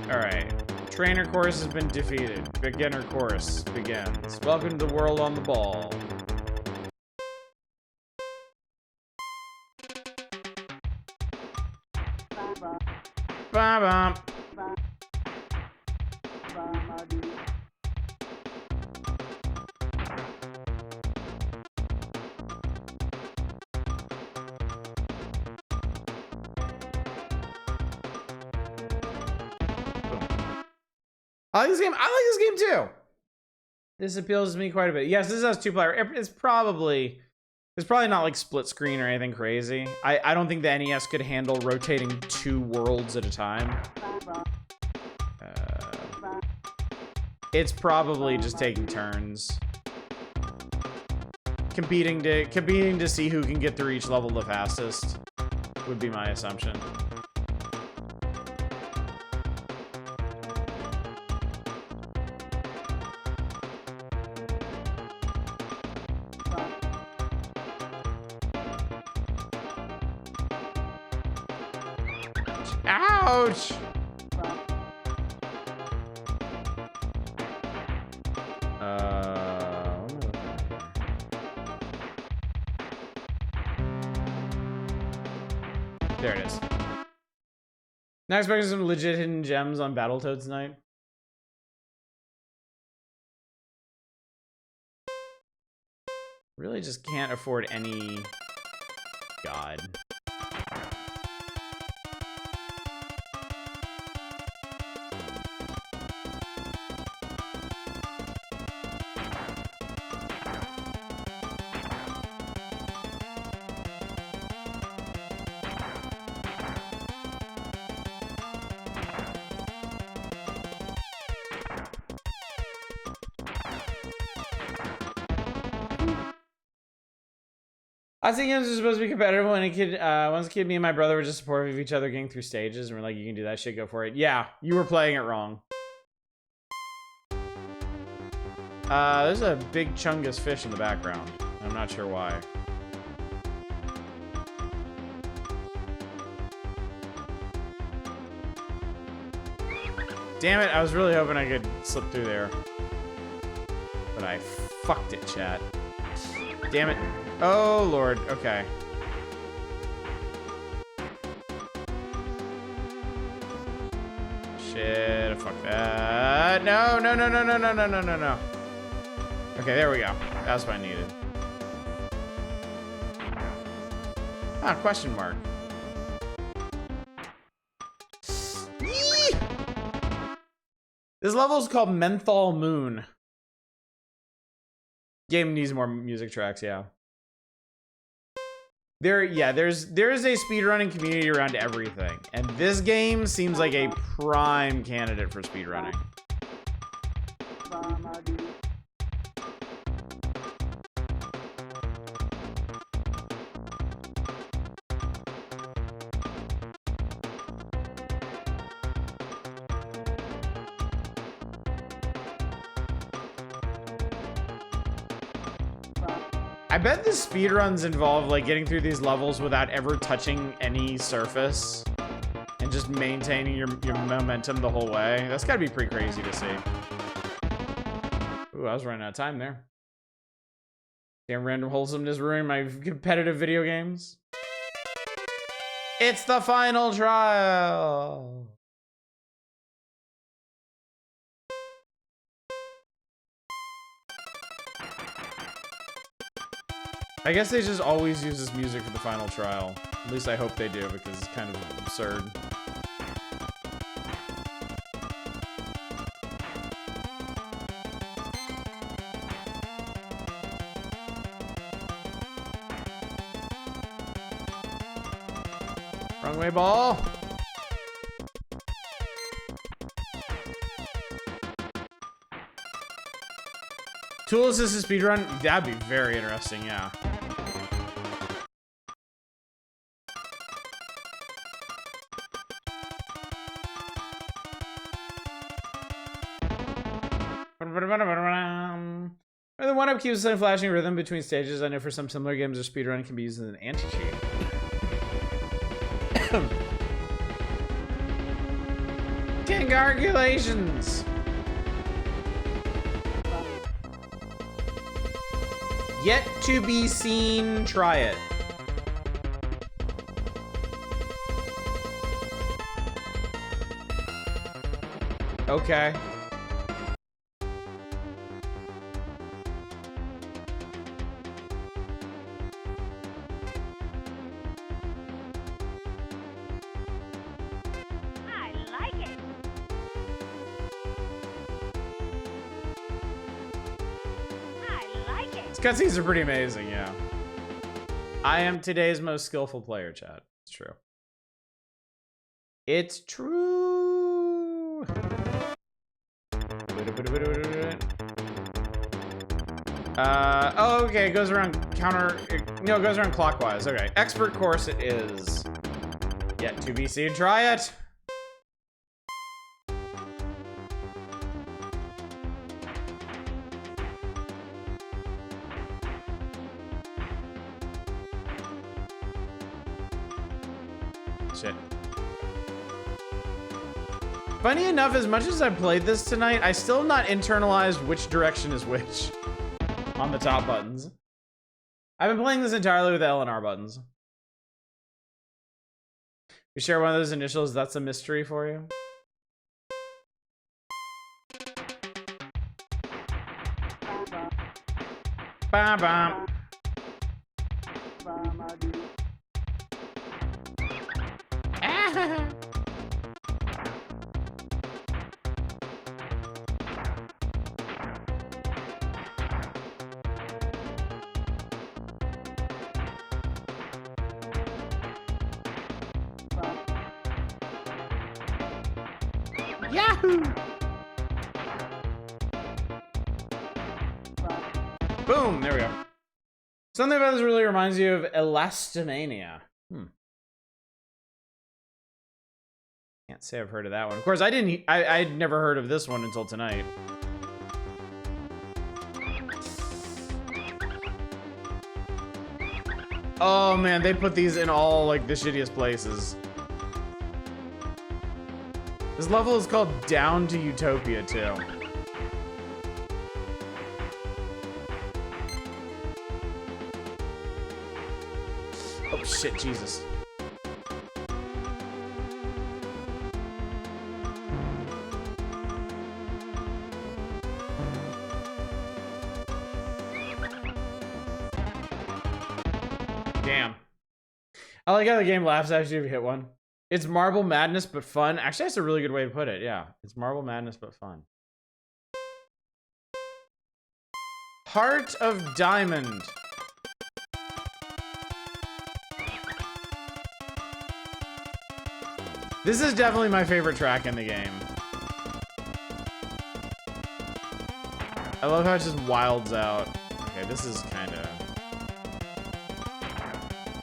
Alright. Trainer course has been defeated. Beginner course begins. Welcome to the world on the ball. Ba-bum. I like this game. I like this game too. This appeals to me quite a bit. Yes, this has 2-player. It's probably not like split screen or anything crazy. I don't think the NES could handle rotating 2 worlds at a time. It's probably just taking turns, competing to see who can get through each level the fastest. Would be my assumption. Ouch! There it is. Now expecting some legit hidden gems on Battletoads tonight. Really just can't afford any... God. I think games are supposed to be competitive. When once a kid, me and my brother were just supportive of each other getting through stages, and we're like, you can do that shit, go for it. Yeah, you were playing it wrong. There's a big chungus fish in the background. I'm not sure why. Damn it, I was really hoping I could slip through there. But I fucked it, chat. Damn it. Oh, Lord. Okay. Shit, fuck that. No, no, no, no, no, no, no, no, no, no. Okay, there we go. That's what I needed. Ah, question mark. Yee! This level is called Menthol Moon. Game needs more music tracks, yeah. There is a speedrunning community around everything, and this game seems like a prime candidate for speedrunning. I bet the speedruns involve like getting through these levels without ever touching any surface and just maintaining your momentum the whole way. That's gotta be pretty crazy to see. Ooh, I was running out of time there. Damn random wholesomeness ruining my competitive video games. It's the final trial. I guess they just always use this music for the final trial. At least I hope they do, because it's kind of absurd. Wrong way, ball! Tool assisted speedrun? That'd be very interesting, yeah. The one-up keeps the flashing rhythm between stages. I know for some similar games, their speedrun can be used as an anti-cheat. Congratulations! Yet to be seen, try it. Okay. Cutscenes are pretty amazing, yeah. I am today's most skillful player, chat. It's true. It's true. Oh, okay, it goes around no, it goes around clockwise. Okay, expert course it is. Yet to be seen, try it. Shit. Funny enough, as much as I played this tonight, I still have not internalized which direction is which on the top buttons. I've been playing this entirely with L and R buttons. You share one of those initials, that's a mystery for you. Bam bam. Yahoo! Boom, there we go. Something about this really reminds you of Elastomania. Can't say I've heard of that one. Of course, I'd never heard of this one until tonight. Oh man, they put these in all like the shittiest places. This level is called Down to Utopia too. Oh shit, Jesus. Damn. I like how the game laughs after you hit one. It's Marble Madness, but fun. Actually, that's a really good way to put it. Yeah, it's Marble Madness, but fun. Heart of Diamond. This is definitely my favorite track in the game. I love how it just wilds out. Okay, this is kind of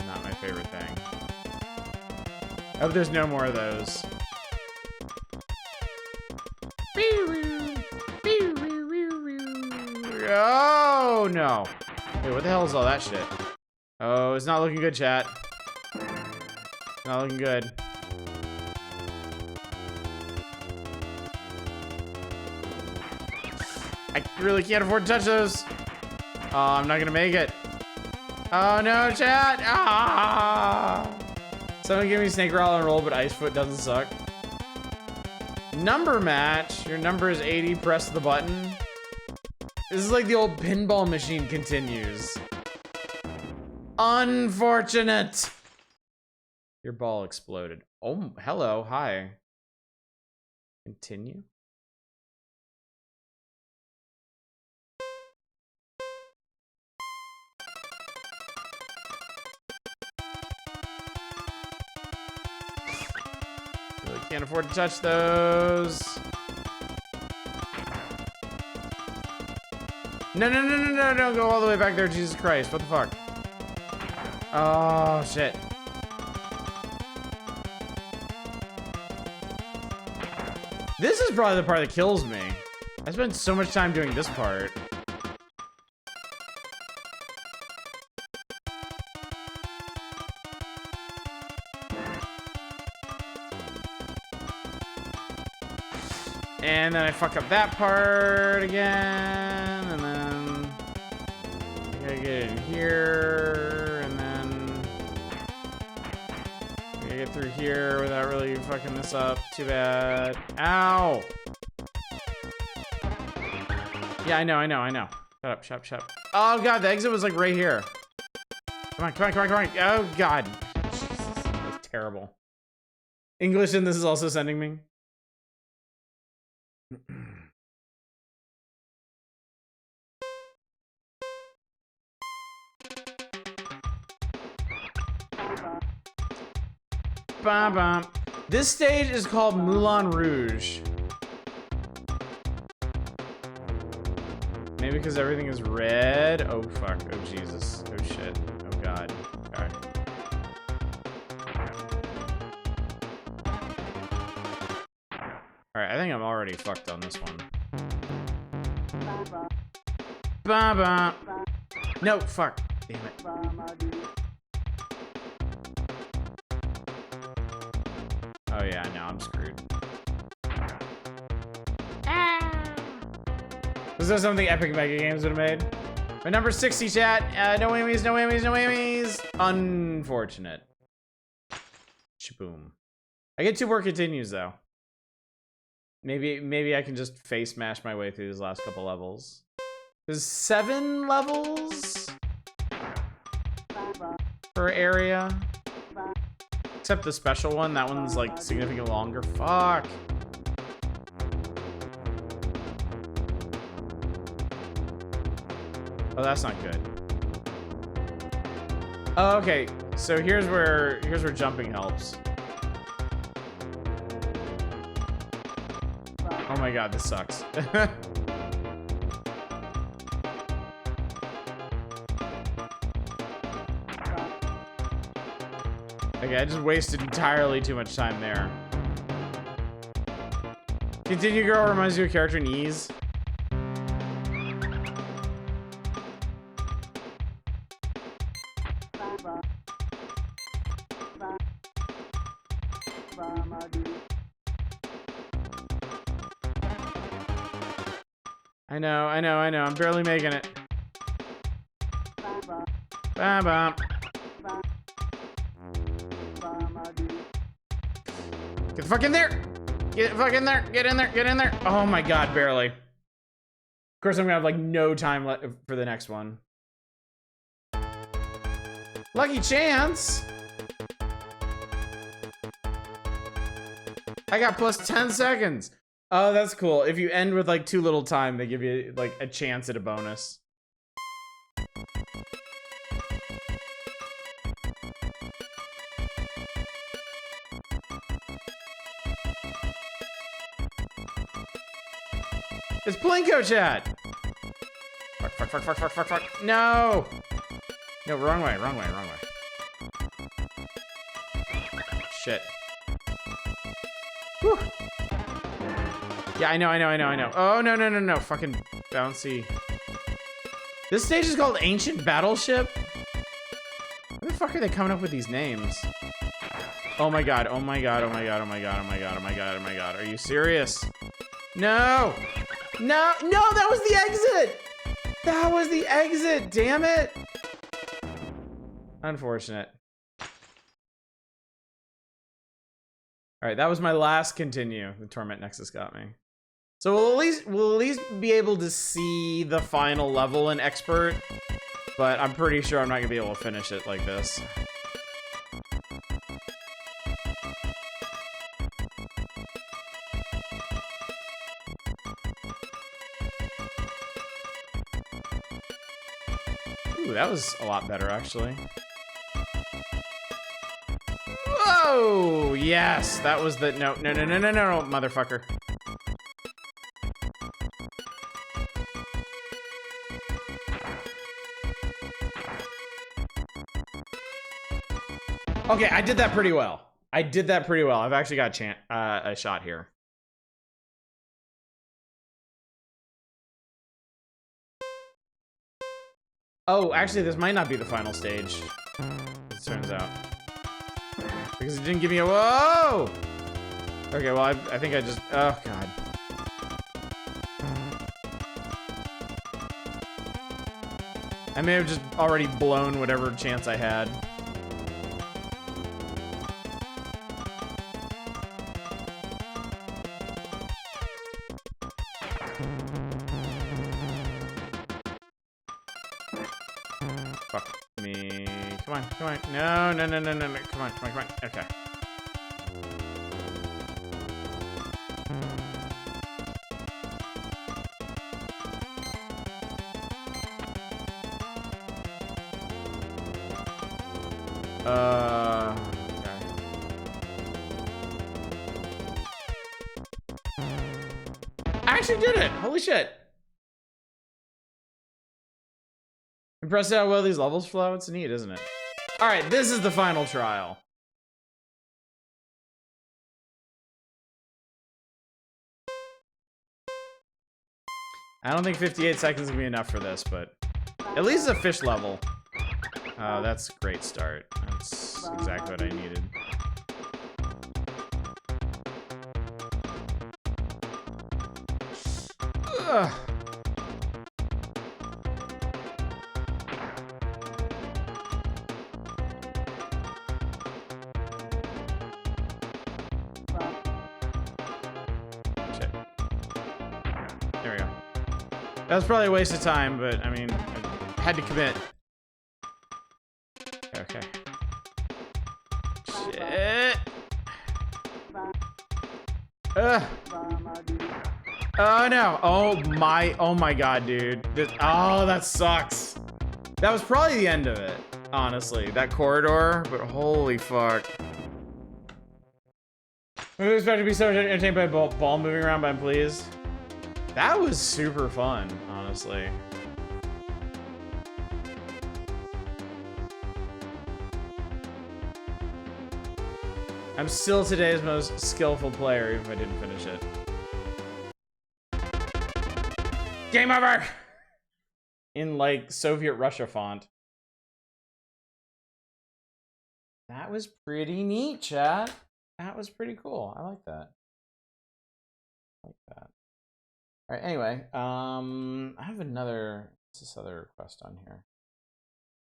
not my favorite thing. I hope there's no more of those. Oh no! Wait, what the hell is all that shit? Oh, it's not looking good, chat. Not looking good. I really can't afford to touch those. Oh, I'm not gonna make it. Oh no, chat! Ah! Someone give me Snake Rattle and Roll, but Icefoot doesn't suck. Number match. Your number is 80. Press the button. This is like the old pinball machine continues. Unfortunate. Your ball exploded. Oh, hello. Hi. Continue. Really can't afford to touch those. No, no, no, no, no, don't go all the way back there, Jesus Christ. What the fuck? Oh, shit. This is probably the part that kills me. I spent so much time doing this part. And then I fuck up that part again, and then I gotta get in here, and then I gotta get through here without really fucking this up. Too bad. Ow! Yeah, I know. Shut up, shut up. Oh god, the exit was like right here. Come on, come on, come on, come on. Oh god. Jesus, that's terrible. English in this is also sending me. Bum, bum. This stage is called Moulin Rouge. Maybe because everything is red. Oh fuck. Oh Jesus. Oh shit. Oh god. Alright. Alright, I think I'm already fucked on this one. Ba-ba. No, fuck. Damn it. Oh yeah, no, I'm screwed. Was there something epic Mega Games would have made? My number 60, chat. No whammies, no whammies, no whammies. Unfortunate. Shaboom. I get 2 more continues though. Maybe I can just face smash my way through these last couple levels. There's 7 levels per area. Except the special one. That one's like significantly longer. Fuck. Oh, that's not good. Oh, okay. So here's where jumping helps. Oh my god, this sucks. Okay, I just wasted entirely too much time there. Continue Girl reminds you of a character in Ease. I know. I'm barely making it. Bam, bam. Get the fuck in there! Get the fuck in there! Get in there! Get in there! Oh my god, barely. Of course, I'm gonna have like no time left for the next one. Lucky chance! I got plus 10 seconds. Oh, that's cool. If you end with like too little time, they give you like a chance at a bonus. It's Plinko chat. Fuck. No. No, wrong way. Shit. Whew. Yeah, I know. Oh, no. Fucking bouncy. This stage is called Ancient Battleship? Where the fuck are they coming up with these names? Oh my god. Are you serious? No! No, that was the exit! That was the exit, damn it! Unfortunate. Alright, that was my last continue. The Torment Nexus got me. So we'll at least be able to see the final level in Expert, but I'm pretty sure I'm not gonna be able to finish it like this. Ooh, that was a lot better, actually. Whoa! Yes, that was the... No, motherfucker. Okay, I did that pretty well. I've actually got a shot here. Oh, actually, this might not be the final stage, it turns out. Because it didn't give me a... Whoa! Okay, well, I think I just... Oh, God. I may have just already blown whatever chance I had. Fuck me. Come on. No. Come on. Okay. Okay. I actually did it! Holy shit! Impressed how well these levels flow? It's neat, isn't it? Alright, this is the final trial. I don't think 58 seconds is gonna be enough for this, but at least it's a fish level. Oh, that's a great start. That's exactly what I needed. Ugh. Shit. There we go. That was probably a waste of time, but I mean, I had to commit. Okay. Shit. Ugh. Oh no. Oh my god, dude. Oh, that sucks. That was probably the end of it, honestly. That corridor, but holy fuck. I was expecting to be so entertained by a ball moving around, but I'm pleased. That was super fun, honestly. I'm still today's most skillful player, even if I didn't finish it. Game over! In, like, Soviet Russia font. That was pretty neat, chat. That was pretty cool. I like that. All right, anyway, I have another, what's this other request on here?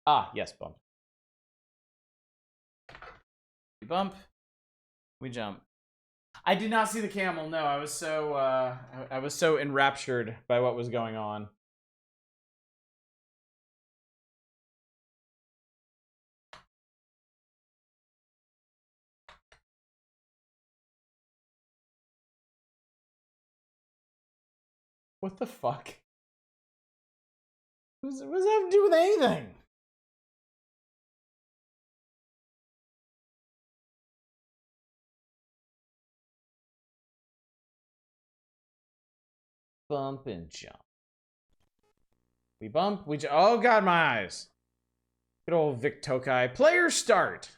Ah, yes, bump. We bump, we jump. I did not see the camel, no. I was so enraptured by what was going on. What the fuck? What does that have to do with anything? Bump and jump. We bump, we jump. Oh god, my eyes. Good old Vic Tokai. Player start.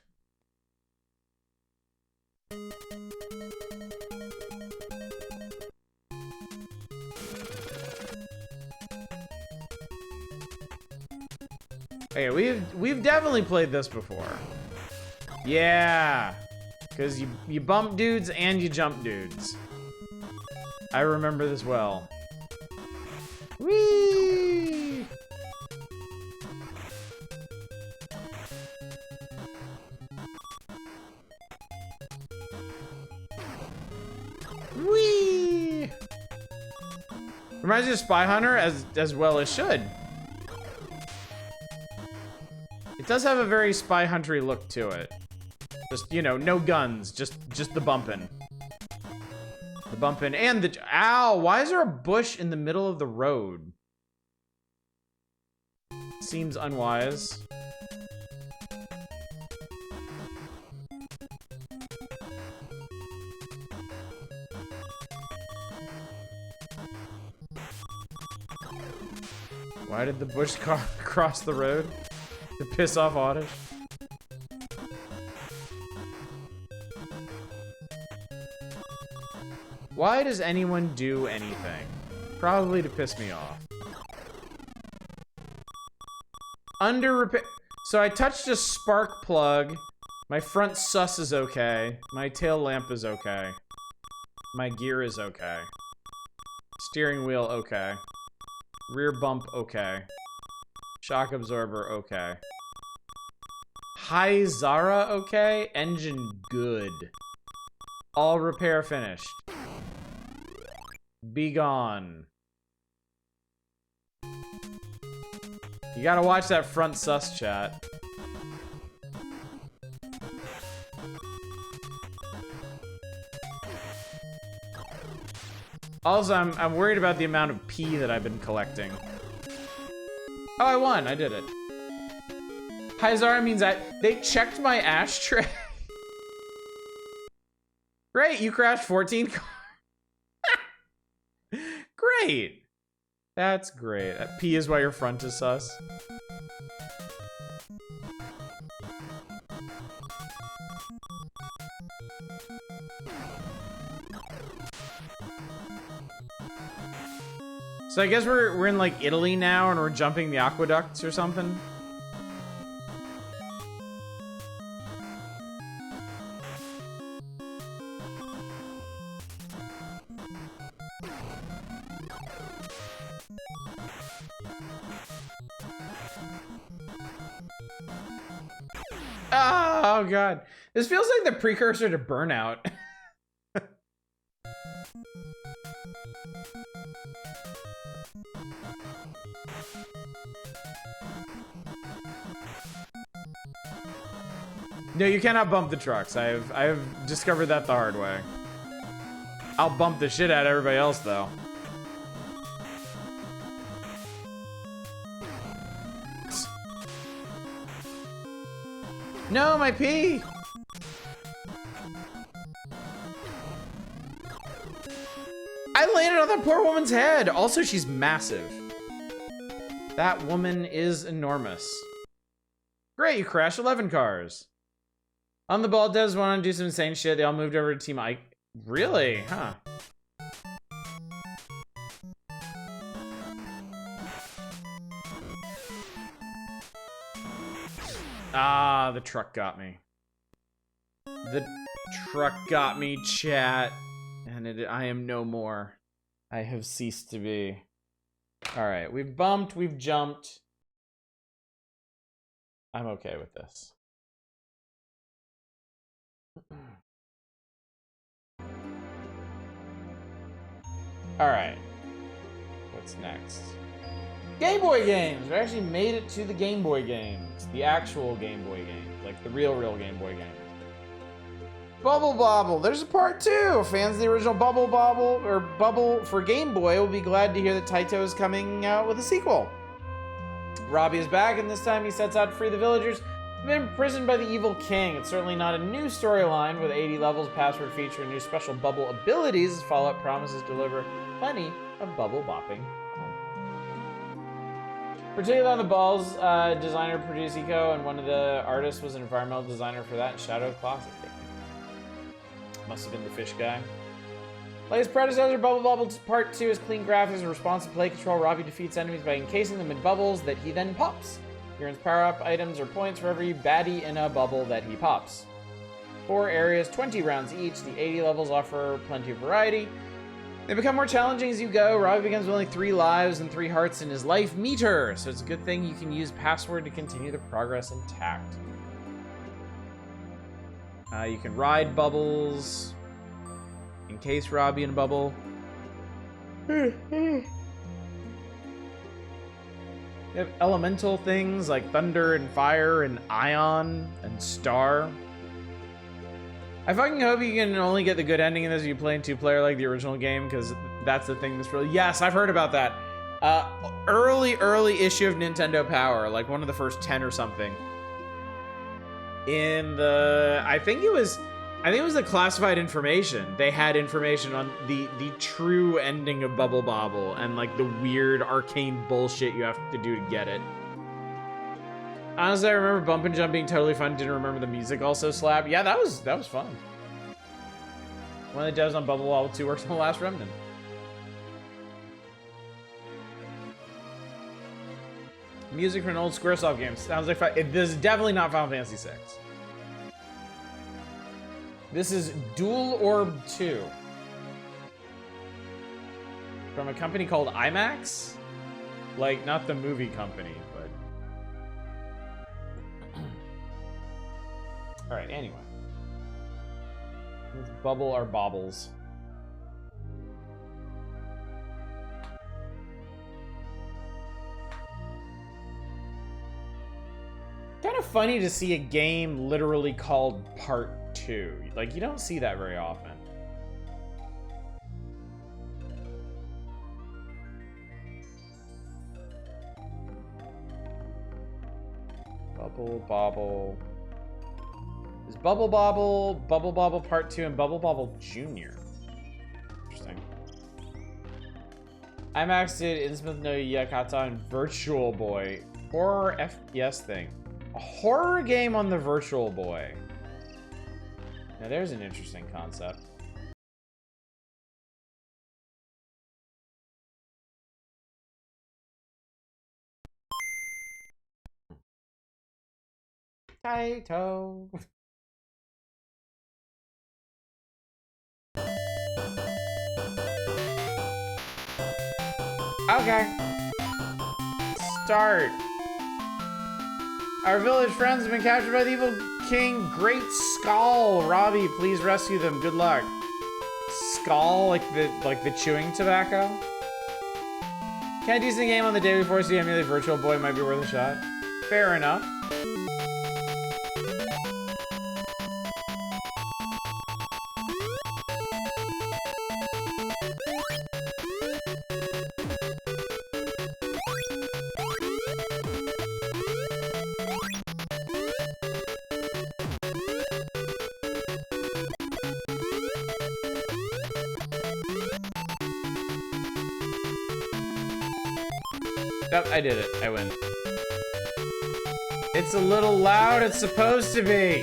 Okay, we've definitely played this before. Yeah, because you bump dudes and you jump dudes. I remember this well. Whee! Whee! Reminds me of Spy Hunter as well as should. It does have a very Spy Hunter-y look to it. Just, you know, no guns, just the bumping. The bumping and the, ow, why is there a bush in the middle of the road? Seems unwise. Why did the bush car cross the road? To piss off Oddish? Why does anyone do anything? Probably to piss me off. Under repair. So I touched a spark plug. My front sus is okay. My tail lamp is okay. My gear is okay. Steering wheel okay. Rear bump okay. Shock absorber okay. High Zara okay. Engine good. All repair finished. Be gone. You gotta watch that front sus, chat. Also, I'm worried about the amount of pee that I've been collecting. Oh, I won. I did it. High Zara means that they checked my ashtray. Great, you crashed 14 cars. Great. That's great. P is why your front is sus. So I guess we're in like Italy now and we're jumping the aqueducts or something. Oh god. This feels like the precursor to Burnout. No, you cannot bump the trucks. I've discovered that the hard way. I'll bump the shit out of everybody else though. No, my pee! I landed on that poor woman's head! Also, she's massive. That woman is enormous. Great, you crashed 11 cars. On the ball, devs want to do some insane shit. They all moved over to Team Ike. Really? Huh. Ah, the truck got me. The truck got me, chat. And I am no more. I have ceased to be. Alright, we've bumped, we've jumped. I'm okay with this. Alright. What's next? Game Boy games! We actually made it to the Game Boy games. The actual Game Boy games. Like the real Game Boy games. Bubble Bobble. There's a part 2. Fans of the original Bubble Bobble, or Bubble for Game Boy, will be glad to hear that Titus is coming out with a sequel. Robbie is back, and this time he sets out to free the villagers who've been imprisoned by the evil king. It's certainly not a new storyline with 80 levels, password feature, and new special bubble abilities, as Fallout promises to deliver plenty of bubble bopping. Particularly on the balls, designer produced Eco, and one of the artists was an environmental designer for that in Shadow of Colossus. Must have been the fish guy. Like his predecessor, Bubble Bobble Part 2 is clean graphics and responsive play control. Robbie defeats enemies by encasing them in bubbles that he then pops. He earns power-up items or points for every baddie in a bubble that he pops. 4 areas, 20 rounds each. The 80 levels offer plenty of variety. They become more challenging as you go. Robbie begins with only 3 lives and 3 hearts in his life meter, so it's a good thing you can use password to continue the progress intact. You can ride bubbles, encase Robbie in a bubble. You have elemental things like thunder and fire and ion and star. I fucking hope you can only get the good ending in this if you play in 2-player like the original game, because that's the thing that's really... Yes, I've heard about that. Early issue of Nintendo Power, like one of the first 10 or something. In the... I think it was the classified information. They had information on the true ending of Bubble Bobble and like the weird arcane bullshit you have to do to get it. Honestly, I remember Bump and Jump being totally fun. Didn't remember the music also slapped. Yeah, that was fun. One of the devs on Bubble Bobble 2 works on The Last Remnant. Music from an old Squaresoft game. Sounds like this is definitely not Final Fantasy VI. This is Dual Orb 2. From a company called IMAX? Like, not the movie company, but... Alright, anyway. Let's bubble our bobbles. Kind of funny to see a game literally called Part 2. Like, you don't see that very often. Bubble Bobble. Is Bubble Bobble Part 2, and Bubble Bobble Jr. Interesting. IMAX did Innsmouth no Yakata and Virtual Boy. Horror FPS thing. A horror game on the Virtual Boy. Now there's an interesting concept. Taito. Okay. Start. Our village friends have been captured by the evil king, Great Skull. Robbie, please rescue them. Good luck. Skull, like the chewing tobacco. Can a decent game on the day before, so you emulate Virtual Boy might be worth a shot. Fair enough. Yep, I did it. I win. It's a little loud. It's supposed to be.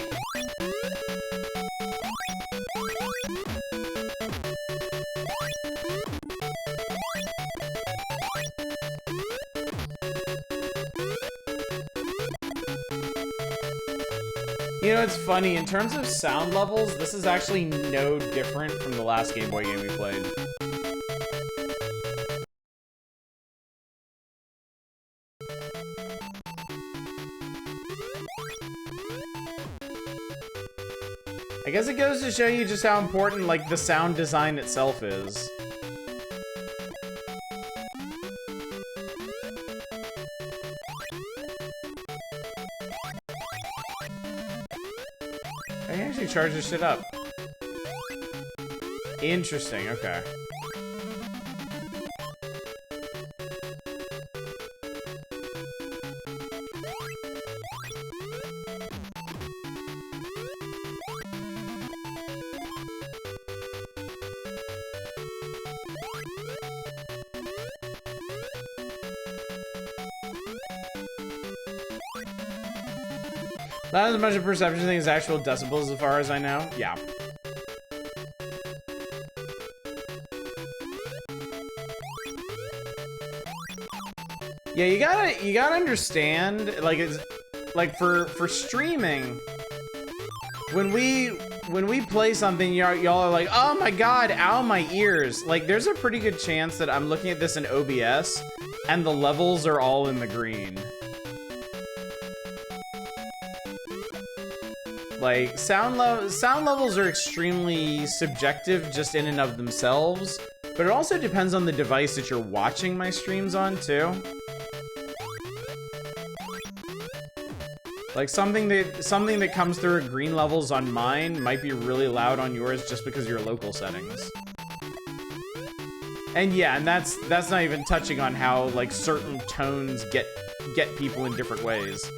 You know, it's funny, in terms of sound levels, this is actually no different from the last Game Boy game we played. I guess it goes to show you just how important, like, the sound design itself is. I can actually charge this shit up. Interesting, okay. Not as much a perception thing as actual decibels as far as I know. Yeah. Yeah, you gotta understand, like, it's like for streaming, when we play something, y'all are like, oh my god, ow my ears. Like, there's a pretty good chance that I'm looking at this in OBS and the levels are all in the green. Like, sound levels are extremely subjective just in and of themselves, but it also depends on the device that you're watching my streams on, too. Like, something that comes through at green levels on mine might be really loud on yours just because of your local settings. And yeah, and that's not even touching on how, like, certain tones get people in different ways.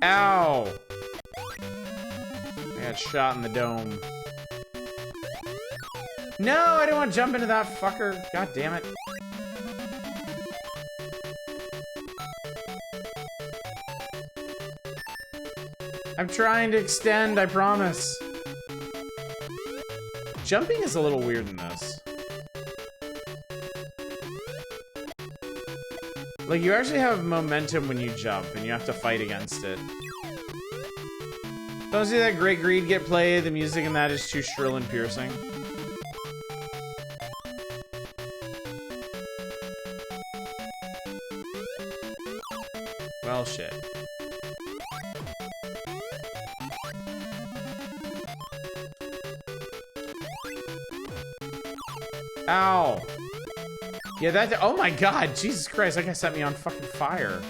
Ow! I got shot in the dome. No, I didn't want to jump into that fucker. God damn it. I'm trying to extend, I promise. Jumping is a little weird in this. Like, you actually have momentum when you jump, and you have to fight against it. Don't see that Great Greed get played, the music in that is too shrill and piercing. Well, shit. Ow! Yeah, that- oh my god, Jesus Christ, that guy set me on fucking fire.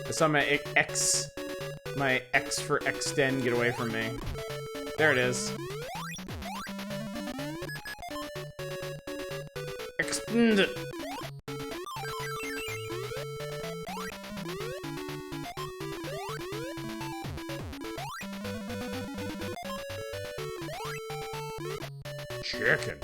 I saw my X for extend get away from me. There it is. Extend. Chicken.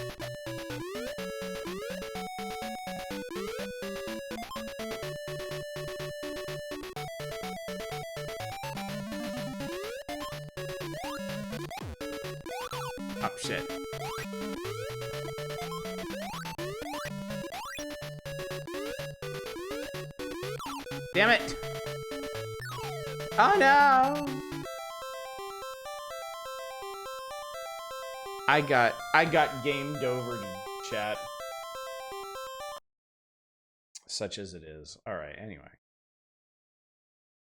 Oh, shit. Damn it! Oh no! I got gamed over to chat. Such as it is. Alright, anyway.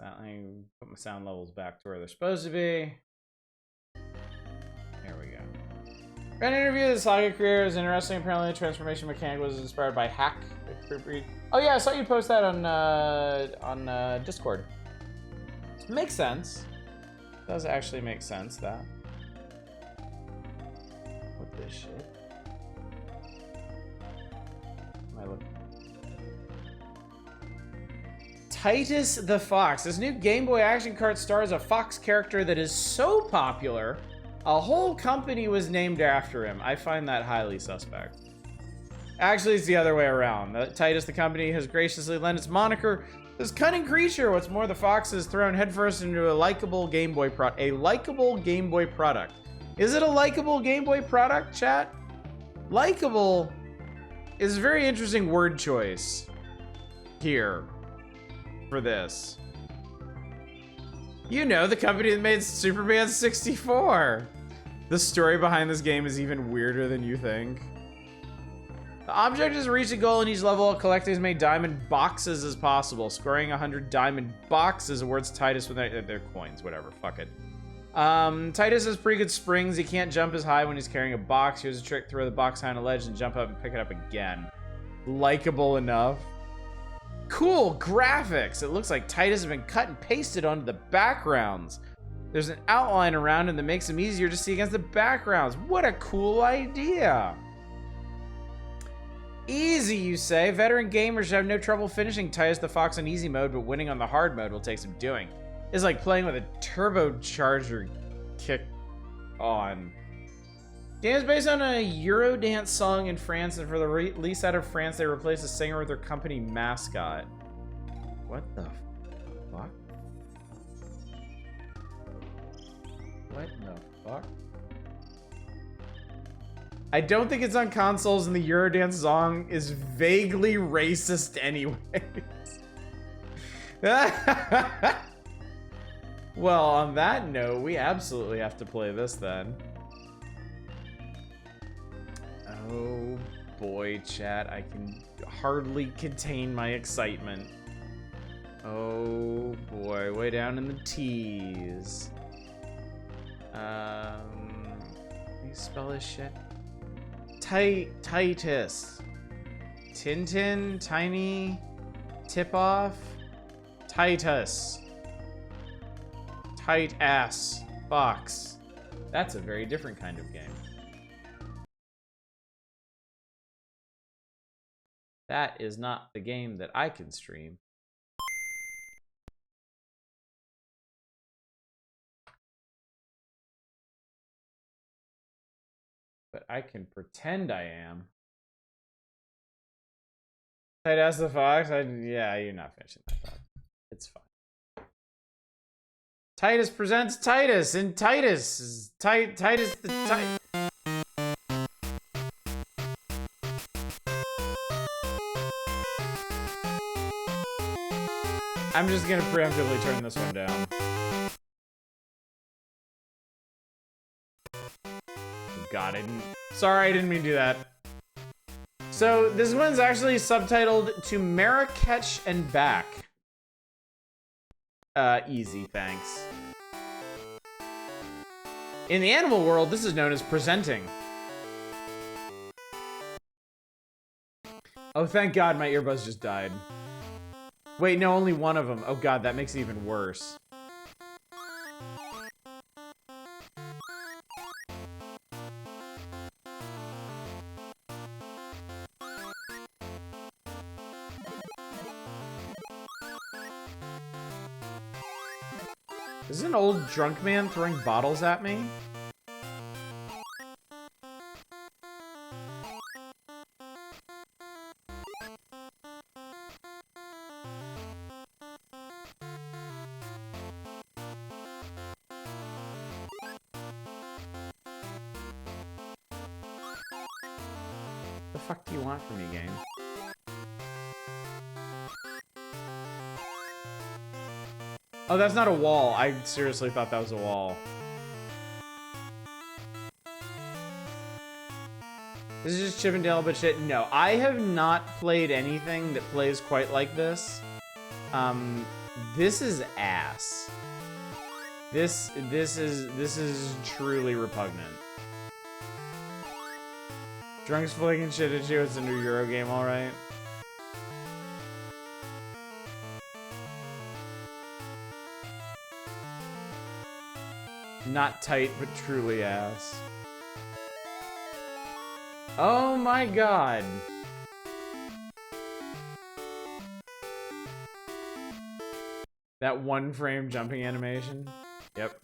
I put my sound levels back to where they're supposed to be. There we go. An interview of the Saga career is interesting. Apparently, the transformation mechanic was inspired by Hack, Oh yeah, I saw you post that on Discord. Makes sense. Does actually make sense, that. What this shit? Am I looking? Titus the Fox. This new Game Boy action card stars a fox character that is so popular, a whole company was named after him. I find that highly suspect. Actually, it's the other way around. Titus the company has graciously lent its moniker to this cunning creature. What's more, the fox is thrown headfirst into a likable Game Boy product. A likable Game Boy product. Is it a likable Game Boy product, chat? Likable is a very interesting word choice here for this. You know, the company that made Superman 64. The story behind this game is even weirder than you think. The object is to reach a goal in each level. Collect as many diamond boxes as possible. Scoring 100 diamond boxes awards Titus with their coins. Whatever, fuck it. Titus has pretty good springs. He can't jump as high when he's carrying a box. Here's a trick: throw the box high on a ledge and jump up and pick it up again. Likeable enough. Cool graphics. It looks like Titus has been cut and pasted onto the backgrounds. There's an outline around him that makes him easier to see against the backgrounds. What a cool idea. Easy, you say? Veteran gamers should have no trouble finishing Titus the Fox on easy mode, but winning on the hard mode will take some doing. It's like playing with a turbocharger kick on. Game is based on a Eurodance song in France, and for the release out of France, they replaced the singer with their company mascot. What the fuck? What the fuck? I don't think it's on consoles, and the Eurodance song is vaguely racist anyways. Well, on that note, we absolutely have to play this then. Oh boy, chat, I can hardly contain my excitement. Oh boy, way down in the T's. Can you spell this shit? Titus. Tintin, tiny, tip-off, Titus. Tight ass fox. That's a very different kind of game. That is not the game that I can stream. But I can pretend I am. Titus the Fox? Yeah, you're not finishing that thought. It's fine. Titus presents Titus, and Titus is Titus the I'm just gonna preemptively turn this one down. God, sorry, I didn't mean to do that. So this one's actually subtitled To Marrakech and Back. Easy, thanks. In the animal world, this is known as presenting. Oh, thank God my earbuds just died. Wait, no, only one of them. Oh God, that makes it even worse. Is this an old drunk man throwing bottles at me? The fuck do you want from me, game? Oh, that's not a wall. I seriously thought that was a wall. This is just Chip and Dale, but shit. No, I have not played anything that plays quite like this. This is ass. This is truly repugnant. Drunks flicking shit at you. It's a new Euro game, all right. Not tight, but truly ass. Oh my god. That one frame jumping animation. Yep.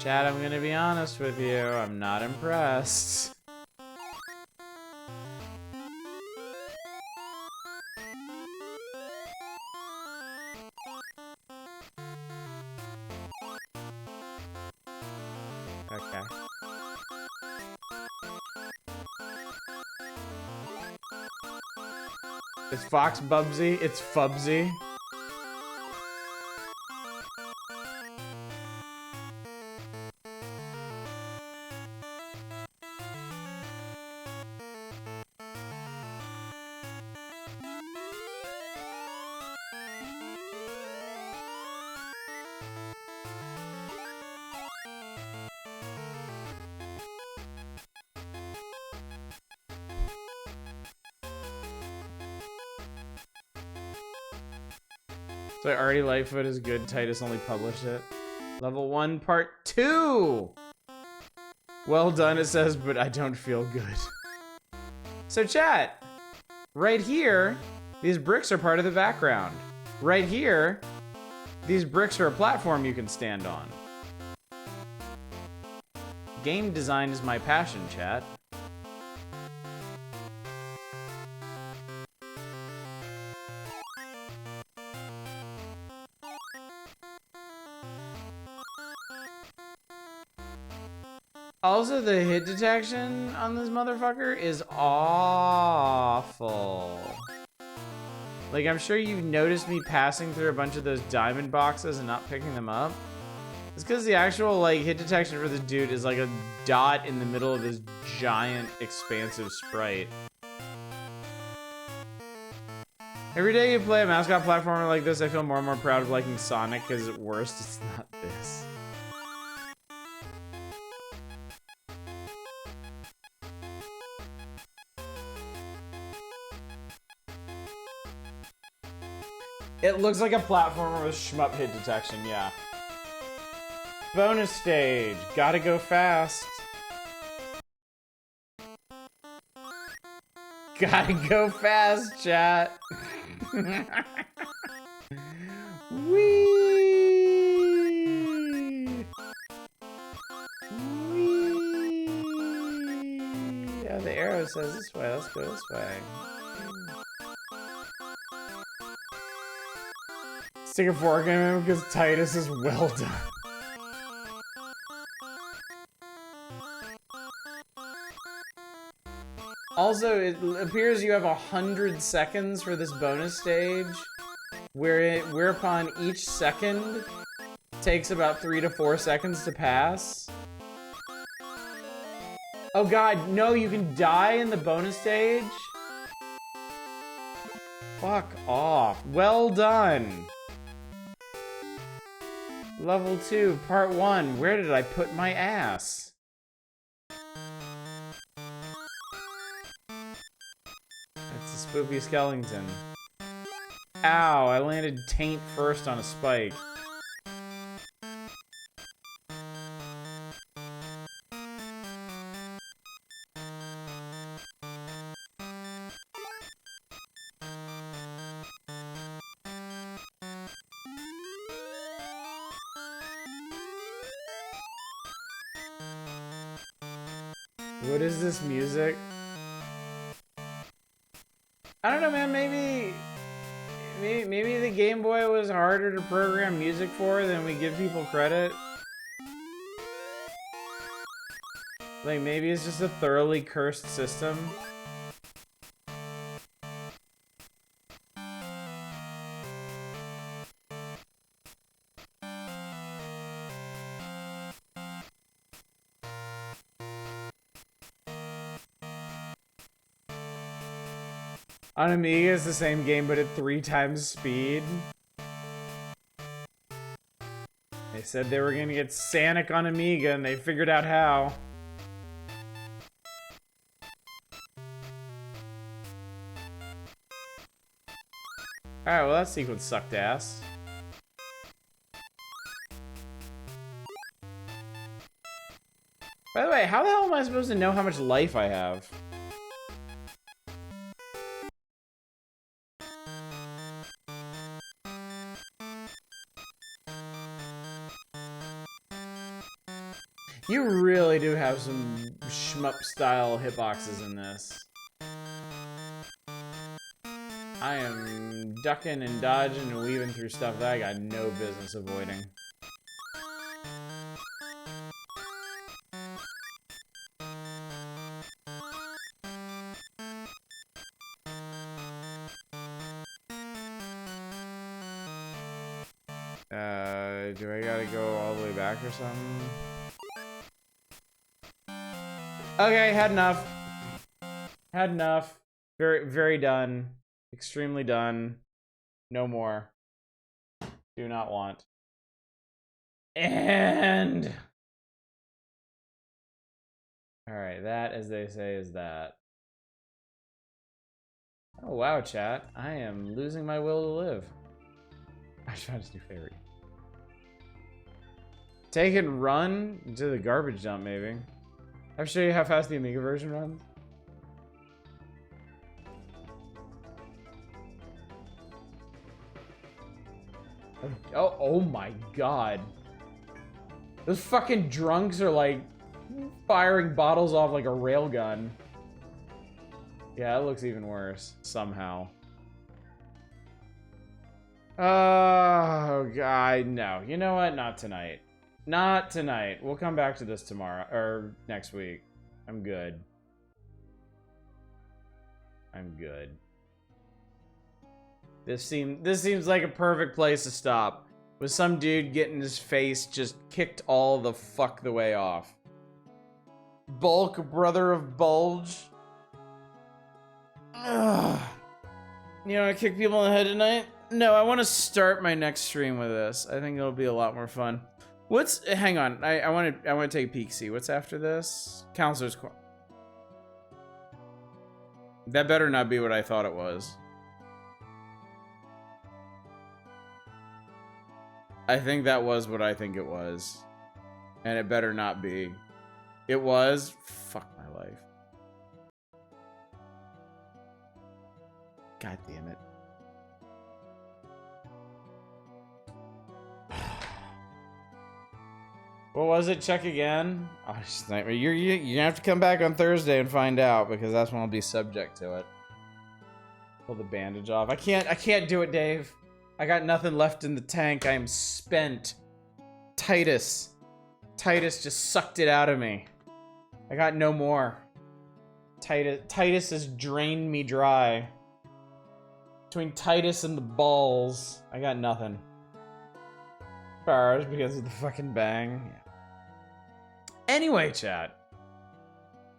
Chad, I'm gonna be honest with you. I'm not impressed. Okay. Is Fox Bubsy? It's Fubsy. So I already Lightfoot is good. Titus only published it. Level 1, part 2! Well done, it says, but I don't feel good. So chat, right here, these bricks are part of the background. Right here, these bricks are a platform you can stand on. Game design is my passion, chat. Also, the hit detection on this motherfucker is awful. Like, I'm sure you've noticed me passing through a bunch of those diamond boxes and not picking them up. It's because the actual, like, hit detection for this dude is like a dot in the middle of this giant, expansive sprite. Every day you play a mascot platformer like this, I feel more and more proud of liking Sonic, because at worst, it's not this. It looks like a platformer with shmup hit detection, yeah. Bonus stage. Gotta go fast. Gotta go fast, chat. Whee! Whee! Oh, the arrow says this way. Let's go this way. Stick a fork in him because Titus is well done. Also, it appears you have 100 seconds for this bonus stage, whereupon each second takes about 3 to 4 seconds to pass. Oh god, no, you can die in the bonus stage? Fuck off. Well done. Level 2, part 1. Where did I put my ass? That's a spooky skeleton. Ow, I landed taint first on a spike. What is this music? I don't know, man. Maybe the Game Boy was harder to program music for than we give people credit. Like, maybe it's just a thoroughly cursed system. On Amiga, it's the same game, but at 3 times speed. They said they were gonna get Sanic on Amiga, and they figured out how. Alright, well that sequence sucked ass. By the way, how the hell am I supposed to know how much life I have? You really do have some shmup-style hitboxes in this. I am ducking and dodging and weaving through stuff that I got no business avoiding. Do I gotta go all the way back or something? Okay, had enough. Had enough. Very, very done. Extremely done. No more. Do not want. And... Alright, that, as they say, is that. Oh, wow, chat. I am losing my will to live. I should find this new favorite. Take and run to the garbage dump, maybe. I'll show you how fast the Amiga version runs. Oh my god. Those fucking drunks are like firing bottles off like a railgun. Yeah, it looks even worse, somehow. Oh god, no. You know what? Not tonight. Not tonight. We'll come back to this tomorrow, or next week. I'm good. I'm good. This seems like a perfect place to stop. With some dude getting his face just kicked all the fuck the way off. Bulk, brother of Bulge. Ugh. You know, I kick people in the head tonight? No, I want to start my next stream with this. I think it'll be a lot more fun. What's... Hang on. I want to take a peek, see. What's after this? Counselor's... That better not be what I thought it was. I think that was what I think it was. And it better not be. It was? Fuck my life. God damn it. What was it? Check again? Oh, it's just a nightmare. You're gonna have to come back on Thursday and find out, because that's when I'll be subject to it. Pull the bandage off. I can't do it, Dave. I got nothing left in the tank. I am spent. Titus just sucked it out of me. I got no more. Titus has drained me dry. Between Titus and the balls, I got nothing. Bars because of the fucking bang. Yeah. Anyway, chat.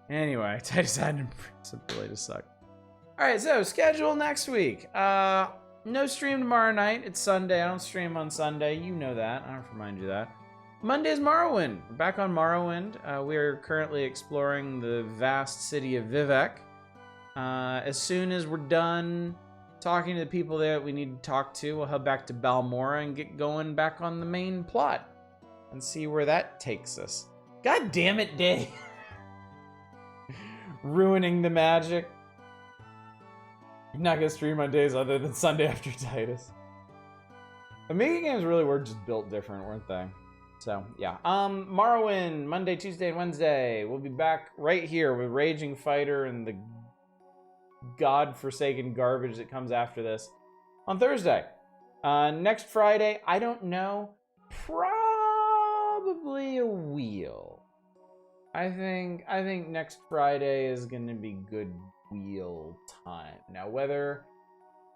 Anyway, Titus had to really just suck. Alright, so schedule next week. No stream tomorrow night. It's Sunday. I don't stream on Sunday. You know that. I don't have to remind you that. Monday's Morrowind. We're back on Morrowind. We are currently exploring the vast city of Vivek. As soon as we're done talking to the people that we need to talk to, we'll head back to Balmora and get going back on the main plot and see where that takes us. God damn it, Dave. Ruining the magic. I'm not gonna stream on days other than Sunday after Titus. Amiga games really were just built different, weren't they? So, yeah. Morrowind, Monday, Tuesday, and Wednesday. We'll be back right here with Raging Fighter and the godforsaken garbage that comes after this on Thursday. Next Friday, I don't know. Probably a wheel. I think next Friday is gonna be good wheel time. Now, whether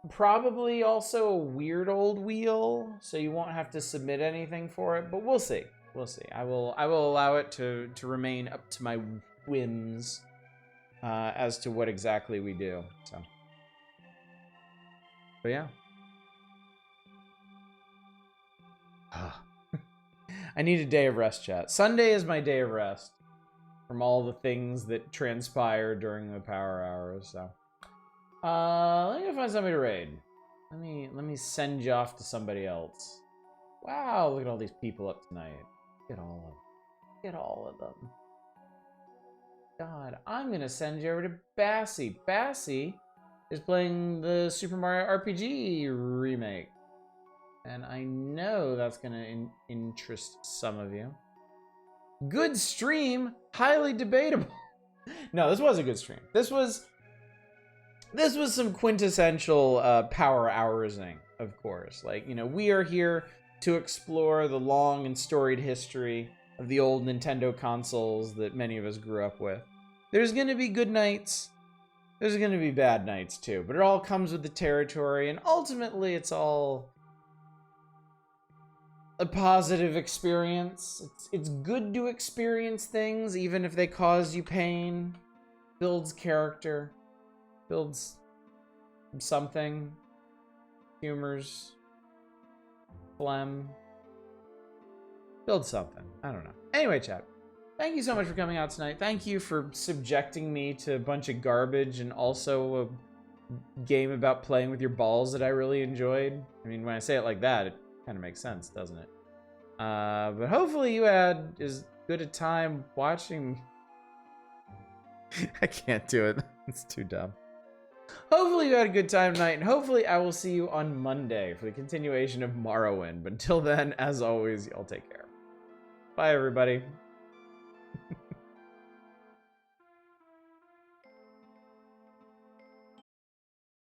probably also a weird old wheel, so you won't have to submit anything for it, but we'll see. We'll see. I will allow it to remain up to my whims as to what exactly we do. So But yeah. I need a day of rest, chat. Sunday is my day of rest from all the things that transpire during the power hours. So, let me go find somebody to raid. Let me send you off to somebody else. Wow, look at all these people up tonight. Look at all of them. Look at all of them. God, I'm gonna send you over to Bassy. Bassy is playing the Super Mario RPG remake. And I know that's gonna interest some of you. Good stream, highly debatable. No, this was a good stream. This was some quintessential power hoursing, of course. Like, you know, we are here to explore the long and storied history of the old Nintendo consoles that many of us grew up with. There's gonna be good nights. There's gonna be bad nights too, but it all comes with the territory, and ultimately it's all a positive experience. It's good to experience things, even if they cause you pain. Builds character. Builds something. Humors. Phlegm. Builds something. I don't know. Anyway, chat. Thank you so much for coming out tonight. Thank you for subjecting me to a bunch of garbage and also a game about playing with your balls that I really enjoyed. I mean, when I say it like that, it kind of makes sense, doesn't it? But hopefully you had as good a time watching. I can't do it. It's too dumb. Hopefully you had a good time tonight, and hopefully I will see you on Monday for the continuation of Morrowind. But until then, as always, y'all take care. Bye, everybody.